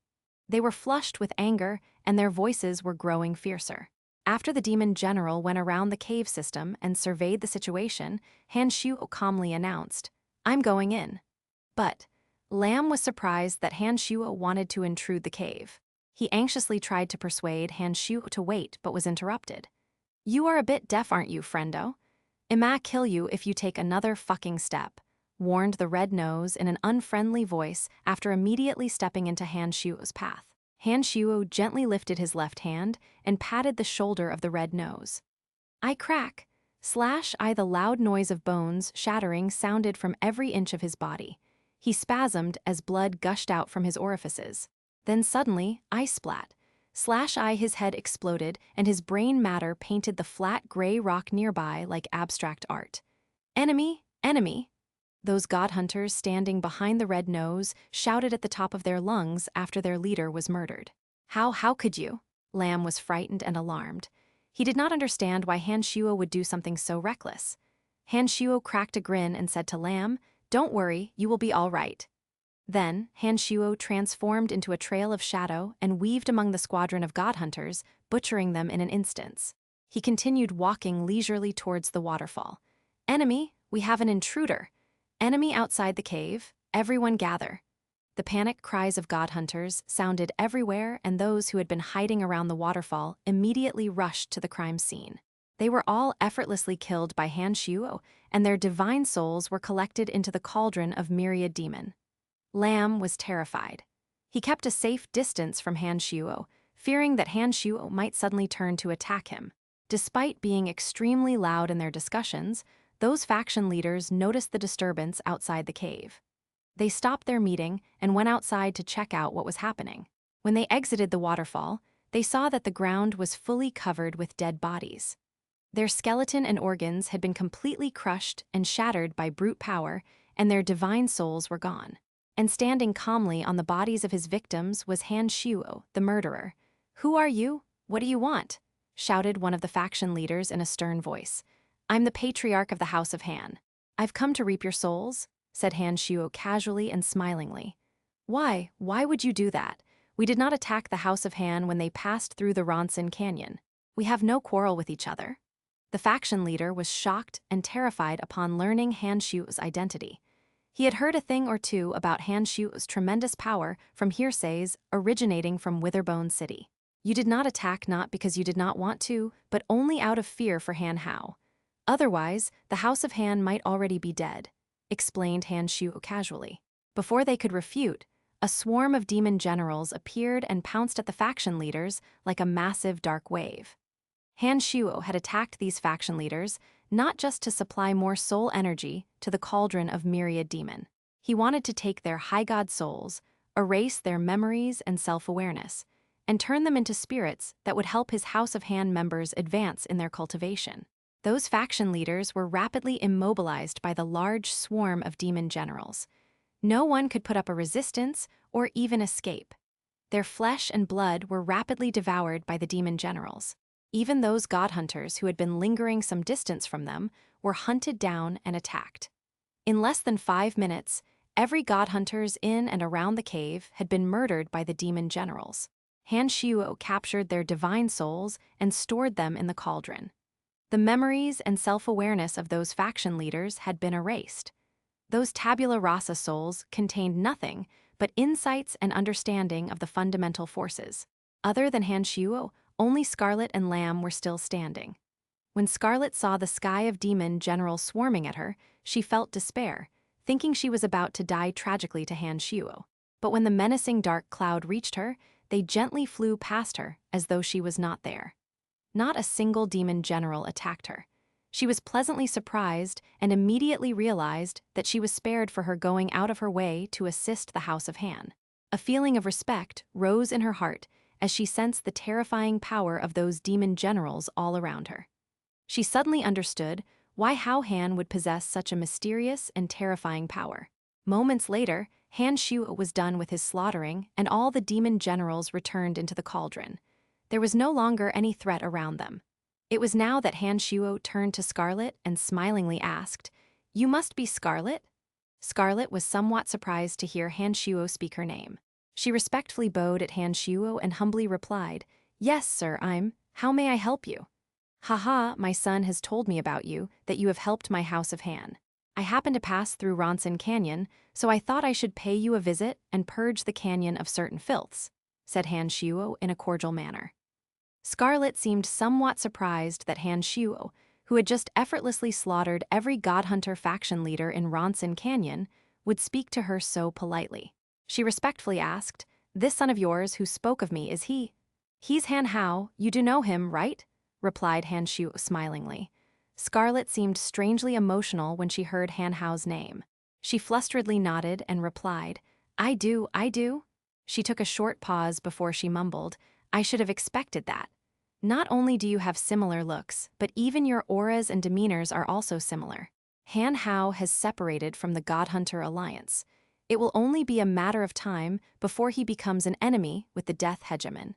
They were flushed with anger, and their voices were growing fiercer. After the demon general went around the cave system and surveyed the situation, Han Shuo calmly announced, "I'm going in." But Lam was surprised that Han Shuo wanted to intrude the cave. He anxiously tried to persuade Han Shuo to wait but was interrupted. "You are a bit deaf, aren't you, friendo? I'ma kill you if you take another fucking step," warned the red nose in an unfriendly voice after immediately stepping into Han Shuo's path. Han Shuo gently lifted his left hand and patted the shoulder of the red nose. "I crack, slash I." The loud noise of bones shattering sounded from every inch of his body. He spasmed as blood gushed out from his orifices. Then suddenly, I splat. Slash I. His head exploded and his brain matter painted the flat gray rock nearby like abstract art. "Enemy, enemy!" Those god hunters standing behind the red nose shouted at the top of their lungs after their leader was murdered. How could you?" Lam was frightened and alarmed. He did not understand why Han Shuo would do something so reckless. Han Shuo cracked a grin and said to Lam, "Don't worry, you will be all right." Then, Han Shuo transformed into a trail of shadow and weaved among the squadron of god hunters, butchering them in an instant. He continued walking leisurely towards the waterfall. "Enemy, we have an intruder. Enemy outside the cave, everyone gather." The panic cries of god hunters sounded everywhere, and those who had been hiding around the waterfall immediately rushed to the crime scene. They were all effortlessly killed by Han Shuo, and their divine souls were collected into the cauldron of myriad demon. Lam was terrified. He kept a safe distance from Han Shuo, fearing that Han Shuo might suddenly turn to attack him. Despite being extremely loud in their discussions, those faction leaders noticed the disturbance outside the cave. They stopped their meeting and went outside to check out what was happening. When they exited the waterfall, they saw that the ground was fully covered with dead bodies. Their skeleton and organs had been completely crushed and shattered by brute power, and their divine souls were gone. And standing calmly on the bodies of his victims was Han Shuo, the murderer. "Who are you? What do you want?" shouted one of the faction leaders in a stern voice. "I'm the patriarch of the House of Han. I've come to reap your souls," said Han Shuo casually and smilingly. Why would you do that? We did not attack the House of Han when they passed through the Ronson Canyon. We have no quarrel with each other." The faction leader was shocked and terrified upon learning Han Shuo's identity. He had heard a thing or two about Han Shuo's tremendous power from hearsays originating from Witherbone City. "You did not attack not because you did not want to, but only out of fear for Han Hao. Otherwise, the House of Han might already be dead," explained Han Shuo casually. Before they could refute, a swarm of demon generals appeared and pounced at the faction leaders like a massive dark wave. Han Shuo had attacked these faction leaders not just to supply more soul energy to the cauldron of myriad demon. He wanted to take their high god souls, erase their memories and self-awareness, and turn them into spirits that would help his House of Han members advance in their cultivation. Those faction leaders were rapidly immobilized by the large swarm of demon generals. No one could put up a resistance or even escape. Their flesh and blood were rapidly devoured by the demon generals. Even those god hunters who had been lingering some distance from them were hunted down and attacked. In less than 5 minutes, every god hunters in and around the cave had been murdered by the demon generals. Han Shuo captured their divine souls and stored them in the cauldron. The memories and self-awareness of those faction leaders had been erased. Those tabula rasa souls contained nothing but insights and understanding of the fundamental forces. Other than Han Shuo, only Scarlet and Lamb were still standing. When Scarlet saw the sky of demon generals swarming at her, she felt despair, thinking she was about to die tragically to Han Shuo. But when the menacing dark cloud reached her, they gently flew past her as though she was not there. Not a single demon general attacked her. She was pleasantly surprised and immediately realized that she was spared for her going out of her way to assist the House of Han. A feeling of respect rose in her heart as she sensed the terrifying power of those demon generals all around her. She suddenly understood why Hao Han would possess such a mysterious and terrifying power. Moments later, Han Shuo was done with his slaughtering, and all the demon generals returned into the cauldron. There was no longer any threat around them. It was now that Han Shuo turned to Scarlet and smilingly asked, "You must be Scarlet?" Scarlet was somewhat surprised to hear Han Shuo speak her name. She respectfully bowed at Han Shuo and humbly replied, "Yes, sir, how may I help you?" "Haha, my son has told me about you, that you have helped my House of Han. I happened to pass through Ronson Canyon, so I thought I should pay you a visit and purge the canyon of certain filths," said Han Shuo in a cordial manner. Scarlet seemed somewhat surprised that Han Shuo, who had just effortlessly slaughtered every Godhunter faction leader in Ronson Canyon, would speak to her so politely. She respectfully asked, "This son of yours who spoke of me, is he?" "He's Han Hao, you do know him, right?" replied Han Shuo smilingly. Scarlet seemed strangely emotional when she heard Han Hao's name. She flusteredly nodded and replied, I do. She took a short pause before she mumbled, "I should have expected that. Not only do you have similar looks, but even your auras and demeanors are also similar. Han Hao has separated from the Godhunter Alliance. It will only be a matter of time before he becomes an enemy with the Death Hegemon.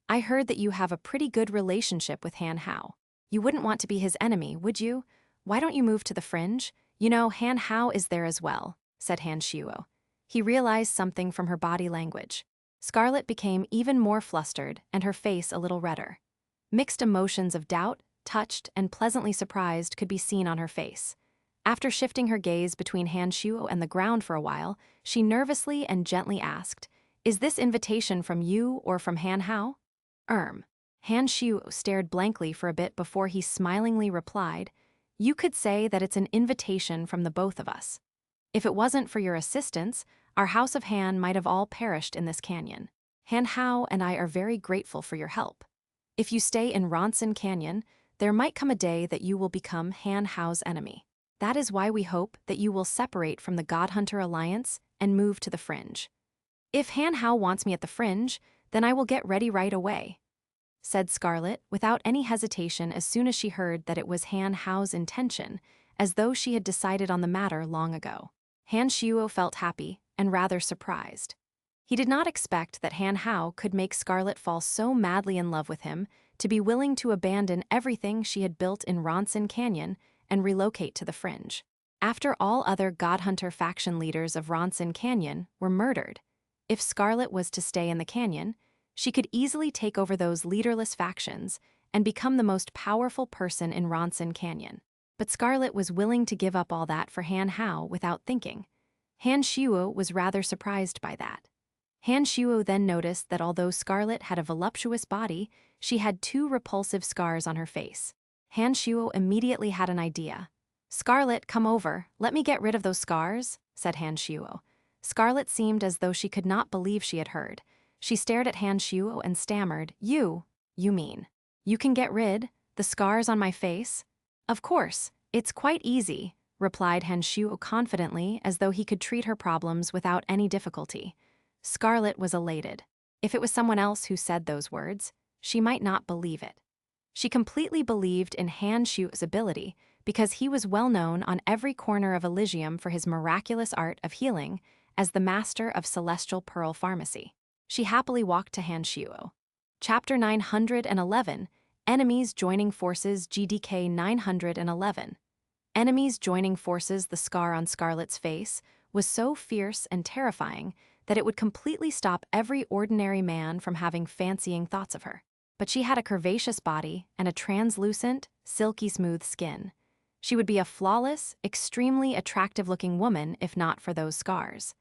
I heard that you have a pretty good relationship with Han Hao. You wouldn't want to be his enemy, would you? Why don't you move to the fringe? You know, Han Hao is there as well," said Han Shuo. He realized something from her body language. Scarlet became even more flustered and her face a little redder. Mixed emotions of doubt, touched, and pleasantly surprised could be seen on her face. After shifting her gaze between Han Shuo and the ground for a while, she nervously and gently asked, "Is this invitation from you or from Han Hao?" Han Shuo stared blankly for a bit before he smilingly replied, "You could say that it's an invitation from the both of us. If it wasn't for your assistance, our House of Han might have all perished in this canyon. Han Hao and I are very grateful for your help. If you stay in Ronson Canyon, there might come a day that you will become Han Hao's enemy. That is why we hope that you will separate from the Godhunter Alliance and move to the fringe." "If Han Hao wants me at the fringe, then I will get ready right away," said Scarlet without any hesitation as soon as she heard that it was Han Hao's intention, as though she had decided on the matter long ago. Han Shuo felt happy and rather surprised. He did not expect that Han Hao could make Scarlet fall so madly in love with him to be willing to abandon everything she had built in Ronson Canyon and relocate to the fringe. After all other Godhunter faction leaders of Ronson Canyon were murdered, if Scarlet was to stay in the canyon, she could easily take over those leaderless factions and become the most powerful person in Ronson Canyon. But Scarlet was willing to give up all that for Han Hao without thinking. Han Shuo was rather surprised by that. Han Shuo then noticed that although Scarlet had a voluptuous body, she had 2 repulsive scars on her face. Han Shuo immediately had an idea. "Scarlet, come over, let me get rid of those scars," said Han Shuo. Scarlet seemed as though she could not believe she had heard. She stared at Han Shuo and stammered, You mean, you can get rid the scars on my face?" "Of course, it's quite easy," replied Han Shuo confidently as though he could treat her problems without any difficulty. Scarlet was elated. If it was someone else who said those words, she might not believe it. She completely believed in Han Shuo's ability because he was well known on every corner of Elysium for his miraculous art of healing as the master of celestial pearl pharmacy. She happily walked to Han Shuo. Chapter 911, Enemies Joining Forces, GDK 911. Enemies joining forces. The scar on Scarlet's face was so fierce and terrifying that it would completely stop every ordinary man from having fancying thoughts of her. But she had a curvaceous body and a translucent, silky smooth skin. She would be a flawless, extremely attractive-looking woman if not for those scars.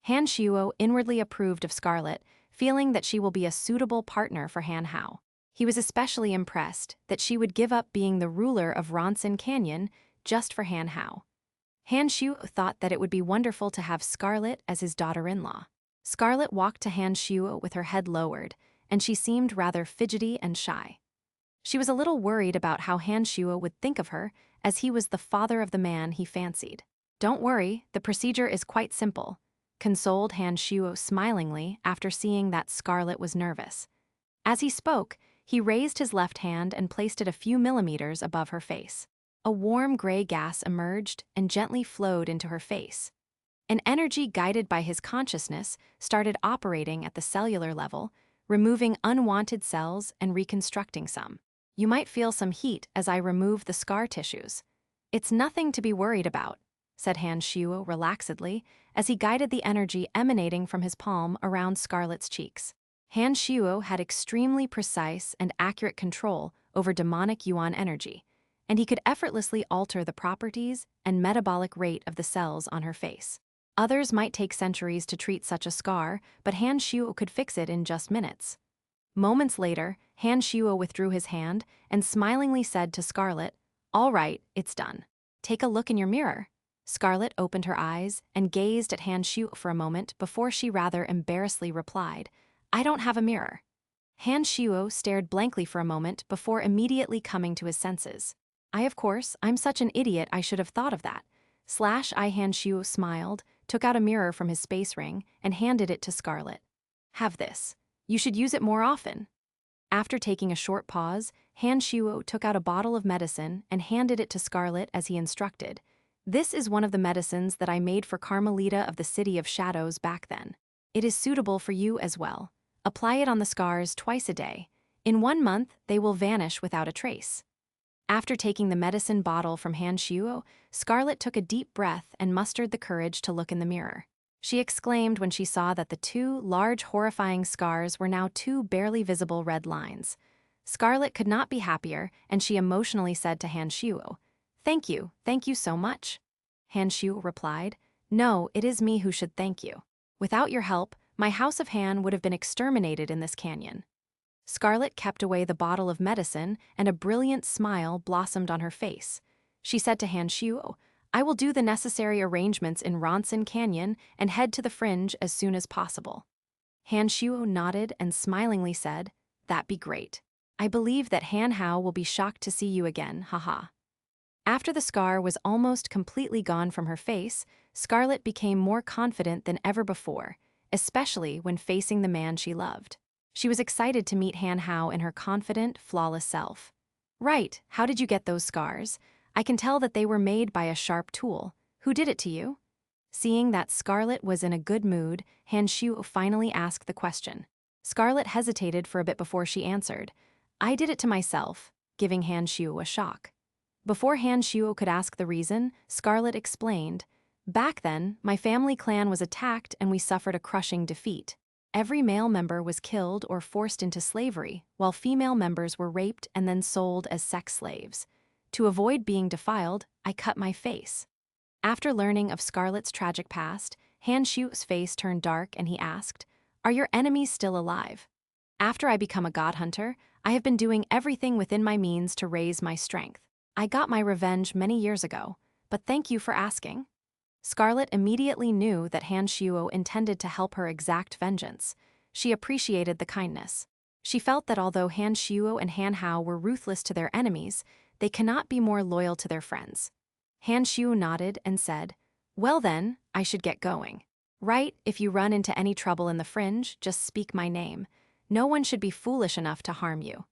Han Shuo inwardly approved of Scarlet, feeling that she will be a suitable partner for Han Hao. He was especially impressed that she would give up being the ruler of Ronson Canyon just for Han Hao. Han Shuo thought that it would be wonderful to have Scarlet as his daughter-in-law. Scarlet walked to Han Shuo with her head lowered, and she seemed rather fidgety and shy. She was a little worried about how Han Shuo would think of her, as he was the father of the man he fancied. "Don't worry, the procedure is quite simple," consoled Han Shuo smilingly after seeing that Scarlet was nervous. As he spoke, he raised his left hand and placed it a few millimeters above her face. A warm gray gas emerged and gently flowed into her face. An energy guided by his consciousness started operating at the cellular level, removing unwanted cells and reconstructing some. "You might feel some heat as I remove the scar tissues. It's nothing to be worried about," said Han Shuo relaxedly as he guided the energy emanating from his palm around Scarlet's cheeks. Han Shuo had extremely precise and accurate control over demonic yuan energy, and he could effortlessly alter the properties and metabolic rate of the cells on her face. Others might take centuries to treat such a scar, but Han Shuo could fix it in just minutes. Moments later, Han Shuo withdrew his hand and smilingly said to Scarlet, "All right, it's done. Take a look in your mirror." Scarlet opened her eyes and gazed at Han Shuo for a moment before she rather embarrassedly replied, "I don't have a mirror." Han Shuo stared blankly for a moment before immediately coming to his senses. I'm such an idiot, I should have thought of that." Han Shuo smiled, took out a mirror from his space ring, and handed it to Scarlet. "Have this. You should use it more often." After taking a short pause, Han Shuo took out a bottle of medicine and handed it to Scarlet as he instructed. "This is one of the medicines that I made for Carmelita of the City of Shadows back then. It is suitable for you as well. Apply it on the scars twice a day. In 1 month, they will vanish without a trace." After taking the medicine bottle from Han Shuo, Scarlet took a deep breath and mustered the courage to look in the mirror. She exclaimed when she saw that the 2 large horrifying scars were now 2 barely visible red lines. Scarlet could not be happier, and she emotionally said to Han Shuo, thank you so much." Han Shuo replied, "No, it is me who should thank you. Without your help, my house of Han would have been exterminated in this canyon." Scarlet kept away the bottle of medicine, and a brilliant smile blossomed on her face. She said to Han Shuo, "I will do the necessary arrangements in Ronson Canyon and head to the fringe as soon as possible." Han Shuo nodded and smilingly said, "That'd be great. I believe that Han Hao will be shocked to see you again, haha." After the scar was almost completely gone from her face, Scarlet became more confident than ever before, especially when facing the man she loved. She was excited to meet Han Hao in her confident, flawless self. "Right, how did you get those scars? I can tell that they were made by a sharp tool. Who did it to you?" Seeing that Scarlet was in a good mood, Han Shuo finally asked the question. Scarlet hesitated for a bit before she answered, "I did it to myself," giving Han Shuo a shock. Before Han Shuo could ask the reason, Scarlet explained, "Back then, my family clan was attacked and we suffered a crushing defeat. Every male member was killed or forced into slavery, while female members were raped and then sold as sex slaves. To avoid being defiled, I cut my face." After learning of Scarlet's tragic past, Han Shuo's face turned dark and he asked, "Are your enemies still alive?" "After I become a god hunter, I have been doing everything within my means to raise my strength. I got my revenge many years ago, but thank you for asking." Scarlet immediately knew that Han Shuo intended to help her exact vengeance. She appreciated the kindness. She felt that although Han Shuo and Han Hao were ruthless to their enemies, they cannot be more loyal to their friends. Han Shuo nodded and said, "Well then, I should get going. Right, if you run into any trouble in the fringe, just speak my name. No one should be foolish enough to harm you."